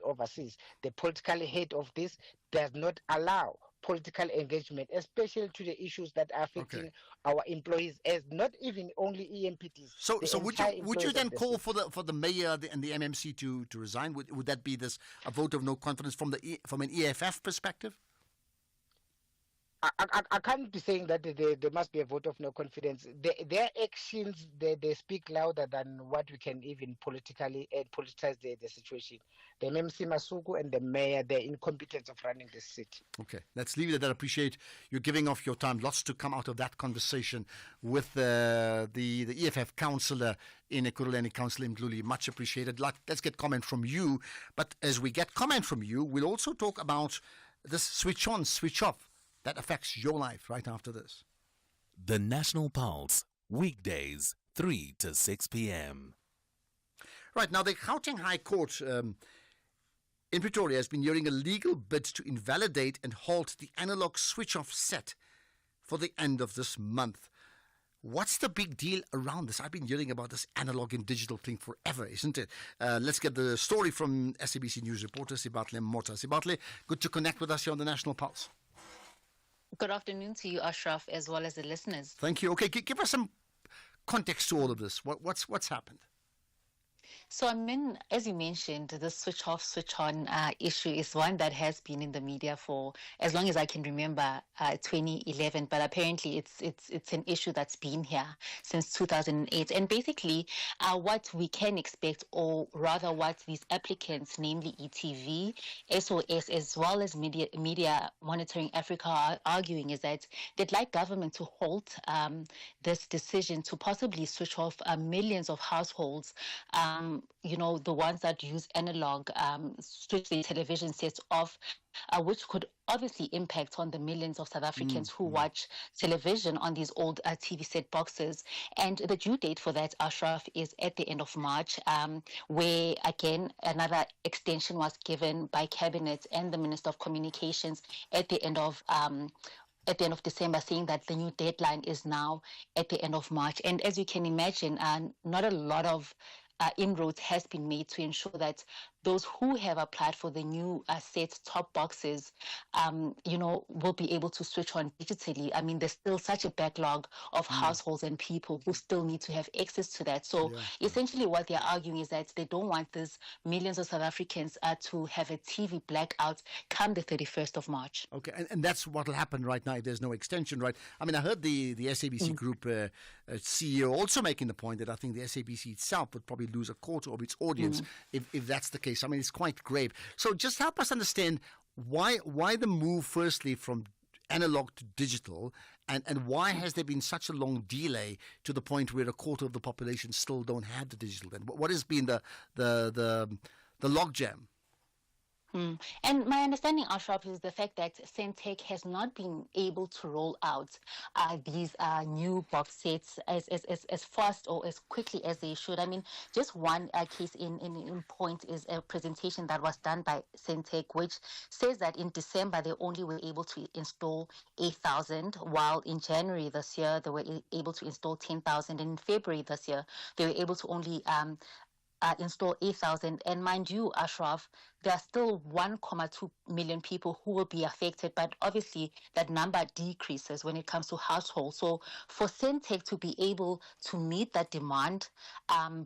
overseas. The political head of this does not allow political engagement, especially to the issues that are affecting our employees, as not even only EMPTs. So would you then call for the mayor and the MMC to resign? Would that be a vote of no confidence from an EFF perspective? I can't be saying that there must be a vote of no confidence. Their actions, they speak louder than what we can even politically politicize the situation. The MMC Masuku and the mayor, their incompetence of running the city. Okay, let's leave it at that. I appreciate you giving off your time. Lots to come out of that conversation with the EFF councillor in Ekurhuleni, Councillor Mdluli. Much appreciated. Let's get comment from you. But as we get comment from you, we'll also talk about this switch on, switch off that affects your life right after this. The National Pulse, weekdays, 3 to 6 p.m. Right, now the Gauteng High Court in Pretoria has been hearing a legal bid to invalidate and halt the analog switch-off set for the end of this month. What's the big deal around this? I've been hearing about this analog and digital thing forever, isn't it? Let's get the story from SABC News reporter Sibatle Mota. Sibatle, good to connect with us here on the National Pulse. Good afternoon to you, Ashraf, as well as the listeners. Thank you. Okay, give us some context to all of this. What's happened? So, I mean, as you mentioned, the switch off, switch on issue is one that has been in the media for as long as I can remember, 2011. But apparently, it's an issue that's been here since 2008. And basically, what we can expect, or rather, what these applicants, namely ETV, SOS, as well as Media Monitoring Africa, are arguing is that they'd like government to halt this decision to possibly switch off millions of households. The ones that use analog, switch their television sets off, which could obviously impact on the millions of South Africans who watch television on these old TV set boxes. And the due date for that, Ashraf, is at the end of March, where, again, another extension was given by Cabinet and the Minister of Communications at the end of December, saying that the new deadline is now at the end of March. And as you can imagine, not a lot of inroads has been made to ensure that those who have applied for the new set top boxes, will be able to switch on digitally. I mean, there's still such a backlog of households and people who still need to have access to that. So essentially what they're arguing is that they don't want these millions of South Africans to have a TV blackout come the 31st of March. Okay, and that's what will happen right now if there's no extension, right? I mean, I heard the SABC Group CEO also making the point that I think the SABC itself would probably lose a quarter of its audience if that's the case. case. I mean, it's quite grave. So just help us understand why the move, firstly, from analog to digital, and why has there been such a long delay to the point where a quarter of the population still don't have the digital? Then what has been the logjam? And my understanding, Ashraf, is the fact that Sentech has not been able to roll out these new box sets as fast or as quickly as they should. I mean, just one case in point is a presentation that was done by Sentech, which says that in December they only were able to install 8,000, while in January this year they were able to install 10,000, and in February this year they were able to only install 8,000. And mind you, Ashraf, there are still 1.2 million people who will be affected, but obviously that number decreases when it comes to households. So for Sentech to be able to meet that demand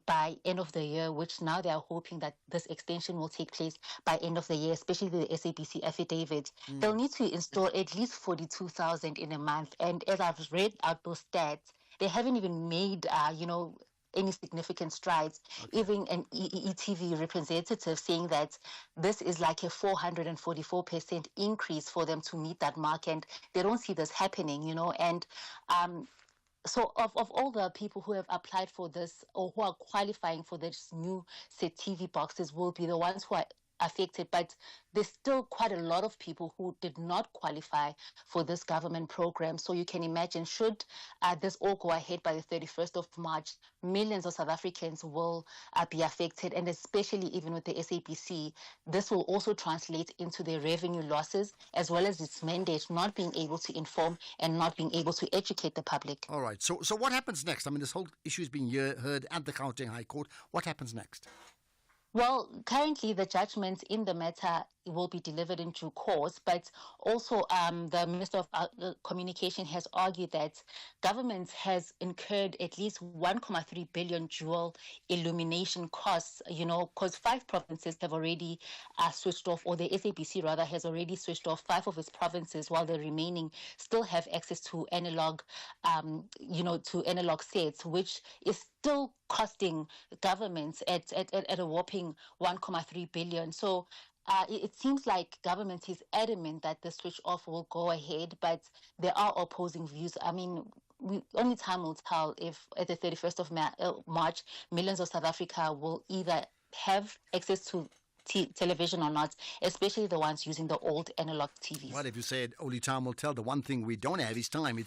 by end of the year, which now they are hoping that this extension will take place by end of the year, especially the SABC affidavit, they'll need to install at least 42,000 in a month. And as I've read out those stats, they haven't even made, any significant strides. Okay. Even an ETV representative saying that this is like a 444% increase for them to meet that mark, and they don't see this happening, and so of all the people who have applied for this or who are qualifying for this new set TV boxes will be the ones who are affected, but there's still quite a lot of people who did not qualify for this government program. So you can imagine, should this all go ahead by the 31st of March, millions of South Africans will be affected, and especially even with the SABC, this will also translate into their revenue losses as well as its mandate not being able to inform and not being able to educate the public. All right. So what happens next? I mean, this whole issue is being heard at the Gauteng High Court. What happens next? Well, currently the judgment in the matter will be delivered in due course, but also the Minister of Communication has argued that government has incurred at least 1.3 billion dual illumination costs, because 5 provinces have already switched off, or the SABC rather has already switched off 5 of its provinces, while the remaining still have access to analog, to analog sets, which is still costing governments at a whopping 1.3 billion. So it seems like government is adamant that the switch off will go ahead, but there are opposing views. I mean, only time will tell if at the 31st of March, millions of South Africa will either have access to television or not, especially the ones using the old analog TVs. Well, if you said only time will tell, the one thing we don't have is time.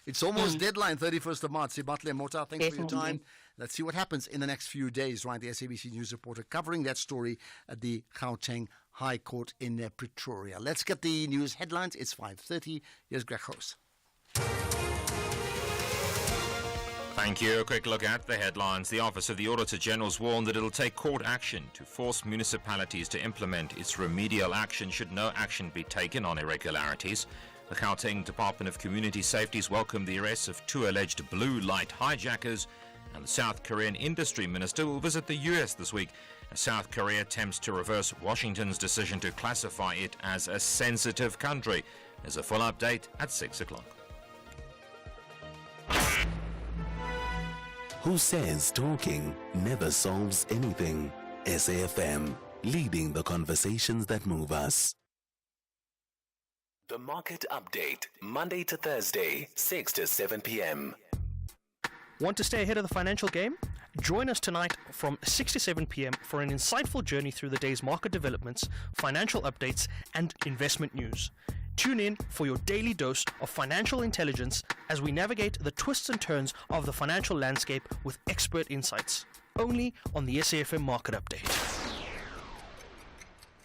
It's almost deadline, 31st of March. Sibatle Mota, thanks for your time. Let's see what happens in the next few days, right? The SABC News reporter covering that story at the Gauteng High Court in Pretoria. Let's get the news headlines. It's 5:30. Here's Greg House. Thank you. A quick look at the headlines. The Office of the Auditor General's warned that it'll take court action to force municipalities to implement its remedial action should no action be taken on irregularities. The Gauteng Department of Community Safety's welcomed the arrests of 2 alleged blue light hijackers, and the South Korean industry minister will visit the US this week as South Korea attempts to reverse Washington's decision to classify it as a sensitive country. There's a full update at 6 o'clock. Who says talking never solves anything? SAFM, leading the conversations that move us. The Market Update, Monday to Thursday, 6 to 7 p.m. Want to stay ahead of the financial game? Join us tonight from 6 to 7 p.m. for an insightful journey through the day's market developments, financial updates, and investment news. Tune in for your daily dose of financial intelligence as we navigate the twists and turns of the financial landscape with expert insights. Only on the SAFM Market Update.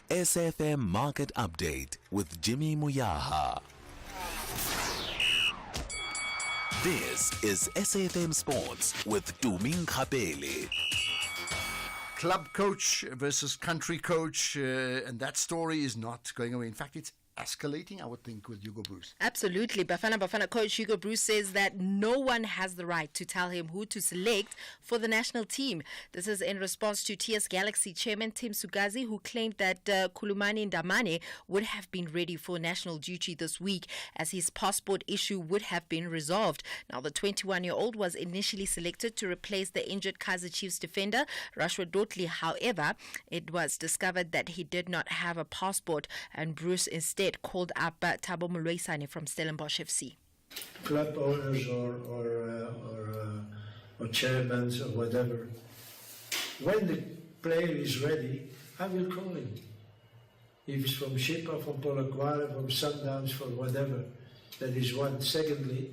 SAFM Market Update with Jimmy Muyaha. This is SAFM Sports with Tuming Kapele. Club coach versus country coach, and that story is not going away. In fact, it's escalating, I would think, with Hugo Bruce. Absolutely. Bafana coach Hugo Bruce says that no one has the right to tell him who to select for the national team. This is in response to TS Galaxy chairman Tim Sugazi, who claimed that Khulumani Ndamane would have been ready for national duty this week as his passport issue would have been resolved. Now, the 21-year-old was initially selected to replace the injured Kaizer Chiefs defender Rashwa Dotli. However, it was discovered that he did not have a passport, and Bruce instead called up Thabo Molweni from Stellenbosch FC. Club owners or chairmen or whatever, when the player is ready, I will call him. If it's from Shippa, from Polokwane, from Sundowns, from whatever, that is one. Secondly,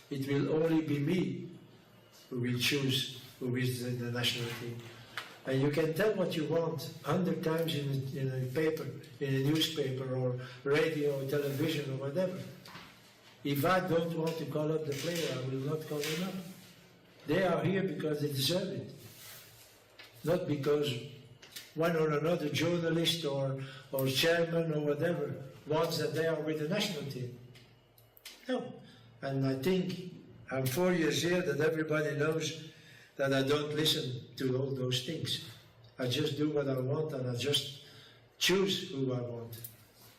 it will only be me who will choose who is in the national team. And you can tell what you want 100 times in a paper, in a newspaper or radio or television or whatever. If I don't want to call up the player, I will not call him up. They are here because they deserve it. Not because one or another journalist or chairman or whatever wants that they are with the national team. No. And I think I'm 4 years here that everybody knows that I don't listen to all those things. I just do what I want and I just choose who I want.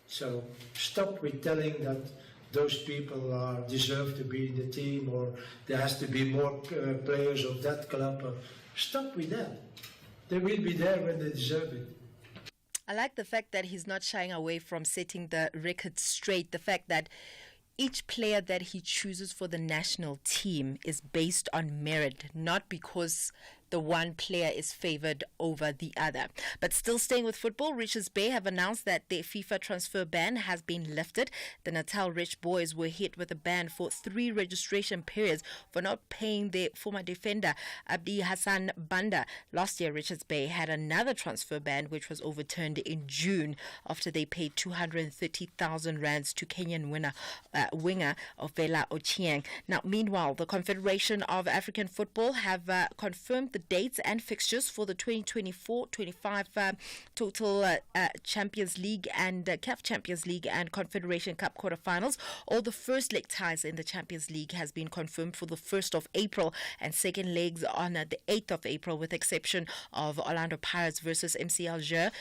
So stop with telling that those people deserve to be in the team or there has to be more players of that club. Stop with that. They will be there when they deserve it. I like the fact that he's not shying away from setting the record straight. The fact that each player that he chooses for the national team is based on merit, not because the one player is favoured over the other. But still staying with football, Richards Bay have announced that their FIFA transfer ban has been lifted. The Natal Rich Boys were hit with a ban for 3 registration periods for not paying their former defender, Abdi Hassan Banda. Last year, Richards Bay had another transfer ban, which was overturned in June after they paid 230,000 rands to Kenyan winger Ovela Ochieng. Now, meanwhile, the Confederation of African Football have confirmed the dates and fixtures for the 2024-25 total Champions League and CAF Champions League and Confederation Cup quarterfinals. All the first leg ties in the Champions League has been confirmed for the 1st of April and second legs on the 8th of April, with exception of Orlando Pirates versus MC Alger.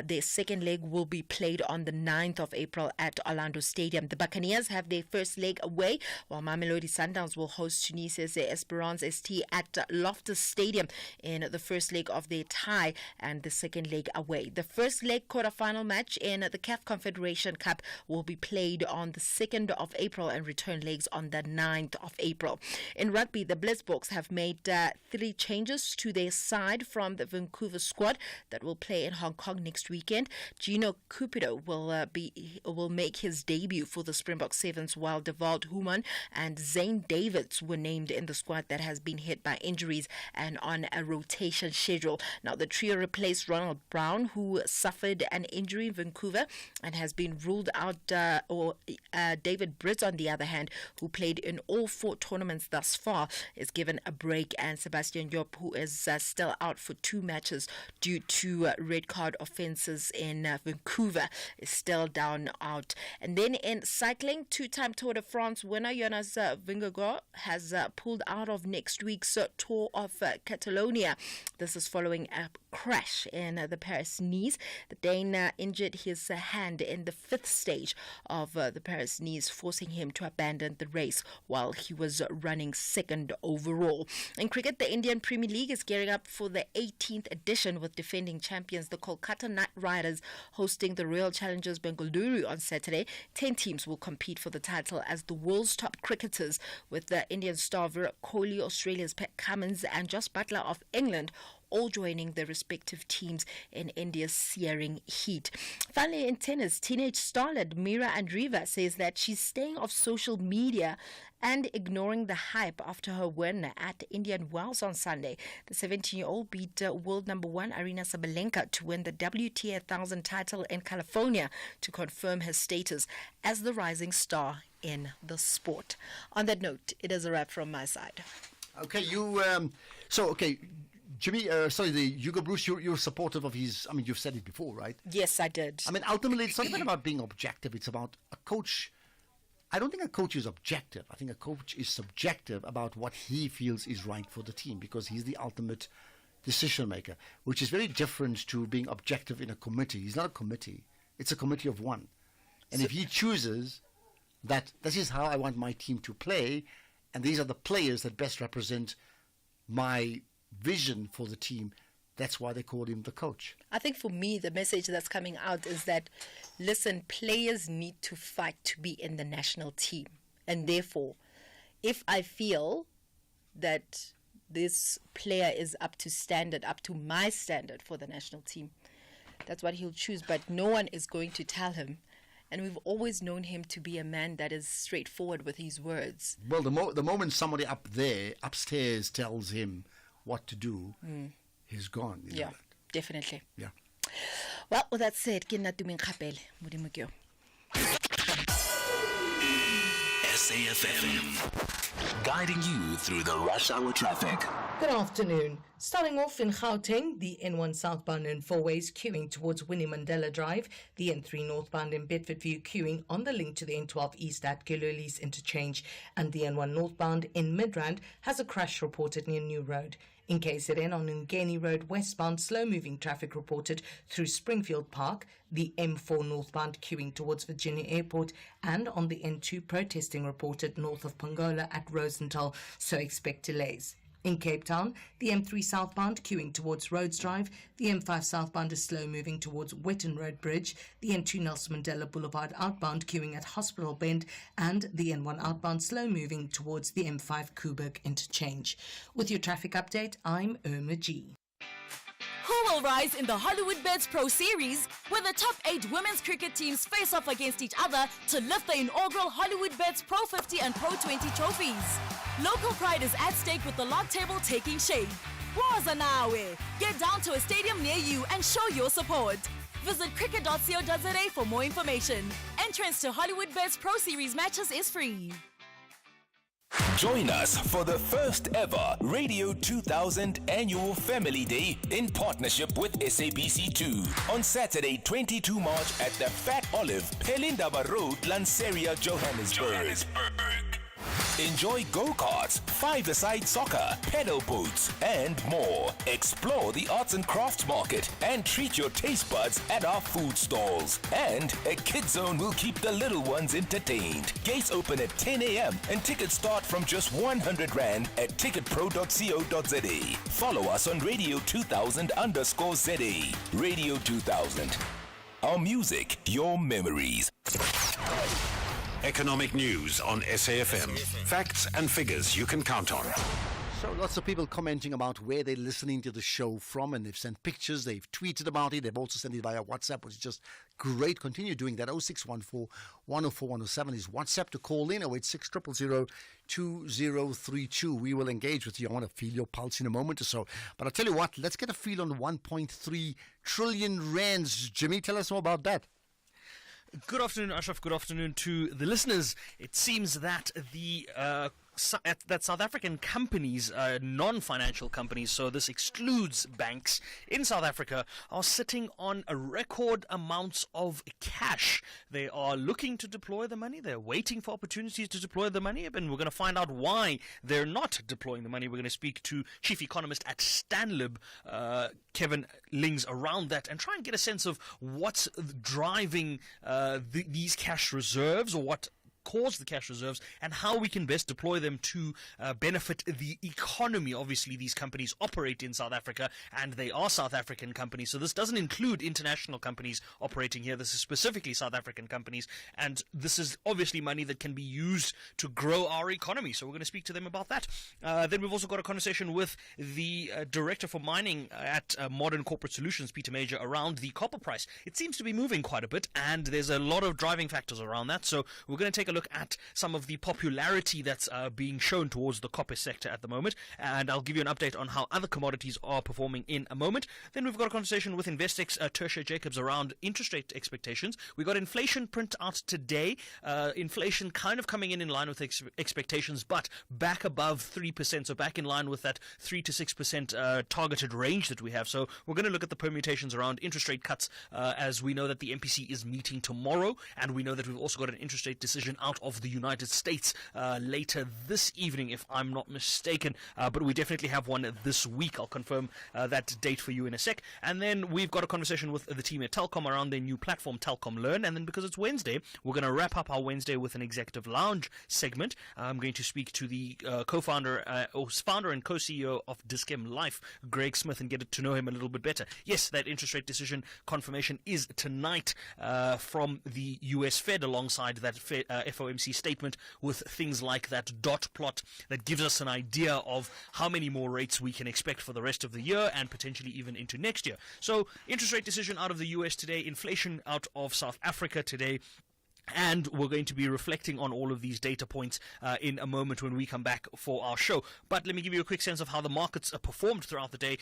Their second leg will be played on the 9th of April at Orlando Stadium. The Buccaneers have their first leg away, while Mamelodi Sundowns will host Tunisia's Esperance ST at Loftus Stadium in the first leg of their tie and the second leg away. The first leg quarterfinal match in the CAF Confederation Cup will be played on the 2nd of April and return legs on the 9th of April. In rugby, the Blitzboks have made 3 changes to their side from the Vancouver squad that will play in Hong Kong next weekend. Gino Cupido will make his debut for the Springbok Sevens, while Devald Human and Zane Davids were named in the squad that has been hit by injuries and on a rotation schedule. Now, the trio replaced Ronald Brown, who suffered an injury in Vancouver and has been ruled out, David Brits, on the other hand, who played in all 4 tournaments thus far, is given a break, and Sebastian Yop, who is still out for 2 matches due to red card offences in Vancouver, is still down out. And then in cycling, 2-time Tour de France winner Jonas Vingegaard has pulled out of next week's Tour of Catalonia. This is following a crash in the Paris-Nice. The Dane injured his hand in the 5th stage of the Paris-Nice, forcing him to abandon the race while he was running 2nd overall. In cricket, the Indian Premier League is gearing up for the 18th edition, with defending champions the Kolkata Knight Riders hosting the Royal Challengers Bengaluru on Saturday. 10 teams will compete for the title as the world's top cricketers, with the Indian star Virat Kohli, Australia's Pat Cummins and Joss Butler of England all joining their respective teams in India's searing heat. Finally, in tennis, teenage starlet Mira Andreeva says that she's staying off social media and ignoring the hype after her win at Indian Wells on Sunday. The 17-year-old beat world number 1 Aryna Sabalenka to win the WTA 1000 title in California to confirm her status as the rising star in the sport. On that note, it is a wrap from my side. Okay, Jimmy, Hugo Bruce, you're supportive of his. I mean, you've said it before, right? Yes, I did. I mean, ultimately, it's not even about being objective. It's about a coach. I don't think a coach is objective. I think a coach is subjective about what he feels is right for the team, because he's the ultimate decision maker, which is very different to being objective in a committee. He's not a committee. It's a committee of one. And if he chooses that this is how I want my team to play, and these are the players that best represent my vision for the team, that's why they call him the coach. I think for me, the message that's coming out is that, listen, players need to fight to be in the national team. And therefore, if I feel that this player is up to standard, up to my standard for the national team, that's what he'll choose. But no one is going to tell him. And we've always known him to be a man that is straightforward with his words. Well, the moment somebody upstairs tells him what to do, he's gone. Yeah, definitely. Yeah. Well, with that said, ke nna Tumeng Kgapele, Modimo ke yo. SAFM, guiding you through the rush hour traffic. Good afternoon. Starting off in Gauteng, the N1 southbound in four ways queuing towards Winnie Mandela Drive, the N3 northbound in Bedfordview queuing on the link to the N12 east at Giloli's interchange, and the N1 northbound in Midrand has a crash reported near New Road. In KZN on Ngeni Road westbound, slow-moving traffic reported through Springfield Park, the M4 northbound queuing towards Virginia Airport, and on the N2 protesting reported north of Pongola at Rosenthal, so expect delays. In Cape Town, the M3 southbound queuing towards Rhodes Drive, the M5 southbound is slow-moving towards Wetton Road Bridge, the N2 Nelson Mandela Boulevard outbound queuing at Hospital Bend, and the N1 outbound slow-moving towards the M5 Kuburg interchange. With your traffic update, I'm Irma G. Who will rise in the Hollywood Bets Pro Series, where the top 8 women's cricket teams face off against each other to lift the inaugural Hollywood Bets Pro 50 and Pro 20 trophies? Local pride is at stake with the log table taking shape. Waza nawe! Get down to a stadium near you and show your support. Visit cricket.co.za for more information. Entrance to Hollywood Bets Pro Series matches is free. Join us for the first ever Radio 2000 Annual Family Day in partnership with SABC2 on Saturday, 22 March at the Fat Olive, Pelindaba Road, Lanseria, Johannesburg. Enjoy go-karts, five-a-side soccer, pedal boats, and more. Explore the arts and crafts market and treat your taste buds at our food stalls. And a kids zone will keep the little ones entertained. Gates open at 10 a.m. and tickets start from just 100 Rand at ticketpro.co.za. Follow us on Radio 2000_ZA. Radio 2000. Our music, your memories. Economic news on SAFM. Facts and figures you can count on. So lots of people commenting about where they're listening to the show from, and they've sent pictures, they've tweeted about it, they've also sent it via WhatsApp, which is just great. Continue doing that. 0614 104 107 is WhatsApp to call in. 086 000 2032. We will engage with you. I want to feel your pulse in a moment or so. But I'll tell you what, let's get a feel on 1.3 trillion rands. Jimmy, tell us more about that. Good afternoon, Ashraf. Good afternoon to the listeners. It seems that that South African companies, non-financial companies, so this excludes banks in South Africa, are sitting on a record amounts of cash. They are looking to deploy the money. They're waiting for opportunities to deploy the money, and we're going to find out why they're not deploying the money. We're going to speak to Chief Economist at Stanlib, Kevin Lings, around that and try and get a sense of what's driving these cash reserves, or what caused the cash reserves, and how we can best deploy them to benefit the economy. Obviously, these companies operate in South Africa, and they are South African companies, so this doesn't include international companies operating here. This is specifically South African companies, and this is obviously money that can be used to grow our economy, so we're going to speak to them about that. Then we've also got a conversation with the Director for Mining at Modern Corporate Solutions, Peter Major, around the copper price. It seems to be moving quite a bit, and there's a lot of driving factors around that, so we're going to take a look at some of the popularity that's being shown towards the copper sector at the moment, and I'll give you an update on how other commodities are performing in a moment. Then we've got a conversation with Investec's Tertia Jacobs around interest rate expectations. We got inflation print out today. Inflation kind of coming in line with expectations, but back above 3%, so back in line with that 3 to 6% targeted range that we have. So we're going to look at the permutations around interest rate cuts, as we know that the MPC is meeting tomorrow, and we know that we've also got an interest rate decision out of the United States later this evening, if I'm not mistaken. But we definitely have one this week. I'll confirm that date for you in a sec. And then we've got a conversation with the team at Telkom around their new platform, Telkom Learn. And then because it's Wednesday, we're going to wrap up our Wednesday with an executive lounge segment. I'm going to speak to the founder and co-CEO of Dis-Chem Life, Greg Smith, and get to know him a little bit better. Yes, that interest rate decision confirmation is tonight from the US Fed, alongside that FOMC statement, with things like that dot plot that gives us an idea of how many more rates we can expect for the rest of the year and potentially even into next year. So interest rate decision out of the US today, inflation out of South Africa today. And we're going to be reflecting on all of these data points in a moment when we come back for our show. But let me give you a quick sense of how the markets performed throughout the day.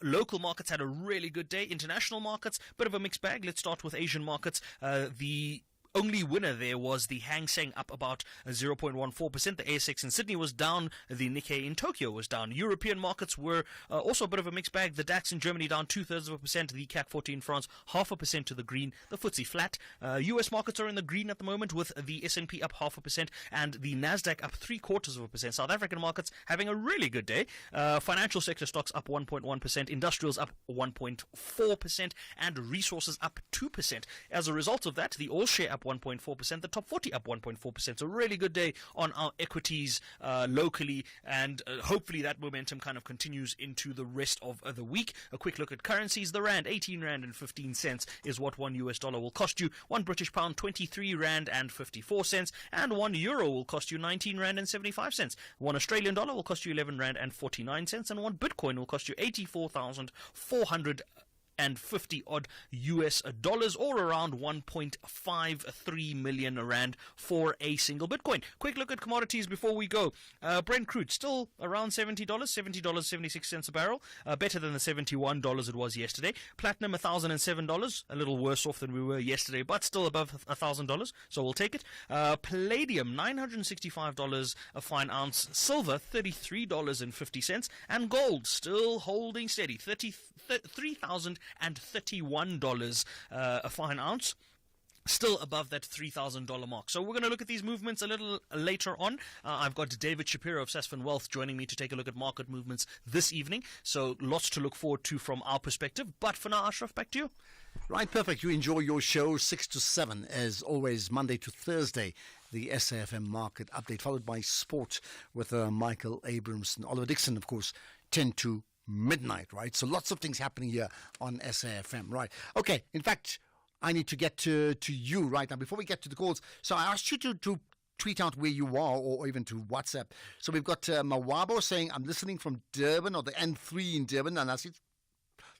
Local markets had a really good day. International markets, bit of a mixed bag. Let's start with Asian markets. The only winner there was the Hang Seng, up about 0.14%. The ASX in Sydney was down. The Nikkei in Tokyo was down. European markets were also a bit of a mixed bag. The DAX in Germany down 0.2%. The CAC 40 in France 0.5% to the green. The FTSE flat. US markets are in the green at the moment, with the S&P up 0.5% and the Nasdaq up 0.75%. South African markets having a really good day. Financial sector stocks up 1.1%. Industrials up 1.4%. And resources up 2%. As a result of that, the all share up 1.4%, the top 40 up 1.4%. So a really good day on our equities locally, and hopefully that momentum kind of continues into the rest of the week. A quick look at currencies. The rand, 18 rand and 15 cents is what $1 will cost you. 1 British pound, 23 rand and 54 cents, and 1 euro will cost you 19 rand and 75 cents. 1 Australian dollar will cost you 11 rand and 49 cents, and 1 Bitcoin will cost you 84,450 odd US dollars, or around 1.53 million rand for a single Bitcoin. Quick look at commodities before we go. Brent crude still around $70.76 a barrel, better than the $71 it was yesterday. Platinum $1,007, a little worse off than we were yesterday, but still above $1,000, so we'll take it. Palladium $965 a fine ounce, silver $33.50, and gold still holding steady, $3,031 a fine ounce. Still above that $3,000 mark. So we're going to look at these movements a little later on. I've got David Shapiro of Sasfin Wealth joining me to take a look at market movements this evening. So lots to look forward to from our perspective. But for now, Ashraf, back to you. Right, perfect. You enjoy your show 6 to 7, as always, Monday to Thursday. The SAFM market update, followed by sport with Michael Abramson. Oliver Dixon, of course, 10 to midnight, right? So lots of things happening here on SAFM, right? Okay, in fact, I need to get to you right now before we get to the calls. So I asked you to tweet out where you are, or even to WhatsApp. So we've got Mawabo saying, I'm listening from Durban, or the N3 in Durban, and I see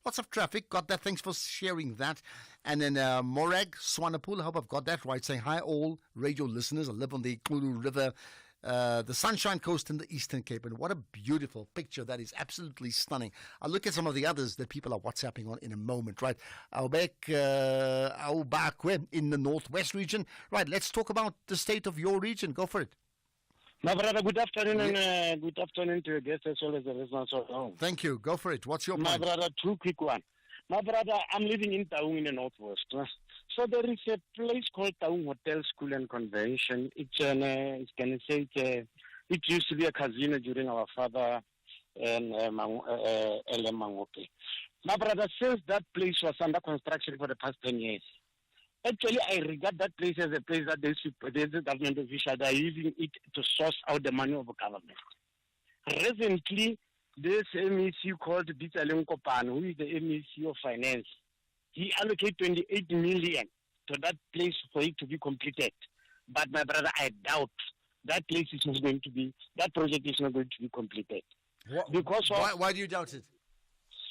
lots of traffic. Got that. Thanks for sharing that. And then Morag Swanepoel, I hope I've got that right, saying, hi all radio listeners. I live on the Kulu River, the Sunshine Coast in the Eastern Cape, and what a beautiful picture. That is absolutely stunning. I'll look at some of the others that people are WhatsApping on in a moment, right? Aubakwe in the Northwest region. Right, let's talk about the state of your region. Go for it. My brother, good afternoon, and good afternoon to your guests as well as the listeners at home. Thank you. Go for it. What's your My point? brother, two quick one. My brother, I'm living in Taung in the Northwest. So there is a place called Taung Hotel School and Convention. It used to be a casino during our father and L.M. Mangope. My brother, since that place was under construction for the past 10 years, actually I regard that place as a place that the government officials are using it to source out the money of the government. Recently, this MEC called Bitsaleng Kopan, who is the MEC of Finance, he allocated 28 million to that place for it to be completed. But my brother, I doubt that place is not going to be, that project is not going to be completed. Because why do you doubt it?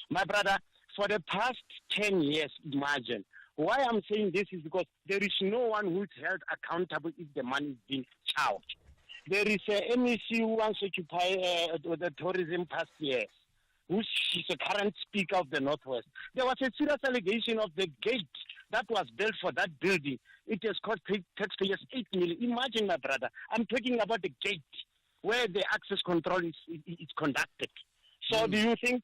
My brother, for the past 10 years, imagine, Why I'm saying this is because there is no one who is held accountable if the money is being charged. There is a MEC who wants to occupy the tourism past years, who is the current speaker of the Northwest. There was a serious allegation of the gate that was built for that building. It has cost taxpayers 8 million. Imagine, my brother, I'm talking about the gate where the access control is conducted. So do you think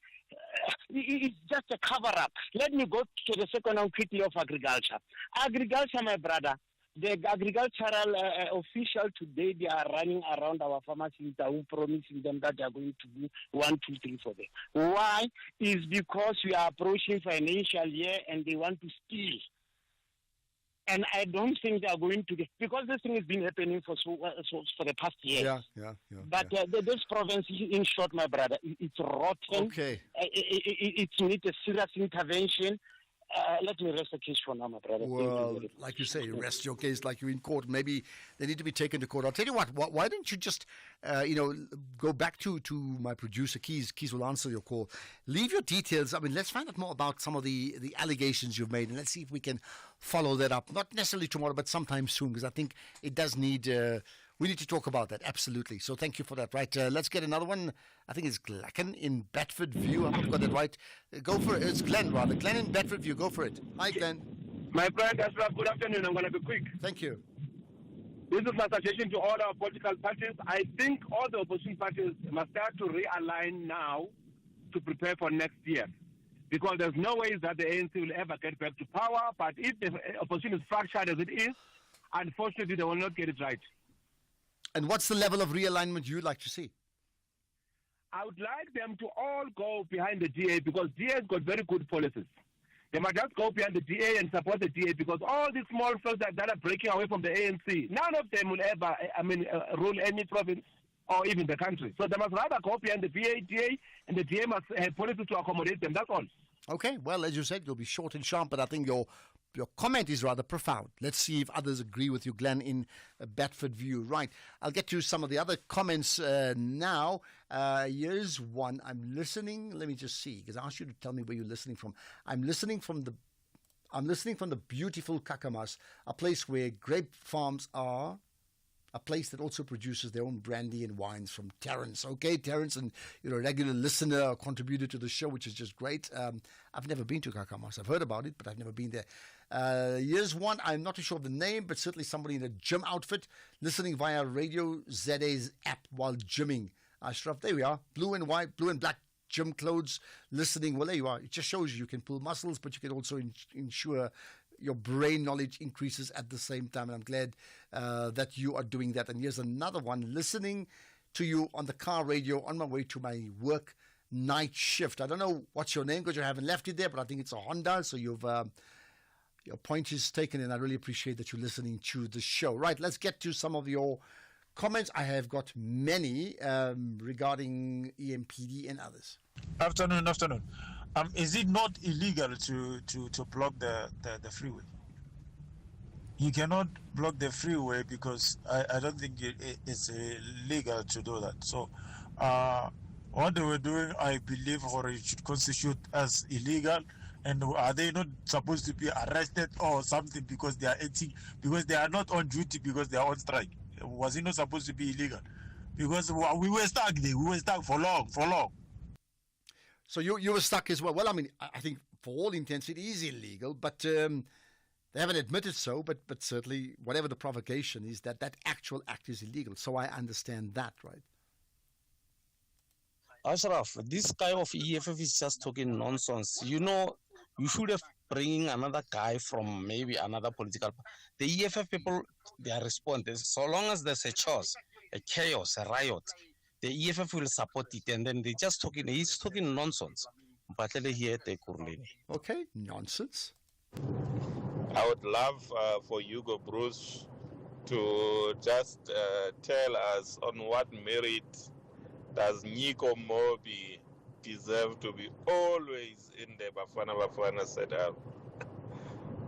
it's just a cover-up? Let me go to the second one quickly of agriculture. Agriculture, my brother, the agricultural official today, they are running around our farmers in Taung promising them that they are going to do 1, 2, 3 for them. Why? Is because we are approaching financial year and they want to steal. And I don't think they are going to get, because this thing has been happening for the past years. But this province, in short, my brother, it's rotten. Okay. It needs a serious intervention. Let me rest the case for now, my brother. Well, like you say, rest your case like you're in court. Maybe they need to be taken to court. I'll tell you what, why don't you just, go back to my producer, Keys. Keys will answer your call. Leave your details. I mean, let's find out more about some of the allegations you've made, and let's see if we can follow that up. Not necessarily tomorrow, but sometime soon, because I think it does need... we need to talk about that, absolutely. So thank you for that. Right, let's get another one. I think it's Glen in Bedford View. I hope I've got that right. Go for it. It's Glen, rather. Glen in Bedford View. Go for it. Hi, Glen. My friend, Ashraf, good afternoon. I'm going to be quick. Thank you. This is my suggestion to all our political parties. I think all the opposition parties must start to realign now to prepare for next year. Because there's no way that the ANC will ever get back to power. But if the opposition is fractured as it is, unfortunately, they will not get it right. And what's the level of realignment you'd like to see? I would like them to all go behind the DA because DA has got very good policies. They might just go behind the DA and support the DA because all these small folks that are breaking away from the ANC, none of them will ever, rule any province or even the country. So they must rather go behind the DA, and the DA must have policies to accommodate them. That's all. Okay, well, as you said, you'll be short and sharp, but I think your comment is rather profound. Let's see if others agree with you, Glenn, in Bedford View. Right, I'll get to some of the other comments now. Here's one. I'm listening. Let me just see, because I asked you to tell me where you're listening from. I'm listening from the beautiful Kakamas, a place where grape farms are. A place that also produces their own brandy and wines, from Terence. Okay, Terence, and you're a regular listener, a contributor to the show, which is just great. I've never been to Kakamas. I've heard about it, but I've never been there. Here's one. I'm not too sure of the name, but certainly somebody in a gym outfit listening via Radio ZA's app while gymming. Ashraf, there we are. Blue and black gym clothes, listening. Well, there you are. It just shows you can pull muscles, but you can also ensure your brain knowledge increases at the same time. And I'm glad that you are doing that. And here's another one, listening to you on the car radio on my way to my work night shift. I don't know what's your name because you haven't left it there, but I think it's a Honda. So you've your point is taken, and I really appreciate that you're listening to the show. Right, let's get to some of your comments. I have got many regarding EMPD and others. Afternoon. Is it not illegal to block the freeway? You cannot block the freeway because I don't think it's illegal to do that. So what they were doing, I believe, or it should constitute as illegal. And are they not supposed to be arrested or something because they are acting, because they are not on duty, because they are on strike? Was it not supposed to be illegal? Because we were stuck there. We were stuck for long. So you were stuck as well. Well, I mean, I think for all intents it is illegal, but they haven't admitted so. But certainly, whatever the provocation is, that actual act is illegal. So I understand that, right? Ashraf, this guy of EFF is just talking nonsense. You know, you should have bringing another guy from maybe another political. The EFF people, they are responding. So long as there's a chaos, a riot, the EFF will support it, and then they just talking. He's talking nonsense. Okay, nonsense. I would love for Hugo Bruce to just tell us on what merit does Nico Mobi deserve to be always in the Bafana setup.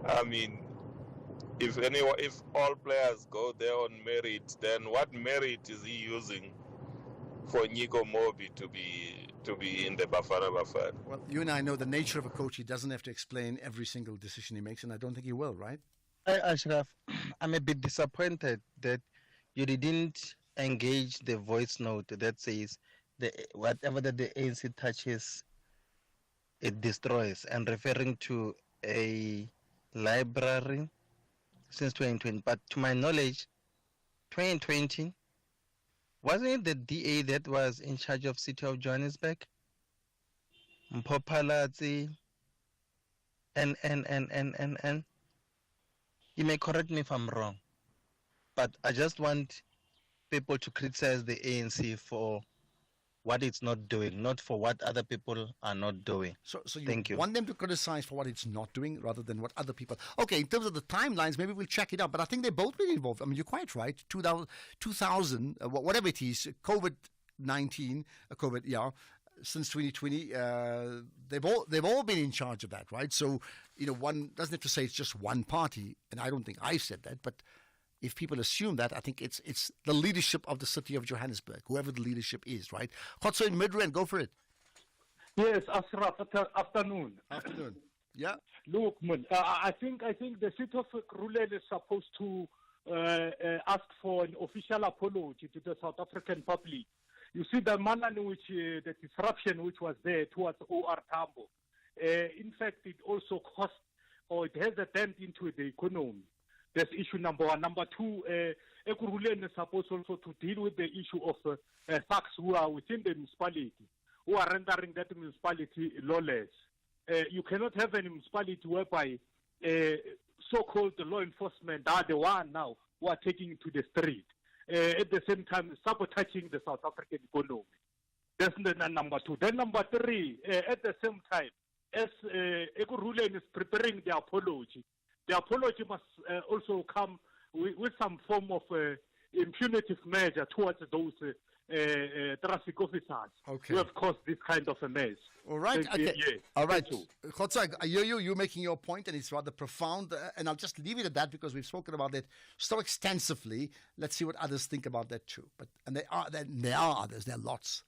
I mean, if all players go there on merit, then what merit is he using for Nico Mobi to be to be in the Bafana Bafana. Well, you and I know the nature of a coach. He doesn't have to explain every single decision he makes, and I don't think he will, right? Hi, Ashraf. I'm a bit disappointed that you didn't engage the voice note that says whatever that the ANC touches, it destroys, and referring to a library since 2020. But to my knowledge, 2020, wasn't it the DA that was in charge of City of Johannesburg? Mpho Phalatse, and. You may correct me if I'm wrong, but I just want people to criticize the ANC for what it's not doing, not for what other people are not doing. So Thank you. want them to criticize for what it's not doing rather than what other people... Okay, in terms of the timelines, maybe we'll check it out, but I think they've both been involved. I mean, you're quite right. 2000 whatever it is, COVID-19, since 2020, they've all been in charge of that, right? So, one doesn't have to say it's just one party, and I don't think I said that, but if people assume that, I think it's the leadership of the city of Johannesburg, whoever the leadership is, right? Khotso in Midrand, go for it. Yes, Ashraf, afternoon. Afternoon. Yeah. Look, man, I think the city of Ekurhuleni is supposed to ask for an official apology to the South African public. You see the manner in which the disruption which was there towards OR Tambo, in fact, it also cost, or it has a dent into the economy. That's issue number one. Number two, Ekurhuleni is supposed also to deal with the issue of thugs who are within the municipality, who are rendering that municipality lawless. You cannot have a municipality whereby so-called law enforcement are the one now who are taking it to the street. At the same time, sabotaging the South African economy. That's the number two. Then number three, at the same time, as Ekurhuleni is preparing the apology must also come with some form of impunitive measure towards those traffic officers who have caused this kind of a mess. All right. Okay. All right. Khotso, I hear you. You're making your point, and it's rather profound. And I'll just leave it at that because we've spoken about it so extensively. Let's see what others think about that too. And there are others. There are lots.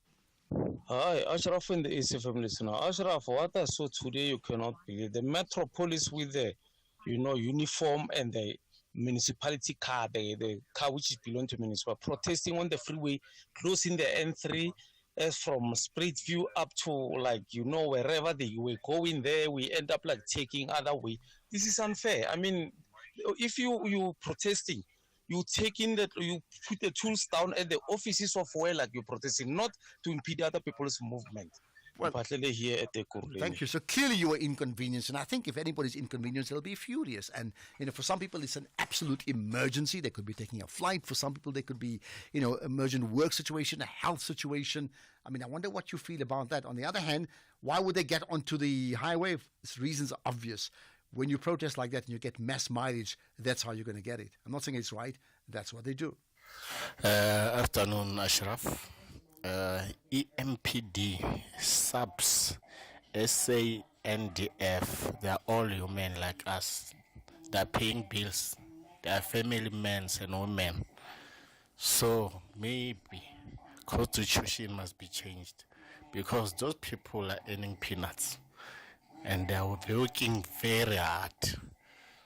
Hi, Ashraf and the ACFM listener. Ashraf, what I saw today, you cannot believe. The Metropolis with the, uniform and the municipality car, the car which belongs to municipal, protesting on the freeway, closing the N3, as from Spruitview up to wherever they were going there, we end up taking other way. This is unfair. I mean, if you protesting, you you put the tools down at the offices of where you're protesting, not to impede other people's movement. Well, here at the Ekurhuleni. Thank you. So clearly you were inconvenienced, and I think if anybody's inconvenienced, they'll be furious. And for some people it's an absolute emergency. They could be taking a flight. For some people, they could be emergent work situation, a health situation. I mean, I wonder what you feel about that. On the other hand, why would they get onto the highway? Reasons are obvious. When you protest like that and you get mass mileage, that's how you're going to get it. I'm not saying it's right. That's what they do. Afternoon, Ashraf. EMPD, SAPS, SANDF, they are all human like us. They are paying bills. They are family men and women. So maybe constitution must be changed because those people are earning peanuts and they are working very hard.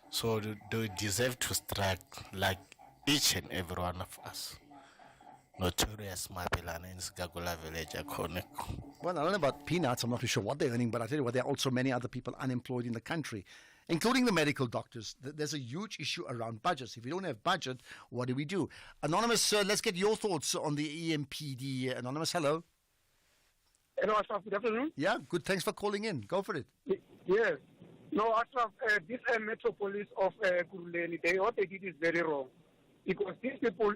So they deserve to strike like each and every one of us. Notorious Mapelana in Sigagula village, Well, I don't know about peanuts. I'm not too sure what they're earning, but I tell you what, there are also many other people unemployed in the country, including the medical doctors. There's a huge issue around budgets. If you don't have budget, what do we do? Anonymous, let's get your thoughts on the EMPD. Anonymous, hello. Hello, Ashraf. Good afternoon. Yeah, good. Thanks for calling in. Go for it. Yes. No, Ashraf, this Metropolis of Ekurhuleni, what they did is very wrong. Because these people,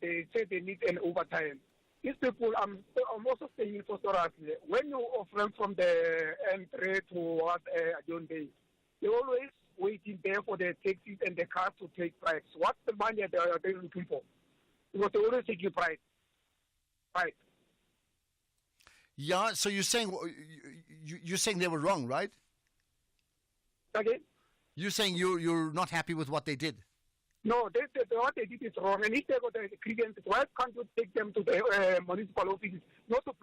they say they need an overtime. These people, I'm also saying for Soros, when you offer from the entry to what John Day, they're always waiting there for the taxis and the cars to take price. What's the money they're looking for? Because they always take you price. Right. Yeah, so you're saying they were wrong, right? Okay. You're saying you're not happy with what they did? No, what they did is wrong. And if they got the grievances, why can't we take them to the municipal offices, not to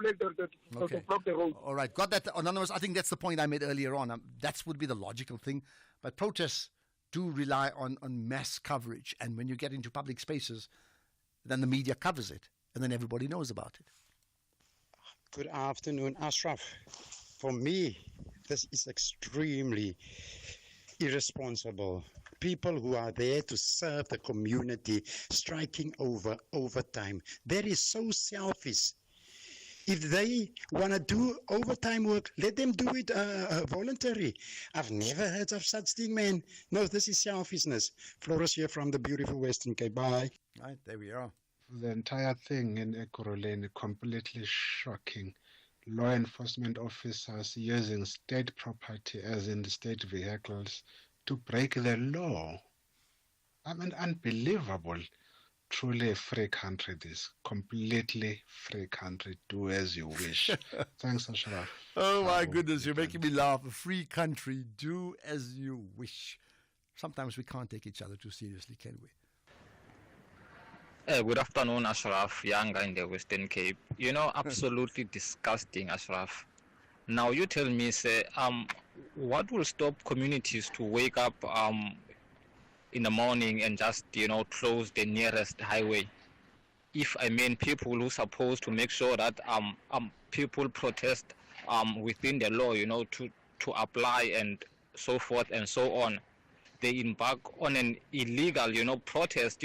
block the road? All right, got that, Anonymous. I think that's the point I made earlier on. That would be the logical thing. But protests do rely on mass coverage. And when you get into public spaces, then the media covers it. And then everybody knows about it. Good afternoon, Ashraf. For me, this is extremely irresponsible. People who are there to serve the community striking overtime. That is so selfish. If they want to do overtime work, let them do it voluntary. I've never heard of such thing, man. No, this is selfishness. Flores here from the beautiful Western Cape. Bye. Right, there we are. The entire thing in Ekurhuleni completely shocking. Law enforcement officers using state property, as in the state vehicles, to break the law. I mean, unbelievable. Truly a free country, this. Completely free country. Do as you wish. Thanks, Ashraf. Oh, my goodness, you're making me laugh. A free country. Do as you wish. Sometimes we can't take each other too seriously, can we? Good afternoon, Ashraf. Yanga in the Western Cape. You know, absolutely disgusting, Ashraf. Now, you tell me, say, what will stop communities to wake up in the morning and just, close the nearest highway? If, people who are supposed to make sure that people protest within the law, to apply and so forth and so on, they embark on an illegal, protest,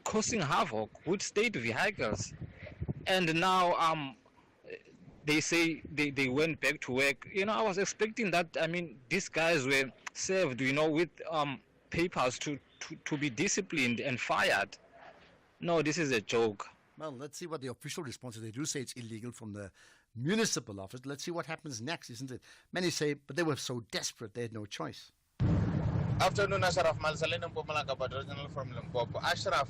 causing havoc with state vehicles. And now they say they went back to work. I was expecting that, these guys were served, with papers to be disciplined and fired. No, this is a joke. Well, let's see what the official response is. They do say it's illegal from the municipal office. Let's see what happens next, isn't it? Many say, but they were so desperate they had no choice. Afternoon, Ashraf. Malsalina Mpumalanga Badrojal from Limpopo. Ashraf,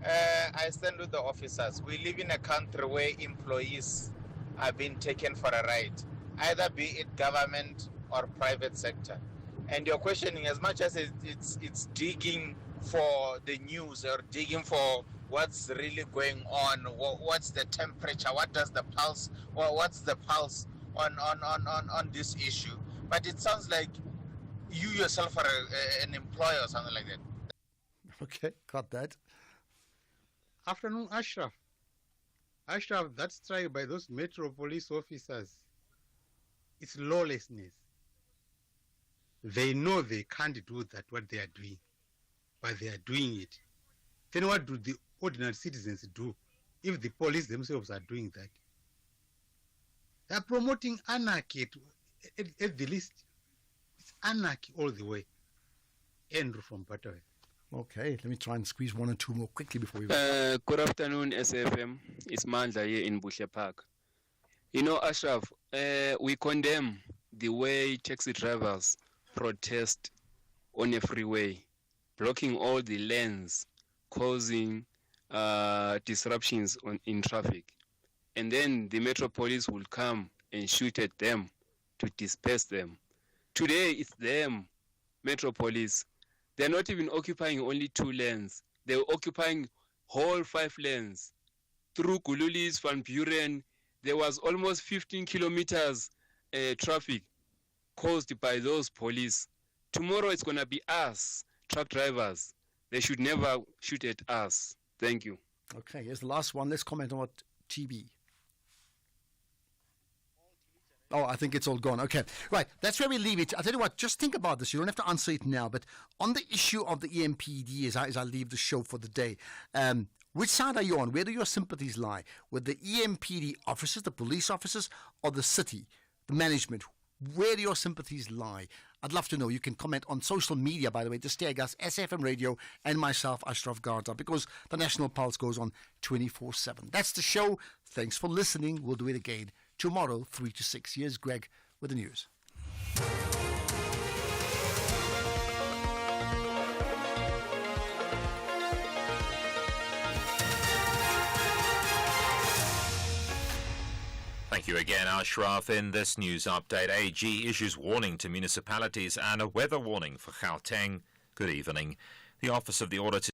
I stand with the officers. We live in a country where employees are being taken for a ride, either be it government or private sector. And you're questioning, as much as it's digging for the news or digging for what's really going on, what's the temperature, what does the pulse, or what's the pulse on this issue. But it sounds like you yourself are an employer or something like that. Okay, got that. Afternoon, Ashraf. Ashraf, that strike by those Metro police officers, it's lawlessness. They know they can't do that, what they are doing, but they are doing it. Then what do the ordinary citizens do if the police themselves are doing that? They are promoting anarchy at the least. It's anarchy all the way. Andrew from Butterworth. Okay, let me try and squeeze one or two more quickly before we... Good afternoon, SFM. It's Mandla here in Bushle Park. Ashraf, we condemn the way taxi drivers protest on a freeway, blocking all the lanes, causing disruptions in traffic. And then the Metro Police will come and shoot at them to disperse them. Today, it's them, Metro Police. They're not even occupying only 2 lanes. They're occupying whole 5 lanes. Through Gululis, Van Buren, there was almost 15 kilometers traffic caused by those police. Tomorrow it's going to be us, truck drivers. They should never shoot at us. Thank you. Okay, here's the last one. Let's comment on what TB. Oh, I think it's all gone. Okay, right. That's where we leave it. I'll tell you what, just think about this. You don't have to answer it now. But on the issue of the EMPD, as I leave the show for the day, which side are you on? Where do your sympathies lie? With the EMPD officers, the police officers, or the city, the management? Where do your sympathies lie? I'd love to know. You can comment on social media, by the way. Just tag us, SFM Radio, and myself, Ashraf Garda, because the National Pulse goes on 24/7. That's the show. Thanks for listening. We'll do it again tomorrow, 3 to 6. Here's Greg with the news. Thank you again, Ashraf. In this news update, AG issues warning to municipalities and a weather warning for Gauteng. Good evening. The Office of the Auditor